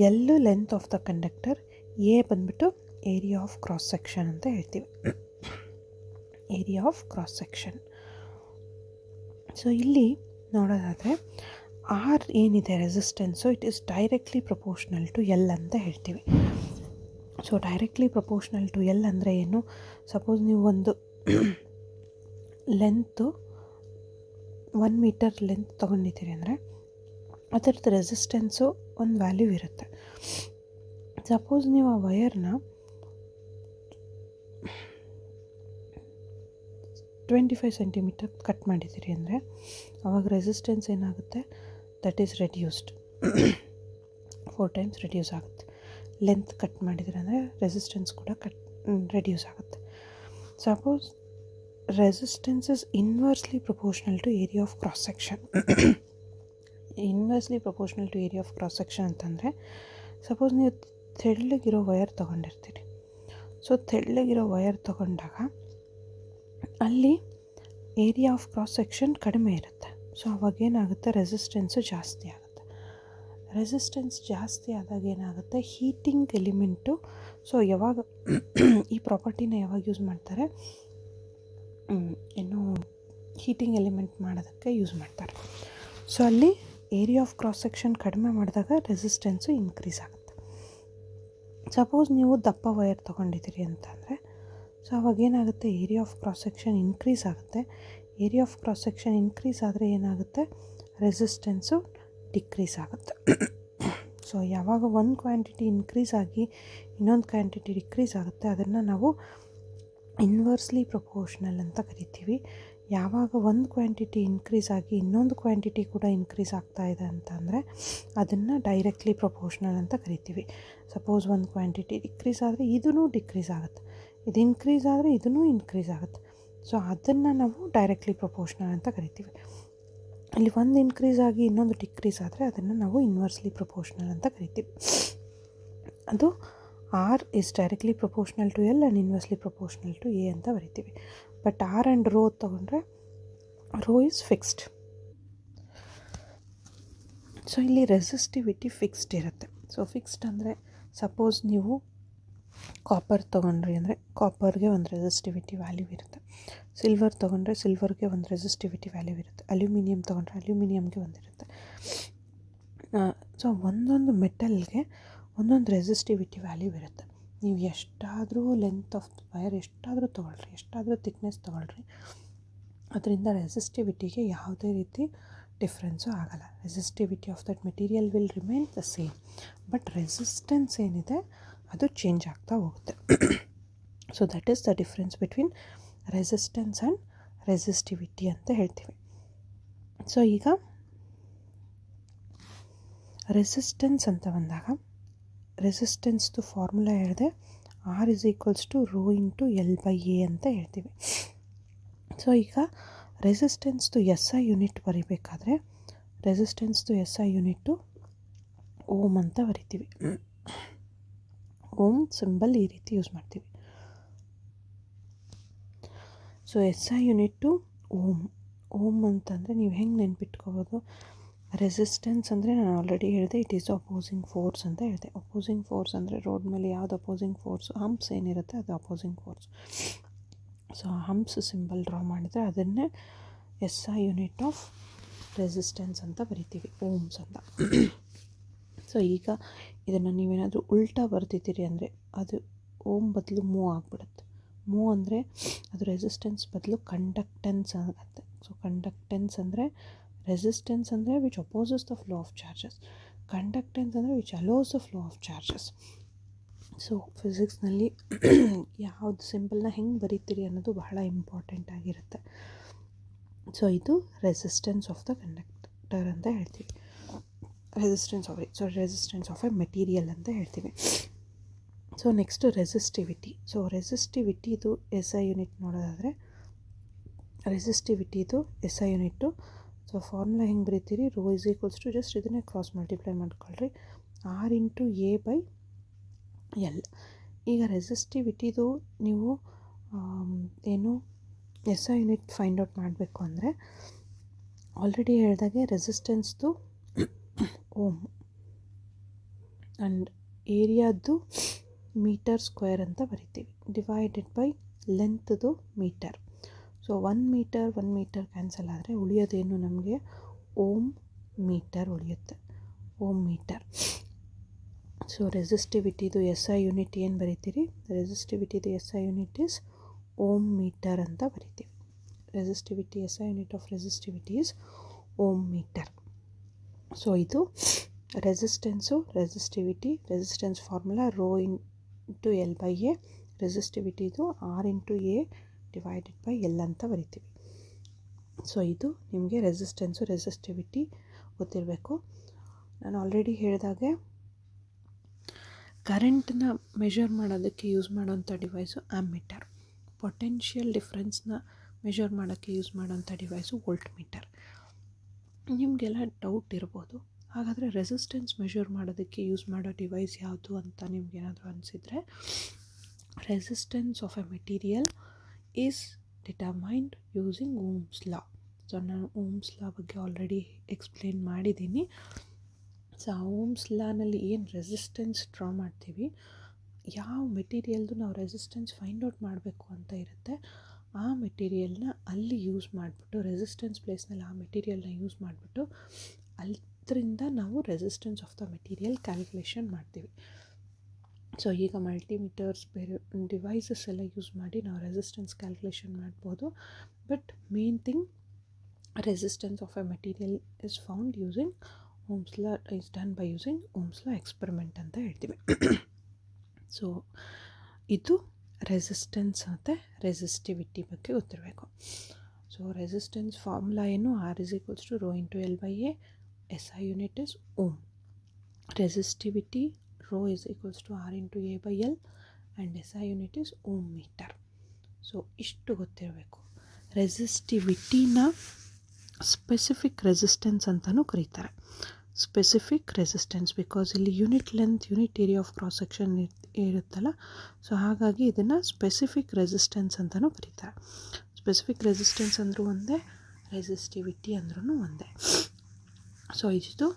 L length of the conductor, A ಬಂದ್ಬಿಟ್ಟು area of cross section ಅಂತ ಹೇಳ್ತೀವಿ, area of cross section. So ಇಲ್ಲಿ ನೋಡೋದಾದರೆ ಆರ್ ಏನಿದೆ resistance it is directly proportional to L ಅಂತ ಹೇಳ್ತೀವಿ. So directly proportional to L ಅಂದರೆ ಏನು, ಸಪೋಸ್ ನೀವು ಒಂದು ಲೆಂತು 1 ಮೀಟರ್ ಲೆಂತ್ ತೊಗೊಂಡಿದ್ದೀರಿ ಅಂದರೆ ಅದರದ್ದು ರೆಸಿಸ್ಟೆನ್ಸು ಒಂದು ವ್ಯಾಲ್ಯೂ ಇರುತ್ತೆ. ಸಪೋಸ್ ನೀವು ಆ ವಯರ್ನ 25 ಸೆಂಟಿಮೀಟರ್ ಕಟ್ ಮಾಡಿದ್ದೀರಿ ಅಂದರೆ ಆವಾಗ ರೆಸಿಸ್ಟೆನ್ಸ್ ಏನಾಗುತ್ತೆ, that is reduced, 4 times reduce ಆಗುತ್ತೆ. ಲೆಂತ್ ಕಟ್ ಮಾಡಿದರೆ ಅಂದರೆ ರೆಸಿಸ್ಟೆನ್ಸ್ ಕೂಡ ರೆಡ್ಯೂಸ್ ಆಗುತ್ತೆ. Suppose resistance is inversely proportional to area of cross section. Inversely proportional to area of cross section ಅಂತಂದರೆ, ಸಪೋಸ್ ನೀವು ತೆಳ್ಳಗಿರೋ ವಯರ್ ತೊಗೊಂಡಿರ್ತೀರಿ. ಸೊ ತೆಳ್ಳಗಿರೋ ವಯರ್ ತೊಗೊಂಡಾಗ ಅಲ್ಲಿ ಏರಿಯಾ ಆಫ್ ಕ್ರಾಸ್ ಸೆಕ್ಷನ್ ಕಡಿಮೆ ಇರುತ್ತೆ. ಸೊ ಅವಾಗೇನಾಗುತ್ತೆ, ರೆಸಿಸ್ಟೆನ್ಸು ಜಾಸ್ತಿ ಆಗುತ್ತೆ. ರೆಸಿಸ್ಟೆನ್ಸ್ ಜಾಸ್ತಿ ಆದಾಗ ಏನಾಗುತ್ತೆ, ಹೀಟಿಂಗ್ ಎಲಿಮೆಂಟು. ಸೊ ಯಾವಾಗ ಈ ಪ್ರಾಪರ್ಟಿನ ಯಾವಾಗ ಯೂಸ್ ಮಾಡ್ತಾರೆ, ಏನು ಹೀಟಿಂಗ್ ಎಲಿಮೆಂಟ್ ಮಾಡೋದಕ್ಕೆ ಯೂಸ್ ಮಾಡ್ತಾರೆ. ಸೊ ಅಲ್ಲಿ ಏರಿಯಾ ಆಫ್ ಕ್ರಾಸ್ ಸೆಕ್ಷನ್ ಕಡಿಮೆ ಮಾಡಿದಾಗ ರೆಸಿಸ್ಟೆನ್ಸು ಇನ್ಕ್ರೀಸ್ ಆಗುತ್ತೆ. ಸಪೋಸ್ ನೀವು ದಪ್ಪ ವೈರ್ ತೊಗೊಂಡಿದ್ದೀರಿ ಅಂತಂದರೆ, ಸೊ ಅವಾಗೇನಾಗುತ್ತೆ, area of cross section increase ಆಗುತ್ತೆ. Area of cross section increase ಆದರೆ ಏನಾಗುತ್ತೆ, ರೆಸಿಸ್ಟೆನ್ಸು ಡಿಕ್ರೀಸ್ ಆಗುತ್ತೆ. ಸೊ ಯಾವಾಗ ಒಂದು ಕ್ವಾಂಟಿಟಿ ಇನ್ಕ್ರೀಸ್ ಆಗಿ ಇನ್ನೊಂದು ಕ್ವಾಂಟಿಟಿ ಡಿಕ್ರೀಸ್ ಆಗುತ್ತೆ, ಅದನ್ನು ನಾವು ಇನ್ವರ್ಸ್ಲಿ ಪ್ರಪೋರ್ಷ್ನಲ್ ಅಂತ ಕರಿತೀವಿ. ಯಾವಾಗ ಒಂದು ಕ್ವಾಂಟಿಟಿ ಇನ್ಕ್ರೀಸ್ ಆಗಿ ಇನ್ನೊಂದು ಕ್ವಾಂಟಿಟಿ ಕೂಡ ಇನ್ಕ್ರೀಸ್ ಆಗ್ತಾ ಇದೆ ಅಂತಂದರೆ ಅದನ್ನು ಡೈರೆಕ್ಟ್ಲಿ ಪ್ರಪೋರ್ಷ್ನಲ್ ಅಂತ ಕರಿತೀವಿ. ಸಪೋಸ್ ಒಂದು ಕ್ವಾಂಟಿಟಿ ಡಿಕ್ರೀಸ್ ಆದರೆ ಇದೂ ಡಿಕ್ರೀಸ್ ಆಗುತ್ತೆ, ಇದು ಇನ್ಕ್ರೀಸ್ ಆದರೆ ಇದೂ ಇನ್ಕ್ರೀಸ್ ಆಗುತ್ತೆ. ಸೊ ಅದನ್ನು ನಾವು ಡೈರೆಕ್ಟ್ಲಿ ಪ್ರಪೋರ್ಷ್ನಲ್ ಅಂತ ಕರಿತೀವಿ. ಇಲ್ಲಿ ಒಂದು ಇನ್ಕ್ರೀಸ್ ಆಗಿ ಇನ್ನೊಂದು ಡಿಕ್ರೀಸ್ ಆದರೆ ಅದನ್ನು ನಾವು ಇನ್ವರ್ಸ್ಲಿ ಪ್ರಪೋರ್ಷ್ನಲ್ ಅಂತ ಕರಿತೀವಿ. ಅದು R is directly proportional to L and inversely proportional to A ಅಂತ ಬರಿತೀವಿ. ಬಟ್ R ಆ್ಯಂಡ್ ರೋ ತೊಗೊಂಡ್ರೆ ರೋ ಈಸ್ ಫಿಕ್ಸ್ಡ್. ಸೊ ಇಲ್ಲಿ ರೆಸಿಸ್ಟಿವಿಟಿ ಫಿಕ್ಸ್ಡ್ ಇರುತ್ತೆ. ಸೊ ಫಿಕ್ಸ್ಡ್ ಅಂದರೆ ಸಪೋಸ್ ನೀವು ಕಾಪರ್ ತೊಗೊಂಡ್ರಿ ಅಂದರೆ ಕಾಪರ್ಗೆ ಒಂದು ರೆಸಿಸ್ಟಿವಿಟಿ ವ್ಯಾಲ್ಯೂ ಇರುತ್ತೆ. ಸಿಲ್ವರ್ ತೊಗೊಂಡ್ರೆ ಸಿಲ್ವರ್ಗೆ ಒಂದು ರೆಸಿಸ್ಟಿವಿಟಿ ವ್ಯಾಲ್ಯೂ ಇರುತ್ತೆ. ಅಲ್ಯೂಮಿನಿಯಂ ತೊಗೊಂಡ್ರೆ ಅಲ್ಯೂಮಿನಿಯಮ್ಗೆ ಒಂದಿರುತ್ತೆ. ಸೊ ಒಂದೊಂದು ಮೆಟಲ್ಗೆ ಒಂದೊಂದು ರೆಸಿಸ್ಟಿವಿಟಿ ವ್ಯಾಲ್ಯೂ ಇರುತ್ತೆ. ನೀವು ಎಷ್ಟಾದರೂ ಲೆಂತ್ ಆಫ್ ವೈರ್ ಎಷ್ಟಾದರೂ ತೊಗೊಳ್ರಿ, ಎಷ್ಟಾದರೂ ಥಿಕ್ನೆಸ್ ತೊಗೊಳ್ರಿ, ಅದರಿಂದ ರೆಸಿಸ್ಟಿವಿಟಿಗೆ ಯಾವುದೇ ರೀತಿ ಡಿಫ್ರೆನ್ಸು ಆಗಲ್ಲ. Resistivity of that material will remain the same. But resistance ಏನಿದೆ ಅದು ಚೇಂಜ್ ಆಗ್ತಾ ಹೋಗುತ್ತೆ. So that is the difference between resistance and resistivity ಅಂತ ಹೇಳ್ತೀವಿ. ಸೊ ಈಗ ರೆಸಿಸ್ಟೆನ್ಸ್ ಅಂತ ಬಂದಾಗ ರೆಸಿಸ್ಟೆನ್ಸ್ದು ಫಾರ್ಮುಲಾ ಹೇಳಿದೆ, R is equals to rho into L/A ಅಂತ ಹೇಳ್ತೀವಿ. ಸೊ ಈಗ ರೆಸಿಸ್ಟೆನ್ಸ್ದು SI ಯೂನಿಟ್ ಬರಿಬೇಕಾದ್ರೆ ರೆಸಿಸ್ಟೆನ್ಸ್ದು SI ಯೂನಿಟ್ಟು ಓಮ್ ಅಂತ ಬರಿತೀವಿ. ಓಮ್ ಸಿಂಬಲ್ ಈ ರೀತಿ ಯೂಸ್ ಮಾಡ್ತೀವಿ. So SI unit ohm. Ohm ಅಂತಂದರೆ ನೀವು ಹೆಂಗೆ ನೆನ್ಪಿಟ್ಕೋಬೋದು, ರೆಸಿಸ್ಟೆನ್ಸ್ ಅಂದರೆ ನಾನು ಆಲ್ರೆಡಿ ಹೇಳಿದೆ, ಇಟ್ ಈಸ್ ಅಪೋಸಿಂಗ್ ಫೋರ್ಸ್ ಅಂತ ಹೇಳಿದೆ. ಅಪೋಸಿಂಗ್ ಫೋರ್ಸ್ ಅಂದರೆ ರೋಡ್ ಮೇಲೆ ಯಾವುದು ಅಪೋಸಿಂಗ್ ಫೋರ್ಸ್, ಹಂಪ್ಸ್ ಏನಿರುತ್ತೆ ಅದು opposing force. So humps symbol draw ಮಾಡಿದರೆ ಅದನ್ನೇ SI ಯೂನಿಟ್ ಆಫ್ ರೆಸಿಸ್ಟೆನ್ಸ್ ಅಂತ ಬರಿತೀವಿ, ಓಮ್ಸ್ ಅಂತ. ಸೊ ಈಗ ಇದನ್ನು ನೀವೇನಾದರೂ ಉಲ್ಟಾ ಬರ್ತಿದ್ದೀರಿ ಅಂದರೆ ಅದು ಓಮ್ ಬದಲು ಮೂವ್ ಆಗಿಬಿಡುತ್ತೆ. ಮೂವ್ ಅಂದರೆ ಅದು ರೆಸಿಸ್ಟೆನ್ಸ್ ಬದಲು ಕಂಡಕ್ಟೆನ್ಸ್ ಆಗುತ್ತೆ. ಸೊ ಕಂಡಕ್ಟೆನ್ಸ್ ಅಂದರೆ ರೆಸಿಸ್ಟೆನ್ಸ್ ಅಂದರೆ which opposes the flow of charges, conductance ಅಂದರೆ which allows the flow of charges. So ಫಿಸಿಕ್ಸ್ನಲ್ಲಿ ಯಾವುದು ಸಿಂಬಲ್ನ ಹೆಂಗೆ ಬರೀತೀರಿ ಅನ್ನೋದು ಬಹಳ ಇಂಪಾರ್ಟೆಂಟ್ ಆಗಿರುತ್ತೆ. ಸೊ ಇದು ರೆಸಿಸ್ಟೆನ್ಸ್ ಆಫ್ ದ ಕಂಡಕ್ಟರ್ ಅಂತ ಹೇಳ್ತೀವಿ. ರೆಸಿಸ್ಟೆನ್ಸ್ ಆಫ್ ಎ ಮೆಟೀರಿಯಲ್ ಅಂತ ಹೇಳ್ತೀವಿ. So next resistivity. ಸೊ ರೆಸಿಸ್ಟಿವಿಟಿದು SI ಯೂನಿಟ್ ನೋಡೋದಾದರೆ ರೆಸಿಸ್ಟಿವಿಟಿದು SI ಯೂನಿಟ್ಟು. ಸೊ ಫಾರ್ಮುಲಾ ಹೆಂಗೆ ಬರೀತೀರಿ, rho is equals to just ಇದನ್ನೇ ಕ್ರಾಸ್ ಮಲ್ಟಿಪ್ಲೈ ಮಾಡ್ಕೊಳ್ರಿ, R ಇಂಟು A/L. ಈಗ ರೆಸಿಸ್ಟಿವಿಟಿದು ನೀವು ಏನು SI ಯೂನಿಟ್ ಫೈಂಡ್ ಔಟ್ ಮಾಡಬೇಕು ಅಂದರೆ ಆಲ್ರೆಡಿ ಹೇಳಿದಾಗೆ ರೆಸಿಸ್ಟೆನ್ಸ್ದು ಓಮ್ ಆ್ಯಂಡ್ ಏರಿಯಾದ್ದು ಮೀಟರ್ ಸ್ಕ್ವೇರ್ ಅಂತ ಬರಿತೀವಿ, ಡಿವೈಡೆಡ್ ಬೈ ಲೆಂತ್ದು ಮೀಟರ್. ಸೊ 1 ಮೀಟರ್ ಕ್ಯಾನ್ಸಲ್ ಆದರೆ ಉಳಿಯೋದೇನು ನಮಗೆ ಓಮ್ ಮೀಟರ್ ಉಳಿಯುತ್ತೆ, ಓಮ್ ಮೀಟರ್. ಸೊ ರೆಸಿಸ್ಟಿವಿಟಿದು SI ಯೂನಿಟ್ ಏನು ಬರಿತೀರಿ, ರೆಸಿಸ್ಟಿವಿಟಿದು SI unit is ohm metre ಅಂತ ಬರಿತೀವಿ. Resistivity SI unit of resistivity is ohm metre. So ಇದು resistance, resistance formula rho into L/A, ರೆಸಿಸ್ಟಿವಿಟಿದು R into A divided by L ಅಂತ ಬರಿತೀವಿ. ಸೊ ಇದು ನಿಮಗೆ ರೆಸಿಸ್ಟಿವಿಟಿ ಗೊತ್ತಿರಬೇಕು. ನಾನು ಆಲ್ರೆಡಿ ಹೇಳಿದಾಗೆ ಕರೆಂಟ್ನ ಮೆಷರ್ ಮಾಡೋದಕ್ಕೆ ಯೂಸ್ ಮಾಡೋಂಥ ಡಿವೈಸು ಆಮ್ಮೀಟರ್, ಪೊಟೆನ್ಷಿಯಲ್ ಡಿಫ್ರೆನ್ಸ್ನ ಮೆಷರ್ ಮಾಡೋಕ್ಕೆ ಯೂಸ್ ಮಾಡೋಂಥ ಡಿವೈಸು ವೋಲ್ಟ್ ಮೀಟರ್. ನಿಮಗೆಲ್ಲ ಡೌಟ್ ಇರ್ಬೋದು, ಹಾಗಾದರೆ ರೆಸಿಸ್ಟೆನ್ಸ್ ಮೆಷರ್ ಮಾಡೋದಕ್ಕೆ ಯೂಸ್ ಮಾಡೋ ಡಿವೈಸ್ ಯಾವುದು ಅಂತ ನಿಮಗೇನಾದರೂ ಅನಿಸಿದರೆ, resistance of a material is determined using Ohm's law. So ನಾನು ಓಮ್ಸ್ ಲಾ ಬಗ್ಗೆ ಆಲ್ರೆಡಿ ಎಕ್ಸ್ಪ್ಲೇನ್ ಮಾಡಿದ್ದೀನಿ. ಸೊ ಆ ಓಮ್ಸ್ ಲಾನಲ್ಲಿ ಏನು ರೆಸಿಸ್ಟೆನ್ಸ್ ಡ್ರಾ ಮಾಡ್ತೀವಿ, ಯಾವ ಮೆಟೀರಿಯಲ್ದು ನಾವು ರೆಸಿಸ್ಟೆನ್ಸ್ ಫೈಂಡ್ ಔಟ್ ಮಾಡಬೇಕು ಅಂತ ಇರುತ್ತೆ, ಆ ಮೆಟೀರಿಯಲ್ನ ಅಲ್ಲಿ ಯೂಸ್ ಮಾಡಿಬಿಟ್ಟು ರೆಸಿಸ್ಟೆನ್ಸ್ ಪ್ಲೇಸ್ನಲ್ಲಿ ಆ ಮೆಟೀರಿಯಲ್ನ ಯೂಸ್ ಮಾಡಿಬಿಟ್ಟು ಅದರಿಂದ ನಾವು resistance of the material calculation ಮಾಡ್ತೀವಿ. ಸೊ ಈಗ ಮಲ್ಟಿಮೀಟರ್ಸ್ ಬೇರೆ ಡಿವೈಸಸ್ ಎಲ್ಲ ಯೂಸ್ ಮಾಡಿ ನಾವು ರೆಸಿಸ್ಟೆನ್ಸ್ ಕ್ಯಾಲ್ಕುಲೇಷನ್ ಮಾಡ್ಬೋದು. But main thing resistance of a material is found using Ohm's law is done by using Ohm's law experiment ಅಂತ ಹೇಳ್ತೀವಿ. ಸೊ ಇದು ರೆಸಿಸ್ಟೆನ್ಸ್ ಮತ್ತು ರೆಸಿಸ್ಟಿವಿಟಿ ಬಗ್ಗೆ ಗೊತ್ತಿರಬೇಕು. ಸೊ ರೆಸಿಸ್ಟೆನ್ಸ್ ಫಾರ್ಮುಲಾ ಏನು, R is equals to rho into L by A, SI unit is ohm. Resistivity, rho is equals to R into A by L and SI unit is ohm meter. So ಇಷ್ಟು ಗೊತ್ತಿರಬೇಕು. ರೆಸಿಸ್ಟಿವಿಟಿನ specific resistance ಅಂತಲೂ ಕರೀತಾರೆ. Specific resistance because ಇಲ್ಲಿ unit length unit area of cross section ಇರುತ್ತಲ್ಲ, so ಹಾಗಾಗಿ ಇದನ್ನು specific resistance ಅಂತಲೂ ಕರೀತಾರೆ. ಸ್ಪೆಸಿಫಿಕ್ ರೆಸಿಸ್ಟೆನ್ಸ್ ಅಂದರೂ ಒಂದೇ, ರೆಸಿಸ್ಟಿವಿಟಿ ಅಂದ್ರೂ ಒಂದೇ. ಸೊ ಇದು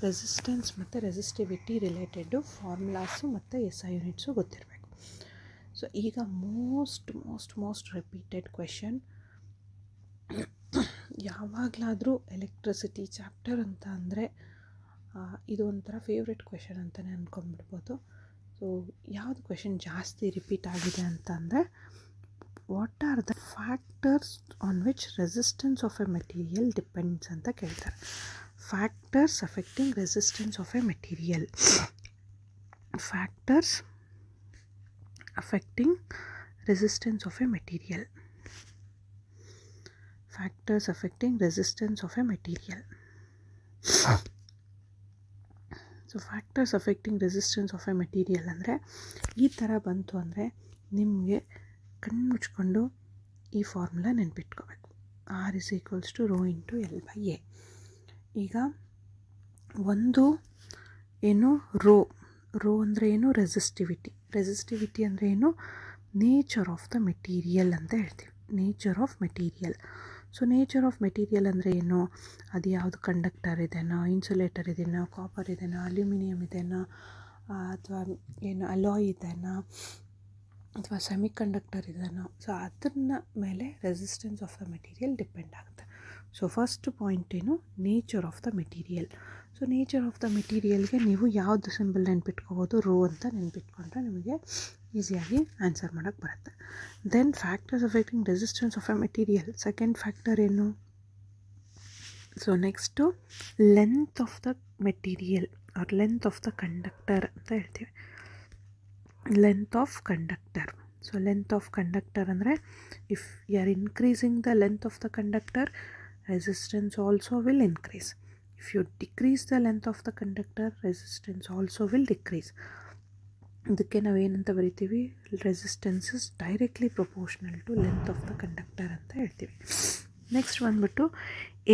ರೆಸಿಸ್ಟೆನ್ಸ್ ಮತ್ತು ರೆಸಿಸ್ಟಿವಿಟಿ ರಿಲೇಟೆಡ್ಡು ಫಾರ್ಮುಲಾಸು ಮತ್ತು SI ಯೂನಿಟ್ಸು ಗೊತ್ತಿರಬೇಕು. ಸೊ ಈಗ ಮೋಸ್ಟ್ ರಿಪೀಟೆಡ್ ಕ್ವೆಶನ್, ಯಾವಾಗಲಾದರೂ ಎಲೆಕ್ಟ್ರಿಸಿಟಿ ಚಾಪ್ಟರ್ ಅಂತ ಅಂದರೆ ಇದು ಒಂಥರ ಫೇವ್ರೆಟ್ ಕ್ವೆಶನ್ ಅಂತಲೇ ಅಂದ್ಕೊಂಡ್ಬಿಡ್ಬೋದು. ಸೊ ಯಾವುದು ಕ್ವೆಶನ್ ಜಾಸ್ತಿ ರಿಪೀಟ್ ಆಗಿದೆ ಅಂತ ಅಂದರೆ, what are the factors on which resistance of a material depends ಅಂತ ಕೇಳ್ತಾರೆ. Factors affecting resistance of a material. Factors affecting resistance of a material. Factors affecting resistance of a material. So factors affecting resistance of a material ಅಂದರೆ ಈ ಥರ ಬಂತು ಅಂದರೆ ನಿಮಗೆ ಕಣ್ಣು ಮುಚ್ಕೊಂಡು ಈ formula ನೆನ್ಪಿಟ್ಕೋಬೇಕು. R is equals to rho into L by A. ಈಗ ಒಂದು ಏನು ರೋ ಅಂದರೆ ಏನು, ರೆಸಿಸ್ಟಿವಿಟಿ ಅಂದರೆ ಏನು, ನೇಚರ್ ಆಫ್ ದ ಮೆಟೀರಿಯಲ್ ಅಂತ ಹೇಳ್ತೀವಿ. Nature of material. So nature of material ಅಂದರೆ ಏನು, ಅದು ಯಾವುದು ಕಂಡಕ್ಟರ್ ಇದೆನೋ, ಇನ್ಸುಲೇಟರ್ ಇದೆನೋ, ಕಾಪರ್ ಇದೆನೋ, ಅಲ್ಯೂಮಿನಿಯಂ ಇದೆನೋ, ಅಥವಾ ಏನು ಅಲಾಯ್ ಇದೆನೋ, ಅಥವಾ ಸೆಮಿ ಕಂಡಕ್ಟರ್ ಇದೆನೋ. ಸೊ ಅದನ್ನ ಮೇಲೆ resistance of the material depend ಆಗುತ್ತೆ. ಸೊ ಫಸ್ಟ್ ಪಾಯಿಂಟ್ ಏನು, nature of the material. So nature of the ಮೆಟೀರಿಯಲ್ಗೆ ನೀವು ಯಾವುದು ಸಿಂಬಲ್ ನೆನ್ಪಿಟ್ಕೋಬೋದು, ರೋ ಅಂತ ನೆನ್ಪಿಟ್ಕೊಂಡ್ರೆ ನಿಮಗೆ ಈಸಿಯಾಗಿ ಆನ್ಸರ್ ಮಾಡೋಕ್ಕೆ ಬರುತ್ತೆ. Then factors affecting resistance of a material. Second factor ಏನು, so next length of the material or length of the conductor ಅಂತ ಹೇಳ್ತೀವಿ. Length of conductor. So length of conductor ಅಂದರೆ if you are increasing the length of the conductor, resistance also will increase. If you decrease the length of the conductor, resistance also will decrease. ಇದಕ್ಕೆ ನಾವು ಏನಂತ ಬರಿತೀವಿ, resistance is directly proportional to length of the conductor ಅಂತ ಹೇಳ್ತೀವಿ. Next ಬಂದ್ಬಿಟ್ಟು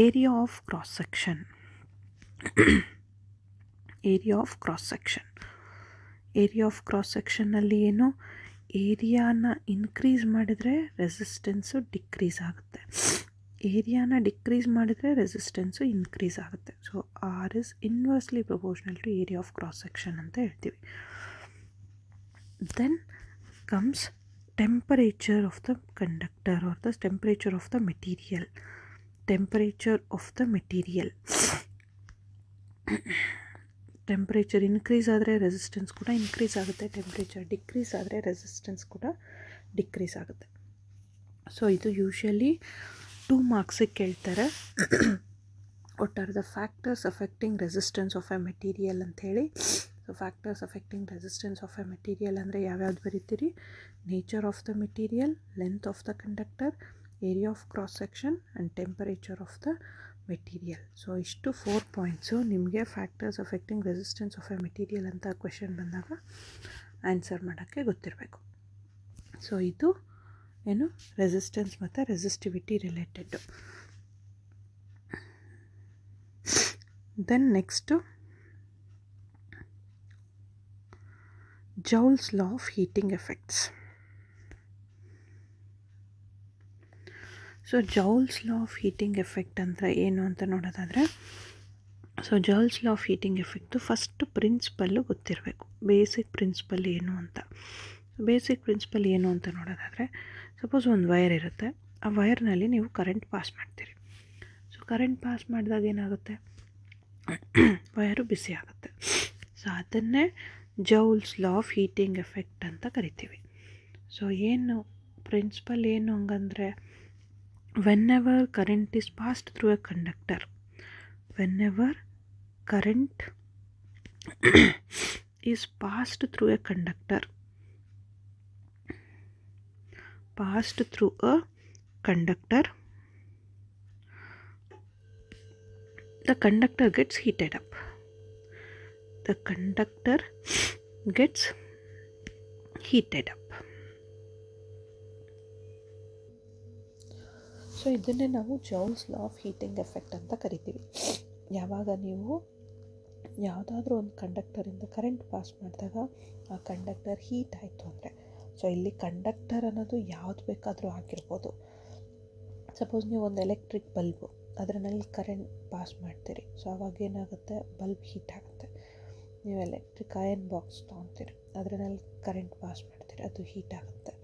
area of cross section. Area of cross section. Area of cross ಸೆಕ್ಷನ್ನಲ್ಲಿ ಏನು, ಏರಿಯಾನ ಇನ್ಕ್ರೀಸ್ ಮಾಡಿದರೆ ರೆಸಿಸ್ಟೆನ್ಸು ಡಿಕ್ರೀಸ್ ಆಗುತ್ತೆ, ಏರಿಯಾನ ಡಿಕ್ರೀಸ್ ಮಾಡಿದರೆ ರೆಸಿಸ್ಟೆನ್ಸು ಇನ್ಕ್ರೀಸ್ ಆಗುತ್ತೆ. So R is inversely proportional to area of cross section ಅಂತ ಹೇಳ್ತೀವಿ. Then comes temperature of the conductor or the temperature of the material. Temperature of the material. Temperature increase ಆದರೆ resistance ಕೂಡ increase ಆಗುತ್ತೆ, temperature decrease ಆದರೆ resistance ಕೂಡ decrease ಆಗುತ್ತೆ. So ಇದು usually 2 ಮಾರ್ಕ್ಸಿಗೆ ಕೇಳ್ತಾರೆ. What are the factors affecting resistance of a material ಅಂಥೇಳಿ. So factors affecting resistance of a material ಅಂದರೆ ಯಾವ್ಯಾವ್ದು ಬರೀತೀರಿ, nature of the material, length of the conductor, area of cross section and temperature of the material. So ಇಷ್ಟು 4 points ನಿಮಗೆ factors affecting resistance of a material ಅಂತ question ಬಂದಾಗ answer ಮಾಡೋಕ್ಕೆ ಗೊತ್ತಿರಬೇಕು. So ಇದು ಏನು, ರೆಸಿಸ್ಟೆನ್ಸ್ ಮತ್ತು resistivity related. Then next Joule's law of heating effects. So Joule's law of heating effect ಅಂದರೆ ಏನು ಅಂತ ನೋಡೋದಾದರೆ, so Joule's law of heating effect first principle ಗೊತ್ತಿರಬೇಕು. ಬೇಸಿಕ್ ಪ್ರಿನ್ಸಿಪಲ್ ಏನು ಅಂತ. ಬೇಸಿಕ್ ಪ್ರಿನ್ಸಿಪಲ್ ಏನು ಅಂತ ನೋಡೋದಾದರೆ, ಸಪೋಸ್ ಒಂದು ವೈರ್ ಇರುತ್ತೆ, ಆ ವೈರ್ನಲ್ಲಿ ನೀವು ಕರೆಂಟ್ ಪಾಸ್ ಮಾಡ್ತೀರಿ. ಸೊ ಕರೆಂಟ್ ಪಾಸ್ ಮಾಡಿದಾಗ ಏನಾಗುತ್ತೆ, ವೈರು ಬಿಸಿ ಆಗುತ್ತೆ. ಸೊ ಅದನ್ನೇ joules law of heating effect ಅಂತ ಕರಿತೀವಿ. ಸೊ ಏನು ಪ್ರಿನ್ಸಿಪಲ್ ಏನು ಹಂಗಂದರೆ, whenever current is passed through a conductor, whenever current is passed through a conductor, the conductor gets heated up. The conductor gets heated up. So ಇದನ್ನೇ ನಾವು joules law of heating effect ಅಂತ ಕರಿತೀವಿ. ಯಾವಾಗ ನೀವು ಯಾವುದಾದ್ರೂ ಒಂದು ಕಂಡಕ್ಟರಿಂದ current pass ಮಾಡಿದಾಗ ಆ ಕಂಡಕ್ಟರ್ ಹೀಟ್ ಆಯಿತು ಅಂದರೆ, ಸೊ ಇಲ್ಲಿ ಕಂಡಕ್ಟರ್ ಅನ್ನೋದು ಯಾವುದು ಬೇಕಾದರೂ ಆಗಿರ್ಬೋದು. ಸಪೋಸ್ ನೀವು ಒಂದು ಎಲೆಕ್ಟ್ರಿಕ್ ಬಲ್ಬು ಅದರಲ್ಲಿ ಕರೆಂಟ್ ಪಾಸ್ ಮಾಡ್ತೀರಿ, ಸೊ ಅವಾಗ ಏನಾಗುತ್ತೆ, ಬಲ್ಬ್ ಹೀಟ್ ಆಗುತ್ತೆ. ನೀವು ಎಲೆಕ್ಟ್ರಿಕ್ ಅಯನ್ ಬಾಕ್ಸ್ ತೊಗೊತೀರಿ, ಅದರಲ್ಲಿ ಕರೆಂಟ್ ಪಾಸ್ ಮಾಡ್ತೀರಿ, ಅದು ಹೀಟ್ ಆಗುತ್ತೆ.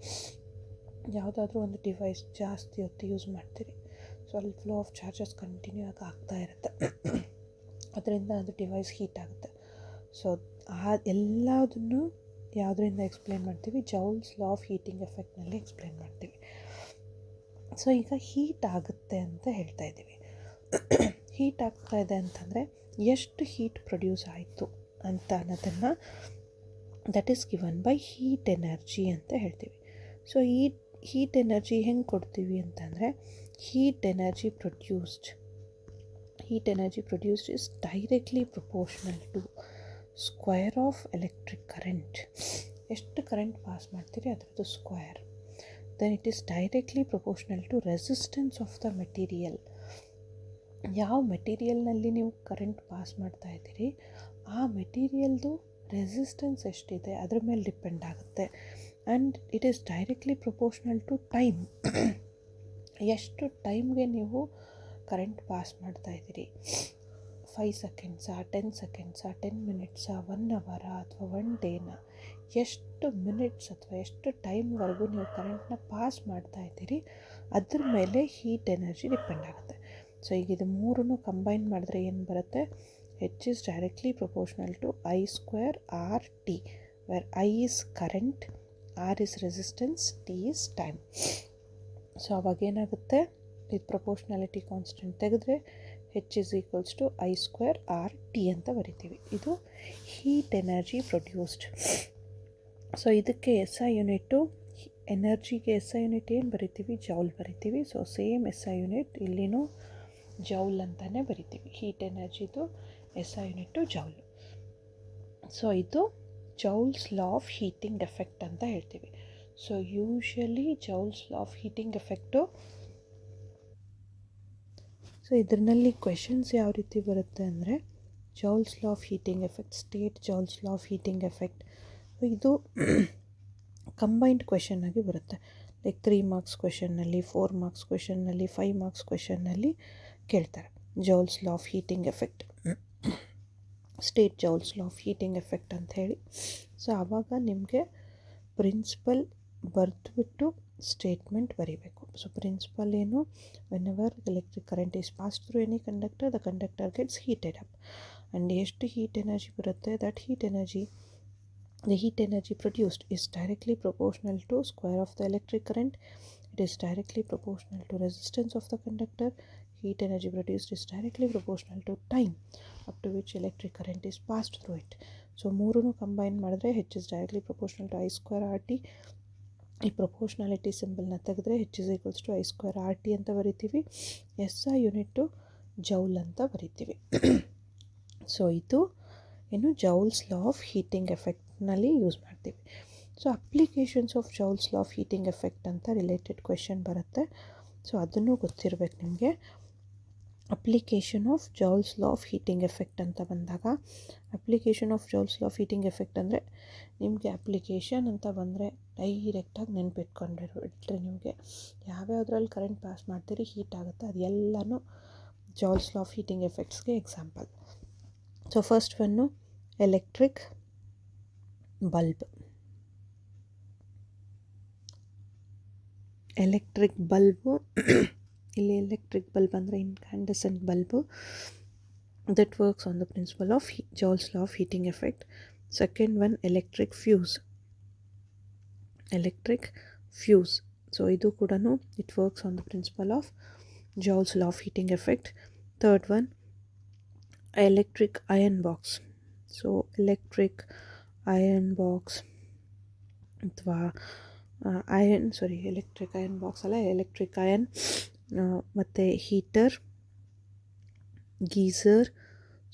ಯಾವುದಾದ್ರೂ ಒಂದು ಡಿವೈಸ್ ಜಾಸ್ತಿ ಹೊತ್ತು ಯೂಸ್ ಮಾಡ್ತೀರಿ, ಸೊ ಅಲ್ಲಿ ಫ್ಲೋ ಆಫ್ ಚಾರ್ಜಸ್ ಕಂಟಿನ್ಯೂ ಆಗಿ ಆಗ್ತಾ ಇರುತ್ತೆ, ಅದರಿಂದ ಅದು ಡಿವೈಸ್ ಹೀಟ್ ಆಗುತ್ತೆ. ಸೊ ಎಲ್ಲದನ್ನು ಯಾವುದರಿಂದ ಎಕ್ಸ್ಪ್ಲೇನ್ ಮಾಡ್ತೀವಿ, ಜೌಲ್ಸ್ ಲಾ ಆಫ್ ಹೀಟಿಂಗ್ ಎಫೆಕ್ಟ್ನಲ್ಲಿ ಎಕ್ಸ್ಪ್ಲೇನ್ ಮಾಡ್ತೀವಿ. ಸೊ ಈಗ ಹೀಟ್ ಆಗುತ್ತೆ ಅಂತ ಹೇಳ್ತಾ ಇದ್ದೀವಿ. ಹೀಟ್ ಆಗ್ತಾ ಇದೆ ಅಂತಂದರೆ ಎಷ್ಟು ಹೀಟ್ ಪ್ರೊಡ್ಯೂಸ್ ಆಯಿತು ಅಂತ ಅನ್ನೋದನ್ನು that is given by heat energy ಅಂತ ಹೇಳ್ತೀವಿ. ಸೊ ಈ ಹೀಟ್ ಎನರ್ಜಿ ಹೆಂಗೆ ಕೊಡ್ತೀವಿ ಅಂತಂದರೆ, heat energy produced is directly proportional to square of electric current. ಎಷ್ಟು ಕರೆಂಟ್ ಪಾಸ್ ಮಾಡ್ತೀರಿ ಅದರದ್ದು square. Then it is directly proportional to resistance of the material. ಯಾವ ಮೆಟೀರಿಯಲ್ನಲ್ಲಿ ನೀವು ಕರೆಂಟ್ ಪಾಸ್ ಮಾಡ್ತಾ ಇದ್ದೀರಿ ಆ ಮೆಟೀರಿಯಲ್ದು ರೆಸಿಸ್ಟೆನ್ಸ್ ಎಷ್ಟಿದೆ ಅದ್ರ ಮೇಲೆ ಡಿಪೆಂಡ್ ಆಗುತ್ತೆ. And it is directly proportional to time. ಎಷ್ಟು ಟೈಮ್ಗೆ ನೀವು ಕರೆಂಟ್ ಪಾಸ್ ಮಾಡ್ತಾ ಇದ್ದೀರಿ, 5 ಸೆಕೆಂಡ್ಸಾ, 10 ಸೆಕೆಂಡ್ಸಾ, 10 ಮಿನಿಟ್ಸಾ, 1 ಅವರಾ ಅಥವಾ 1 ಡೇನಾ, ಎಷ್ಟು ಮಿನಿಟ್ಸ್ ಅಥವಾ ಎಷ್ಟು ಟೈಮ್ವರೆಗೂ ನೀವು ಕರೆಂಟ್ನ ಪಾಸ್ ಮಾಡ್ತಾ ಇದ್ದೀರಿ ಅದ್ರ ಮೇಲೆ ಹೀಟ್ ಎನರ್ಜಿ ಡಿಪೆಂಡ್ ಆಗುತ್ತೆ. ಸೊ ಈಗ ಇದು ಮೂರನ್ನು ಕಂಬೈನ್ ಮಾಡಿದ್ರೆ ಏನು ಬರುತ್ತೆ, H is directly proportional to I square RT, where I is current, R is resistance, T is time. So ಅವಾಗ ಏನಾಗುತ್ತೆ, ಇದು ಪ್ರೊಪೋರ್ಷ್ನಾಲಿಟಿ ಕಾನ್ಸ್ಟೆಂಟ್ ತೆಗೆದ್ರೆ H is equals to I square RT ಅಂತ ಬರಿತೀವಿ. ಇದು ಹೀಟ್ ಎನರ್ಜಿ ಪ್ರೊಡ್ಯೂಸ್ಡ್. ಸೊ ಇದಕ್ಕೆ SI unit, ಎನರ್ಜಿಗೆ SI unit ಏನು ಬರಿತೀವಿ, ಜೌಲ್ ಬರಿತೀವಿ. ಸೊ ಸೇಮ್ SI ಯೂನಿಟ್ ಇಲ್ಲಿನೂ ಜೌಲ್ ಅಂತಲೇ ಬರಿತೀವಿ. ಹೀಟ್ ಎನರ್ಜಿದು SI ಯೂನಿಟ್ಟು ಜೌಲ್. ಸೊ ಇದು Joule's law of heating effect ಅಂತ ಹೇಳ್ತೀವಿ. So usually Joule's law of heating effect, so ಇದರಲ್ಲಿ ಕ್ವೆಶನ್ಸ್ ಯಾವ ರೀತಿ ಬರುತ್ತೆ ಅಂದರೆ, Joule's law of heating effect, state Joule's law of heating effect. ಇದು ಕಂಬೈನ್ಡ್ ಕ್ವೆಶನ್ ಆಗಿ ಬರುತ್ತೆ. ಲೈಕ್ 3 ಮಾರ್ಕ್ಸ್ ಕ್ವೆಶನ್ನಲ್ಲಿ, 4 ಮಾರ್ಕ್ಸ್ ಕ್ವೆಶನ್ನಲ್ಲಿ, 5 ಮಾರ್ಕ್ಸ್ ಕ್ವೆಶನ್ನಲ್ಲಿ ಕೇಳ್ತಾರೆ Joule's law of heating effect, state Joule's law of heating effect ಅಂತ ಹೇಳಿ. ಸೊ ಆವಾಗ ನಿಮಗೆ ಪ್ರಿನ್ಸಿಪಲ್ ಬರೆದುಬಿಟ್ಟು ಸ್ಟೇಟ್ಮೆಂಟ್ ಬರೀಬೇಕು. ಸೊ ಪ್ರಿನ್ಸಿಪಲ್ ಏನು, whenever electric current is pass through any conductor the conductor gets heated up. And ಎಷ್ಟು ಹೀಟ್ ಎನರ್ಜಿ ಬರುತ್ತೆ, that heat energy, the heat energy produced is directly proportional to square of the electric current. It is directly proportional to resistance of the conductor. Heat energy produced is directly proportional to time up to which electric current is passed through it. So ಮೂರನ್ನು combine ಮಾಡಿದ್ರೆ H is directly proportional to I square RT. ಈ ಪ್ರೊಪೋರ್ಷ್ನಾಲಿಟಿ ಸಿಂಬಲ್ನ ತೆಗೆದ್ರೆ H is equals to I square RT ಅಂತ ಬರಿತೀವಿ. SI unit joule ಅಂತ ಬರಿತೀವಿ. So ಇದು ಏನು ಜೌಲ್ಸ್ ಲಾ ಆಫ್ ಹೀಟಿಂಗ್ ಎಫೆಕ್ಟ್ನಲ್ಲಿ ಯೂಸ್ ಮಾಡ್ತೀವಿ. So applications of Joule's law of heating effect ಅಂತ ರಿಲೇಟೆಡ್ ಕ್ವೆಶನ್ ಬರುತ್ತೆ. ಸೊ ಅದನ್ನು ಗೊತ್ತಿರಬೇಕು ನಿಮಗೆ. Application of Joule's law of heating effect ಅಂತ ಬಂದಾಗ, application of Joule's law of heating effect ಅಂದರೆ ನಿಮಗೆ ಅಪ್ಲಿಕೇಶನ್ ಅಂತ ಬಂದರೆ ಡೈರೆಕ್ಟಾಗಿ ನೆನ್ಪಿಟ್ಕೊಂಡಿಟ್ರೆ ನಿಮಗೆ ಯಾವ್ಯಾವುದ್ರಲ್ಲಿ ಕರೆಂಟ್ ಪಾಸ್ ಮಾಡ್ತೀರಿ ಹೀಟ್ ಆಗುತ್ತೆ ಅದೆಲ್ಲನೂ ಜೌಲ್ಸ್ ಲಾ ಆಫ್ ಹೀಟಿಂಗ್ ಎಫೆಕ್ಟ್ಸ್ಗೆ example. So first one electric bulb. Electric bulb ಇಲ್ಲಿ ಎಲೆಕ್ಟ್ರಿಕ್ ಬಲ್ಬ್ ಅಂದರೆ ಇನ್ಕ್ಯಾಂಡೆಸೆಂಟ್ bulb that works on the principle of Joule's law of heating effect. Second one, electric fuse. Electric fuse. So idu kudanu it works on the principle of Joule's law of heating effect. Third one, electric iron box. So electric iron box ಅಥವಾ electric iron box ಅಲ್ಲ, electric iron ಮತ್ತು heater, geyser.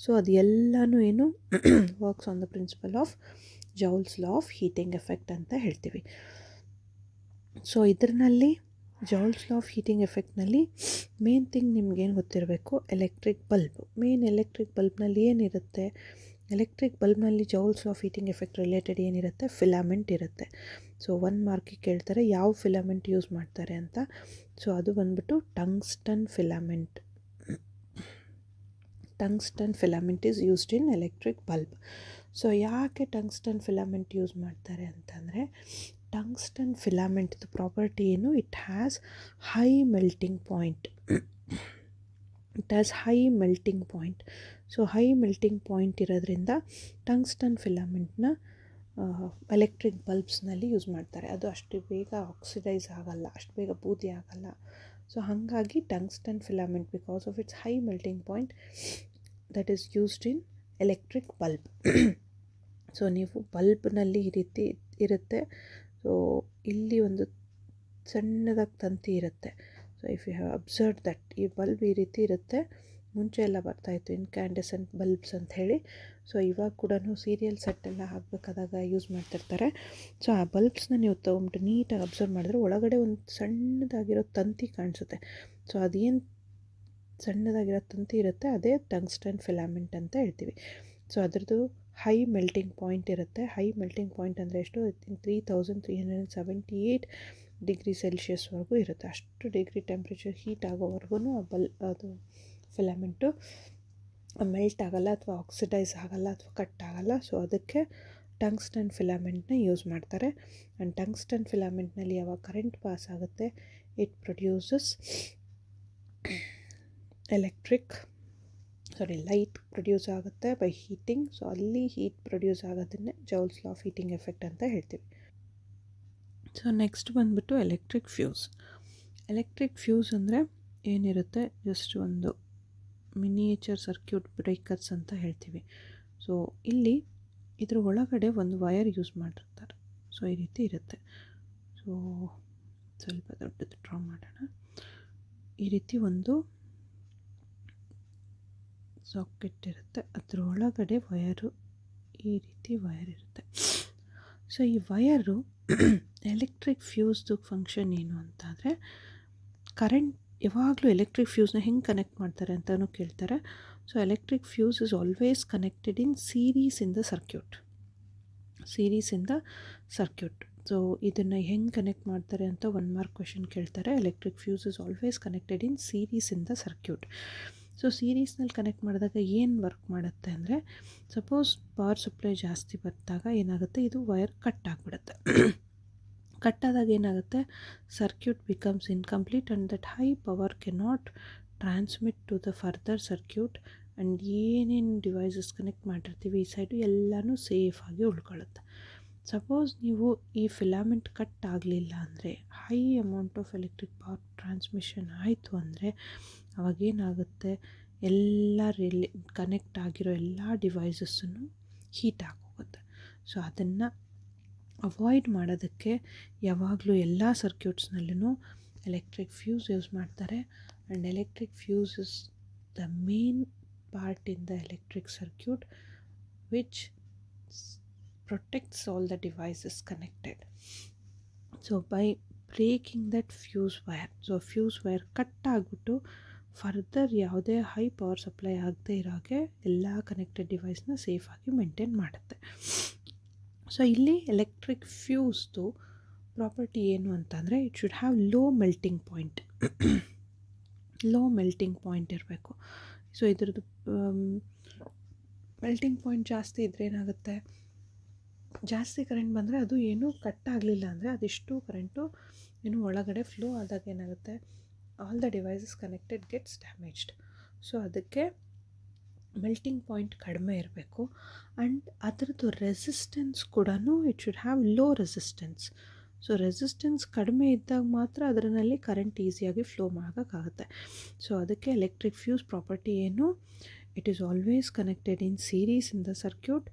So ಅದು ಎಲ್ಲನೂ ಏನು works on the principle of Joule's law of heating effect ಅಂತ ಹೇಳ್ತೀವಿ. So ಇದರಲ್ಲಿ Joule's law of heating ಎಫೆಕ್ಟ್ನಲ್ಲಿ ಮೇನ್ ಥಿಂಗ್ ನಿಮ್ಗೇನು ಗೊತ್ತಿರಬೇಕು, ಎಲೆಕ್ಟ್ರಿಕ್ ಬಲ್ಬ್. ಮೇನ್ ಎಲೆಕ್ಟ್ರಿಕ್ ಬಲ್ಬ್ನಲ್ಲಿ ಏನಿರುತ್ತೆ, ಎಲೆಕ್ಟ್ರಿಕ್ ಬಲ್ಬ್ನಲ್ಲಿ Joule's of heating effect related ಏನಿರುತ್ತೆ, ಫಿಲಾಮೆಂಟ್ ಇರುತ್ತೆ. ಸೊ 1 ಮಾರ್ಕಿಗೆ ಕೇಳ್ತಾರೆ ಯಾವ ಫಿಲಾಮೆಂಟ್ ಯೂಸ್ ಮಾಡ್ತಾರೆ ಅಂತ. ಸೊ ಅದು ಬಂದ್ಬಿಟ್ಟು tungsten filament. Tungsten filament is used in electric bulb. So ಯಾಕೆ ಟಂಗ್ಸ್ಟನ್ ಫಿಲಾಮೆಂಟ್ ಯೂಸ್ ಮಾಡ್ತಾರೆ ಅಂತಂದರೆ, ಟಂಗ್ಸ್ಟನ್ ಫಿಲಾಮೆಂಟ್ದು ಪ್ರಾಪರ್ಟಿ ಏನು, it has high melting point. It has high melting point. So high melting point ಇರೋದ್ರಿಂದ tungsten ಫಿಲಾಮೆಂಟ್ನ electric ಬಲ್ಬ್ಸ್ನಲ್ಲಿ use ಮಾಡ್ತಾರೆ. ಅದು ಅಷ್ಟು ಬೇಗ oxidise ಆಗಲ್ಲ, ಅಷ್ಟು ಬೇಗ ಬೂದಿ ಆಗಲ್ಲ. ಸೊ ಹಾಗಾಗಿ tungsten filament because of it's high melting point that is used in electric bulb. So ನೀವು ಬಲ್ಬ್ನಲ್ಲಿ ಈ ರೀತಿ ಇರುತ್ತೆ. ಸೊ ಇಲ್ಲಿ ಒಂದು ಸಣ್ಣದಾಗಿ ತಂತಿ ಇರುತ್ತೆ. So if you have observe that, ಈ ಬಲ್ಬ್ ಈ ರೀತಿ ಇರುತ್ತೆ. ಮುಂಚೆ ಎಲ್ಲ ಬರ್ತಾಯಿತ್ತು ಇನ್ಕ್ಯಾಂಡೆಸೆಂಟ್ ಬಲ್ಬ್ಸ್ ಅಂತ ಹೇಳಿ. ಸೊ ಇವಾಗ ಕೂಡ ಸೀರಿಯಲ್ ಸೆಟ್ಟೆಲ್ಲ ಹಾಕಬೇಕಾದಾಗ ಯೂಸ್ ಮಾಡ್ತಿರ್ತಾರೆ. ಸೊ ಆ ಬಲ್ಬ್ಸ್ನ ನೀವು ತೊಗೊಂಬಿಟ್ಟು ನೀಟಾಗಿ ಅಬ್ಸರ್ವ್ ಮಾಡಿದ್ರೆ ಒಳಗಡೆ ಒಂದು ಸಣ್ಣದಾಗಿರೋ ತಂತಿ ಕಾಣಿಸುತ್ತೆ. ಸೊ ಅದೇನು ಸಣ್ಣದಾಗಿರೋ ತಂತಿ ಇರುತ್ತೆ ಅದೇ ಟಂಗ್ಸ್ಟನ್ ಫಿಲಾಮೆಂಟ್ ಅಂತ ಹೇಳ್ತೀವಿ. ಸೊ ಅದರದ್ದು ಹೈ ಮೆಲ್ಟಿಂಗ್ ಪಾಯಿಂಟ್ ಇರುತ್ತೆ. ಹೈ ಮೆಲ್ಟಿಂಗ್ ಪಾಯಿಂಟ್ ಅಂದರೆ ಎಷ್ಟು, 3378 ಡಿಗ್ರಿ ಸೆಲ್ಸಿಯಸ್ವರೆಗೂ ಇರುತ್ತೆ. ಅಷ್ಟು ಡಿಗ್ರಿ ಟೆಂಪ್ರೇಚರ್ ಹೀಟ್ ಆಗೋವರೆಗೂ ಅದು ಫಿಲಾಮೆಂಟು ಮೆಲ್ಟ್ ಆಗಲ್ಲ ಅಥವಾ ಆಕ್ಸಿಡೈಸ್ ಆಗಲ್ಲ ಅಥವಾ ಕಟ್ ಆಗಲ್ಲ. ಸೊ ಅದಕ್ಕೆ ಟಂಗ್ಸ್ಟನ್ ಫಿಲಾಮೆಂಟ್ನ ಯೂಸ್ ಮಾಡ್ತಾರೆ. ಆ್ಯಂಡ್ ಟಂಗ್ಸ್ಟನ್ ಫಿಲಾಮೆಂಟ್ನಲ್ಲಿ ಯಾವಾಗ ಕರೆಂಟ್ ಪಾಸ್ ಆಗುತ್ತೆ, ಇಟ್ ಪ್ರೊಡ್ಯೂಸಸ್ ಲೈಟ್ ಪ್ರೊಡ್ಯೂಸ್ ಆಗುತ್ತೆ ಬೈ ಹೀಟಿಂಗ್. ಸೊ ಅಲ್ಲಿ ಹೀಟ್ ಪ್ರೊಡ್ಯೂಸ್ ಆಗೋದನ್ನೇ Joule's law of heating effect ಅಂತ ಹೇಳ್ತೀವಿ. ಸೊ ನೆಕ್ಸ್ಟ್ ಬಂದ್ಬಿಟ್ಟು ಎಲೆಕ್ಟ್ರಿಕ್ ಫ್ಯೂಸ್. ಎಲೆಕ್ಟ್ರಿಕ್ ಫ್ಯೂಸ್ ಅಂದರೆ ಏನಿರುತ್ತೆ, ಜಸ್ಟ್ ಒಂದು ಮಿನಿಯೇಚರ್ ಸರ್ಕ್ಯೂಟ್ ಬ್ರೇಕರ್ಸ್ ಅಂತ ಹೇಳ್ತೀವಿ. ಸೊ ಇಲ್ಲಿ ಇದ್ರ ಒಳಗಡೆ ಒಂದು ವಯರ್ ಯೂಸ್ ಮಾಡಿರ್ತಾರೆ. ಸೊ ಈ ರೀತಿ ಇರುತ್ತೆ. ಸೊ ಸ್ವಲ್ಪ ದೊಡ್ಡದು ಡ್ರಾ ಮಾಡೋಣ. ಈ ರೀತಿ ಒಂದು ಸಾಕೆಟ್ ಇರುತ್ತೆ, ಅದ್ರ ಒಳಗಡೆ ವಯರು, ಈ ರೀತಿ ವಯರ್ ಇರುತ್ತೆ. ಸೊ ಈ ವಯರು ಎಲೆಕ್ಟ್ರಿಕ್ ಫ್ಯೂಸ್ದು ಫಂಕ್ಷನ್ ಏನು ಅಂತಾದರೆ, ಕರೆಂಟ್ ಯಾವಾಗಲೂ ಎಲೆಕ್ಟ್ರಿಕ್ ಫ್ಯೂಸ್ನ ಹೆಂಗೆ ಕನೆಕ್ಟ್ ಮಾಡ್ತಾರೆ ಅಂತಲೂ ಕೇಳ್ತಾರೆ. So electric fuse is always connected in series in the circuit. So ಇದನ್ನು ಹೆಂಗೆ ಕನೆಕ್ಟ್ ಮಾಡ್ತಾರೆ ಅಂತ 1 ಮಾರ್ಕ್ ಕ್ವೆಶನ್ ಕೇಳ್ತಾರೆ. Electric fuse is always connected in series in the circuit. So ಸೀರೀಸ್ನಲ್ಲಿ ಕನೆಕ್ಟ್ ಮಾಡಿದಾಗ ಏನು ವರ್ಕ್ ಮಾಡುತ್ತೆ ಅಂದರೆ, ಸಪೋಸ್ ಪವರ್ ಸಪ್ಲೈ ಜಾಸ್ತಿ ಬಂದಾಗ ಏನಾಗುತ್ತೆ, ಇದು ವಯರ್ ಕಟ್ ಆಗಿಬಿಡುತ್ತೆ. ಕಟ್ಟಾದಾಗ ಏನಾಗುತ್ತೆ, circuit becomes incomplete and that high power cannot transmit to the further circuit. And ಏನೇನು ಡಿವೈಸಸ್ ಕನೆಕ್ಟ್ ಮಾಡಿರ್ತೀವಿ ಈ ಸೈಡು ಎಲ್ಲನೂ ಸೇಫಾಗಿ ಉಳ್ಕೊಳ್ಳುತ್ತೆ. ಸಪೋಸ್ ನೀವು ಈ ಫಿಲಾಮೆಂಟ್ ಕಟ್ ಆಗಲಿಲ್ಲ ಅಂದರೆ, high amount of electric power transmission ಆಯಿತು ಅಂದರೆ, ಅವಾಗೇನಾಗುತ್ತೆ, ಎಲ್ಲ ಕನೆಕ್ಟ್ ಆಗಿರೋ ಎಲ್ಲ ಡಿವೈಸಸ್ಸನ್ನು ಹೀಟ್ ಆಗೋಗುತ್ತೆ. ಸೊ ಅದನ್ನು ಅವಾಯ್ಡ್ ಮಾಡೋದಕ್ಕೆ ಯಾವಾಗಲೂ ಎಲ್ಲ ಸರ್ಕ್ಯೂಟ್ಸ್ನಲ್ಲೂ ಎಲೆಕ್ಟ್ರಿಕ್ ಫ್ಯೂಸ್ ಯೂಸ್ ಮಾಡ್ತಾರೆ. And electric fuse is the main part in the electric circuit which protects all the devices connected. So by breaking that fuse wire, so fuse wire cut ಆಗಿಬಿಟ್ಟು further ಯಾವುದೇ high power supply ಆಗದೆ ಇರೋಕ್ಕೆ ಎಲ್ಲ connected ಡಿವೈಸ್ನ ಸೇಫಾಗಿ maintain ಮಾಡುತ್ತೆ. So ಇಲ್ಲಿ electric ಫ್ಯೂಸ್ದು property ಏನು ಅಂತಂದರೆ it should have low melting point ಇರಬೇಕು. ಸೊ ಇದ್ರದ್ದು ಮೆಲ್ಟಿಂಗ್ ಪಾಯಿಂಟ್ ಜಾಸ್ತಿ ಇದ್ದರೆ ಏನಾಗುತ್ತೆ, ಜಾಸ್ತಿ ಕರೆಂಟ್ ಬಂದರೆ ಅದು ಏನೂ ಕಟ್ ಆಗಲಿಲ್ಲ ಅಂದರೆ ಅದೆಷ್ಟು ಕರೆಂಟು ಏನು ಒಳಗಡೆ ಫ್ಲೋ ಆದಾಗ ಏನಾಗುತ್ತೆ, all the devices connected gets damaged. So ಅದಕ್ಕೆ ಮೆಲ್ಟಿಂಗ್ ಪಾಯಿಂಟ್ ಕಡಿಮೆ ಇರಬೇಕು. ಆ್ಯಂಡ್ ಅದರದ್ದು ರೆಸಿಸ್ಟೆನ್ಸ್ ಕೂಡ it should have low resistance. So resistance ಕಡಿಮೆ ಇದ್ದಾಗ ಮಾತ್ರ ಅದರಲ್ಲಿ ಕರೆಂಟ್ ಈಸಿಯಾಗಿ ಫ್ಲೋ ಮಾಡೋಕ್ಕಾಗುತ್ತೆ. ಸೊ ಅದಕ್ಕೆ ಎಲೆಕ್ಟ್ರಿಕ್ ಫ್ಯೂಸ್ ಪ್ರಾಪರ್ಟಿ ಏನು, it is always connected in series in the circuit.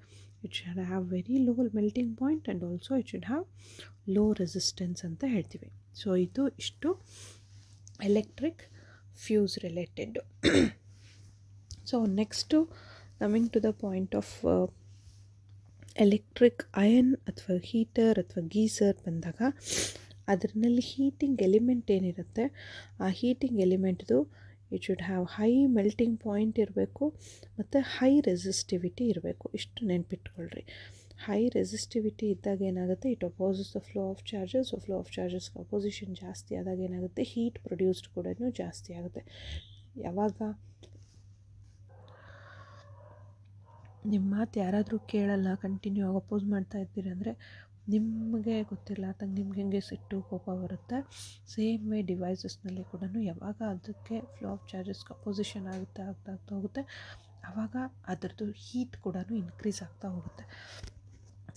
It should have very low melting point and also it should have low resistance ಅಂತ ಹೇಳ್ತೀವಿ. ಸೊ ಇದು ಇಷ್ಟು electric fuse related. So next coming to the point of electric iron ಅಥವಾ heater ಅಥವಾ geyser ಬಂದಾಗ ಅದರಲ್ಲಿ heating element ಏನಿರುತ್ತೆ, ಆ ಹೀಟಿಂಗ್ ಎಲಿಮೆಂಟ್ದು it should have high melting point ಇರಬೇಕು ಮತ್ತು ಹೈ ರೆಸಿಸ್ಟಿವಿಟಿ ಇರಬೇಕು. ಇಷ್ಟು ನೆನ್ಪಿಟ್ಕೊಳ್ರಿ. ಹೈ ರೆಸಿಸ್ಟಿವಿಟಿ ಇದ್ದಾಗ ಏನಾಗುತ್ತೆ, it opposes the flow of charges. So flow of charges opposition ಜಾಸ್ತಿ ಆದಾಗ ಏನಾಗುತ್ತೆ, ಹೀಟ್ ಪ್ರೊಡ್ಯೂಸ್ಡ್ ಕೂಡ ಜಾಸ್ತಿ ಆಗುತ್ತೆ. ಯಾವಾಗ ನಿಮ್ಮ ಮಾತು ಯಾರಾದರೂ ಕೇಳಲ್ಲ, ಕಂಟಿನ್ಯೂ ಆಗಿ ಅಪೋಸ್ ಮಾಡ್ತಾ ಇದ್ದೀರಿ ಅಂದರೆ ನಿಮಗೆ ಗೊತ್ತಿಲ್ಲ ತಂಗೆ ನಿಮ್ಗೆ ಹೆಂಗೆ ಸಿಟ್ಟು ಕೋಪ ಬರುತ್ತೆ. ಸೇಮ್ ವೇ ಡಿವೈಸಸ್ನಲ್ಲಿ ಕೂಡ ಯಾವಾಗ ಅದಕ್ಕೆ ಫ್ಲೋ ಆಫ್ ಚಾರ್ಜಸ್ಗೆ ಅಪೋಸಿಷನ್ ಆಗ್ತಾ ಹೋಗುತ್ತೆ, ಆವಾಗ ಅದರದ್ದು ಹೀಟ್ ಕೂಡ ಇನ್ಕ್ರೀಸ್ ಆಗ್ತಾ ಹೋಗುತ್ತೆ.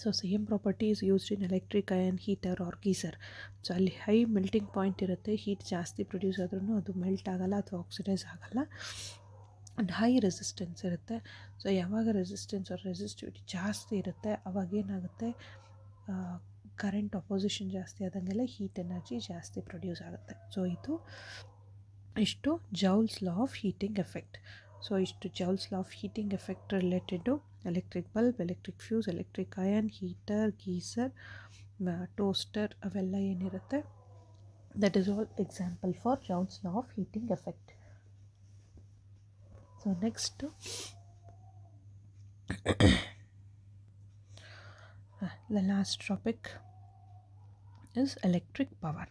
So same property is used in electric iron heater or geyser. So ಅಲ್ಲಿ ಹೈ ಮೆಲ್ಟಿಂಗ್ ಪಾಯಿಂಟ್ ಇರುತ್ತೆ, ಹೀಟ್ ಜಾಸ್ತಿ ಪ್ರೊಡ್ಯೂಸ್ ಆದ್ರೂ ಅದು ಮೆಲ್ಟ್ ಆಗಲ್ಲ ಅಥವಾ ಆಕ್ಸಿಡೈಸ್ ಆಗಲ್ಲ. ಆ್ಯಂಡ್ ಹೈ ರೆಸಿಸ್ಟೆನ್ಸ್ ಇರುತ್ತೆ. ಸೊ ಯಾವಾಗ ರೆಸಿಸ್ಟೆನ್ಸ್ ಆರ್ ರೆಸಿಸ್ಟಿವಿಟಿ ಜಾಸ್ತಿ ಇರುತ್ತೆ ಅವಾಗೇನಾಗುತ್ತೆ, ಕರೆಂಟ್ ಅಪೋಸಿಷನ್ ಜಾಸ್ತಿ ಆದಂಗೆಲ್ಲ ಹೀಟ್ ಎನರ್ಜಿ ಜಾಸ್ತಿ ಪ್ರೊಡ್ಯೂಸ್ ಆಗುತ್ತೆ. ಸೊ ಇಷ್ಟು Joule's law of heating effect. So ಇಷ್ಟು Joule's law of heating effect related electric bulb, electric fuse, electric iron, heater, geyser, toaster ಅವೆಲ್ಲ ಏನಿರುತ್ತೆ, that is all example for Joule's law of heating effect. So next the last topic is electric power.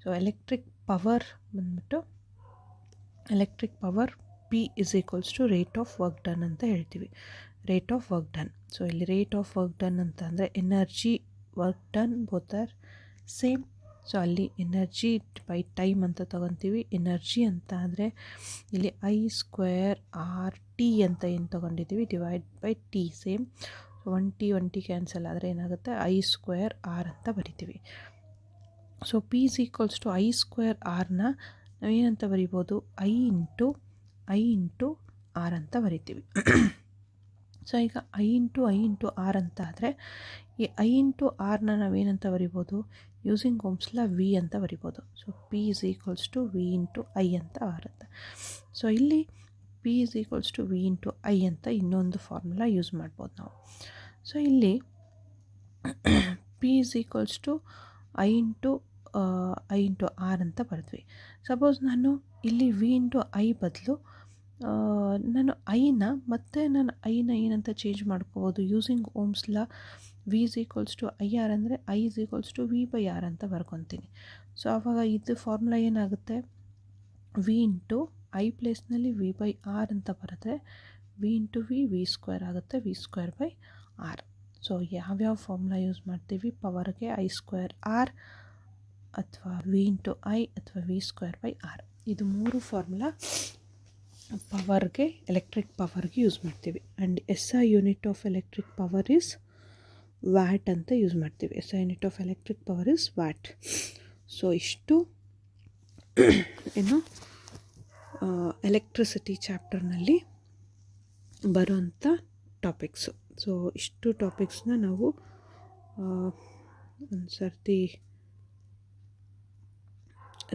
So electric power ಬಂದ್ಬಿಟ್ಟು electric power P is equals to rate of work done ಅಂತ ಹೇಳ್ತೀವಿ. Rate of work done. So ಇಲ್ಲಿ rate of work done ಅಂತ ಅಂದರೆ energy work done both are same. So ಅಲ್ಲಿ energy by time ಅಂತ ತೊಗೊತೀವಿ. Energy ಅಂತ ಅಂದರೆ ಇಲ್ಲಿ I²RT ಅಂತ ಏನು ತೊಗೊಂಡಿದ್ದೀವಿ, divide by T same. 1T cancel ಆದರೆ ಏನಾಗುತ್ತೆ, I²R ಅಂತ ಬರಿತೀವಿ. So P is equals to I²Rನ ನಾವೇನಂತ ಬರಿಬೋದು, I ಇಂಟು R ಅಂತ ಬರಿತೀವಿ. ಸೊ ಈಗ I ಇಂಟು R ಅಂತ ಆದರೆ ಈ I ಇಂಟು Rನ ನಾವೇನಂತ ಬರಿಬೋದು, ಯೂಸಿಂಗ್ ಓಮ್ಸ್ ಲಾ V ಅಂತ ಬರಿಬೋದು. So P is equals to V into I ಅಂತ ಬರುತ್ತೆ. ಸೊ ಇಲ್ಲಿ P is equals to V into I ಅಂತ ಇನ್ನೊಂದು ಫಾರ್ಮುಲಾ ಯೂಸ್ ಮಾಡ್ಬೋದು ನಾವು. ಸೊ ಇಲ್ಲಿ P is equals to I into R ಅಂತ ಬರೆದ್ವಿ. ಸಪೋಸ್ ನಾನು ಇಲ್ಲಿ V ಇಂಟು I ಬದಲು ನಾನು ಐನ ಏನಂತ ಚೇಂಜ್ ಮಾಡ್ಕೋಬೋದು, using Ohm's law V is equals to IR ಅಂದರೆ I is equals to V by R ಅಂತ ಬರ್ಕೊತೀನಿ. ಸೊ ಆವಾಗ ಇದು ಫಾರ್ಮುಲಾ ಏನಾಗುತ್ತೆ, V into I ಪ್ಲೇಸ್ನಲ್ಲಿ V by R ಅಂತ ಬರುತ್ತೆ. V ಇಂಟು V² ಆಗುತ್ತೆ, V² by R. ಸೊ ಯಾವ್ಯಾವ ಫಾರ್ಮುಲಾ ಯೂಸ್ ಮಾಡ್ತೀವಿ, ಪವರ್ಗೆ I²R ಅಥವಾ V ಇಂಟು I ಅಥವಾ V² by R. ಇದು ಮೂರು ಫಾರ್ಮುಲಾ ಪವರ್ಗೆ, ಎಲೆಕ್ಟ್ರಿಕ್ ಪವರ್ಗೆ ಯೂಸ್ ಮಾಡ್ತೀವಿ. And SI unit of electric power is watt ಅಂತ ಯೂಸ್ ಮಾಡ್ತೀವಿ. SI unit of electric power is watt. So ಇಷ್ಟು ಏನು ಎಲೆಕ್ಟ್ರಿಸಿಟಿ ಚಾಪ್ಟರ್ನಲ್ಲಿ ಬರುವಂಥ ಟಾಪಿಕ್ಸು. ಸೊ ಇಷ್ಟು ಟಾಪಿಕ್ಸ್ನ ನಾವು ಒಂದು ಸರ್ತಿ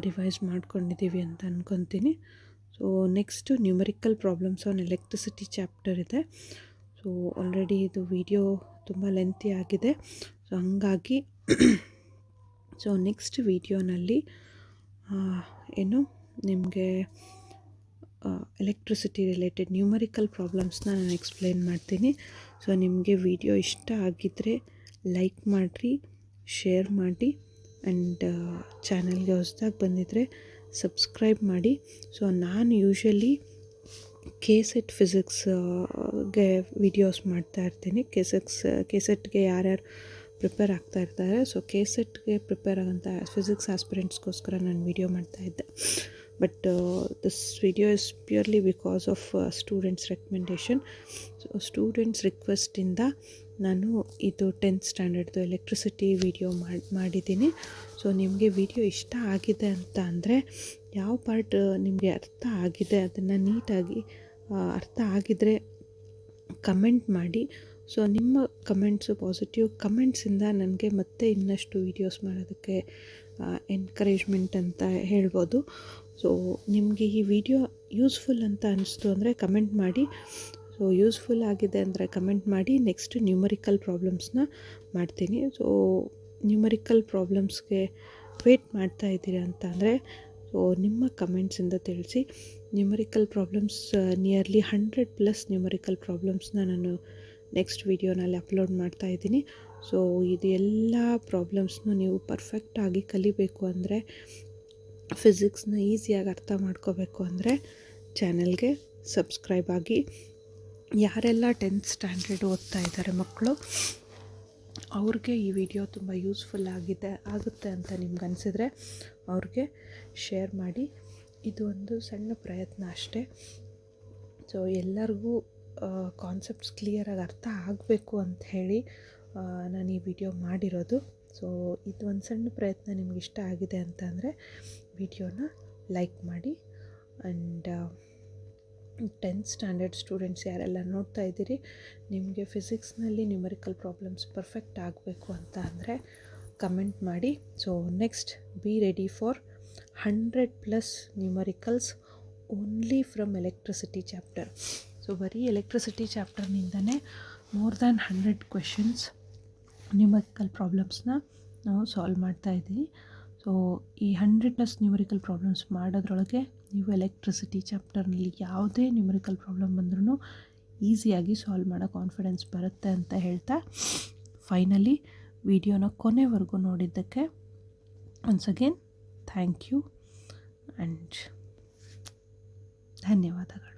ರಿವೈಸ್ ಮಾಡ್ಕೊಂಡಿದ್ದೀವಿ ಅಂತ ಅಂದ್ಕೊತೀನಿ. So next numerical problems on electricity chapter ಇದೆ. ಸೊ ಆಲ್ರೆಡಿ ಇದು ವಿಡಿಯೋ ತುಂಬ ಲೆಂತಿ ಆಗಿದೆ. ಸೊ ಹಂಗಾಗಿ ಸೊ ನೆಕ್ಸ್ಟ್ ವಿಡಿಯೋನಲ್ಲಿ ಏನು ನಿಮಗೆ ಎಲೆಕ್ಟ್ರಿಸಿಟಿ ರಿಲೇಟೆಡ್ ನ್ಯೂಮರಿಕಲ್ ಪ್ರಾಬ್ಲಮ್ಸ್ನ ನಾನು ಎಕ್ಸ್ಪ್ಲೇನ್ ಮಾಡ್ತೀನಿ. ಸೊ ನಿಮಗೆ ವಿಡಿಯೋ ಇಷ್ಟ ಆಗಿದ್ದರೆ ಲೈಕ್ ಮಾಡಿರಿ, ಶೇರ್ ಮಾಡಿ, ಆ್ಯಂಡ್ ಚಾನಲ್ಗೆ ಹೊಸದಾಗಿ ಬಂದಿದ್ದರೆ ಸಬ್ಸ್ಕ್ರೈಬ್ ಮಾಡಿ. ಸೊ ನಾನು ಯೂಶ್ವಲಿ ಕೆಸೆಟ್ ಫಿಸಿಕ್ಸ್ಗೆ ವಿಡಿಯೋಸ್ ಮಾಡ್ತಾಯಿರ್ತೀನಿ. ಕೆಸೆಟ್ಗೆ ಯಾರ್ಯಾರು ಪ್ರಿಪೇರ್ ಆಗ್ತಾಯಿರ್ತಾರೆ, ಸೊ ಕೆಸೆಟ್ಗೆ ಪ್ರಿಪೇರ್ ಆಗೋಂಥ ಫಿಸಿಕ್ಸ್ ಆಸ್ಪಿರೆಂಟ್ಸ್ಗೋಸ್ಕರ ನಾನು ವಿಡಿಯೋ ಮಾಡ್ತಾಯಿದ್ದೆ. But this video is purely because of students recommendation. So students ರಿಕ್ವೆಸ್ಟಿಂದ ನಾನು ಇದು 10th ಸ್ಟ್ಯಾಂಡರ್ಡ್ದು ಎಲೆಕ್ಟ್ರಿಸಿಟಿ ವಿಡಿಯೋ ಮಾಡಿದ್ದೀನಿ. ಸೊ ನಿಮಗೆ ವಿಡಿಯೋ ಇಷ್ಟ ಆಗಿದೆ ಅಂತ ಅಂದರೆ, ಯಾವ ಪಾರ್ಟ್ ನಿಮಗೆ ಅರ್ಥ ಆಗಿದೆ ಅದನ್ನು ನೀಟಾಗಿ ಅರ್ಥ ಆಗಿದರೆ ಕಮೆಂಟ್ ಮಾಡಿ. ಸೊ ನಿಮ್ಮ ಕಮೆಂಟ್ಸು, ಪಾಸಿಟಿವ್ ಕಮೆಂಟ್ಸಿಂದ ನನಗೆ ಮತ್ತೆ ಇನ್ನಷ್ಟು ವೀಡಿಯೋಸ್ ಮಾಡೋದಕ್ಕೆ ಎನ್ಕರೇಜ್ಮೆಂಟ್ ಅಂತ ಹೇಳ್ಬೋದು. ಸೊ ನಿಮಗೆ ಈ ವಿಡಿಯೋ ಯೂಸ್ಫುಲ್ ಅಂತ ಅನಿಸ್ತು ಅಂದರೆ ಕಮೆಂಟ್ ಮಾಡಿ. ಸೊ ಯೂಸ್ಫುಲ್ ಆಗಿದೆ ಅಂದರೆ ಕಮೆಂಟ್ ಮಾಡಿ. ನೆಕ್ಸ್ಟ್ ನ್ಯೂಮರಿಕಲ್ ಪ್ರಾಬ್ಲಮ್ಸ್ನ ಮಾಡ್ತೀನಿ. ಸೊ ನ್ಯೂಮರಿಕಲ್ ಪ್ರಾಬ್ಲಮ್ಸ್ಗೆ ವೇಟ್ ಮಾಡ್ತಾ ಇದ್ದೀರಾ ಅಂತ ಅಂದರೆ, ಸೊ ನಿಮ್ಮ ಕಮೆಂಟ್ಸಿಂದ ತಿಳಿಸಿ. ನ್ಯೂಮರಿಕಲ್ ಪ್ರಾಬ್ಲಮ್ಸ್ ನಿಯರ್ಲಿ 100+ ನ್ಯೂಮರಿಕಲ್ ಪ್ರಾಬ್ಲಮ್ಸ್ನ ನಾನು ನೆಕ್ಸ್ಟ್ ವೀಡಿಯೋನಲ್ಲಿ ಅಪ್ಲೋಡ್ ಮಾಡ್ತಾಯಿದ್ದೀನಿ. ಸೊ ಇದು ಎಲ್ಲ ಪ್ರಾಬ್ಲಮ್ಸ್ನೂ ನೀವು ಪರ್ಫೆಕ್ಟಾಗಿ ಕಲಿಬೇಕು ಅಂದರೆ, ಫಿಸಿಕ್ಸ್ನ ಈಸಿಯಾಗಿ ಅರ್ಥ ಮಾಡ್ಕೋಬೇಕು ಅಂದರೆ ಚಾನಲ್ಗೆ ಸಬ್ಸ್ಕ್ರೈಬ್ ಆಗಿ. ಯಾರೆಲ್ಲ 10th ಸ್ಟ್ಯಾಂಡರ್ಡ್ ಓದ್ತಾ ಇದ್ದಾರೆ ಮಕ್ಕಳು, ಅವ್ರಿಗೆ ಈ ವಿಡಿಯೋ ತುಂಬ ಯೂಸ್ಫುಲ್ ಆಗುತ್ತೆ ಅಂತ ನಿಮ್ಗೆ ಅನಿಸಿದರೆ ಅವ್ರಿಗೆ ಶೇರ್ ಮಾಡಿ. ಇದು ಒಂದು ಸಣ್ಣ ಪ್ರಯತ್ನ ಅಷ್ಟೇ. ಸೊ ಎಲ್ಲರಿಗೂ ಕಾನ್ಸೆಪ್ಟ್ಸ್ ಕ್ಲಿಯರಾಗಿ ಅರ್ಥ ಆಗಬೇಕು ಅಂತ ಹೇಳಿ ನಾನು ಈ ವಿಡಿಯೋ ಮಾಡಿರೋದು. ಸೊ ಇದು ಒಂದು ಸಣ್ಣ ಪ್ರಯತ್ನ ನಿಮ್ಗೆ ಇಷ್ಟ ಆಗಿದೆ ಅಂತ ಅಂದರೆ ವಿಡಿಯೋನ ಲೈಕ್ ಮಾಡಿ. ಆ್ಯಂಡ್ 10th ಸ್ಟ್ಯಾಂಡರ್ಡ್ ಸ್ಟೂಡೆಂಟ್ಸ್ ಯಾರೆಲ್ಲ ನೋಡ್ತಾ ಇದ್ದೀರಿ, ನಿಮಗೆ ಫಿಸಿಕ್ಸ್ನಲ್ಲಿ ನ್ಯೂಮರಿಕಲ್ ಪ್ರಾಬ್ಲಮ್ಸ್ ಪರ್ಫೆಕ್ಟ್ ಆಗಬೇಕು ಅಂತ ಅಂದರೆ ಕಮೆಂಟ್ ಮಾಡಿ. So next be ready for 100+ numericals only from electricity chapter. So ಬರೀ ಎಲೆಕ್ಟ್ರಿಸಿಟಿ ಚಾಪ್ಟರ್ನಿಂದನೇ ಮೋರ್ ದ್ಯಾನ್ 100 ಕ್ವೆಶನ್ಸ್ ನ್ಯೂಮರಿಕಲ್ ಪ್ರಾಬ್ಲಮ್ಸ್ನ ನಾವು ಸಾಲ್ವ್ ಮಾಡ್ತಾ ಇದ್ದೀವಿ. ಸೊ ಈ 100+ ನ್ಯೂಮರಿಕಲ್ ಪ್ರಾಬ್ಲಮ್ಸ್ ಮಾಡೋದ್ರೊಳಗೆ ನೀವು ಎಲೆಕ್ಟ್ರಿಸಿಟಿ ಚಾಪ್ಟರ್ನಲ್ಲಿ ಯಾವುದೇ ನ್ಯೂಮರಿಕಲ್ ಪ್ರಾಬ್ಲಮ್ ಬಂದ್ರೂ ಈಸಿಯಾಗಿ ಸಾಲ್ವ್ ಮಾಡೋ ಕಾನ್ಫಿಡೆನ್ಸ್ ಬರುತ್ತೆ ಅಂತ ಹೇಳ್ತಾ, ಫೈನಲಿ ವಿಡಿಯೋನ ಕೊನೆವರೆಗೂ ನೋಡಿದ್ದಕ್ಕೆ once again thank you and ಧನ್ಯವಾದಗಳು.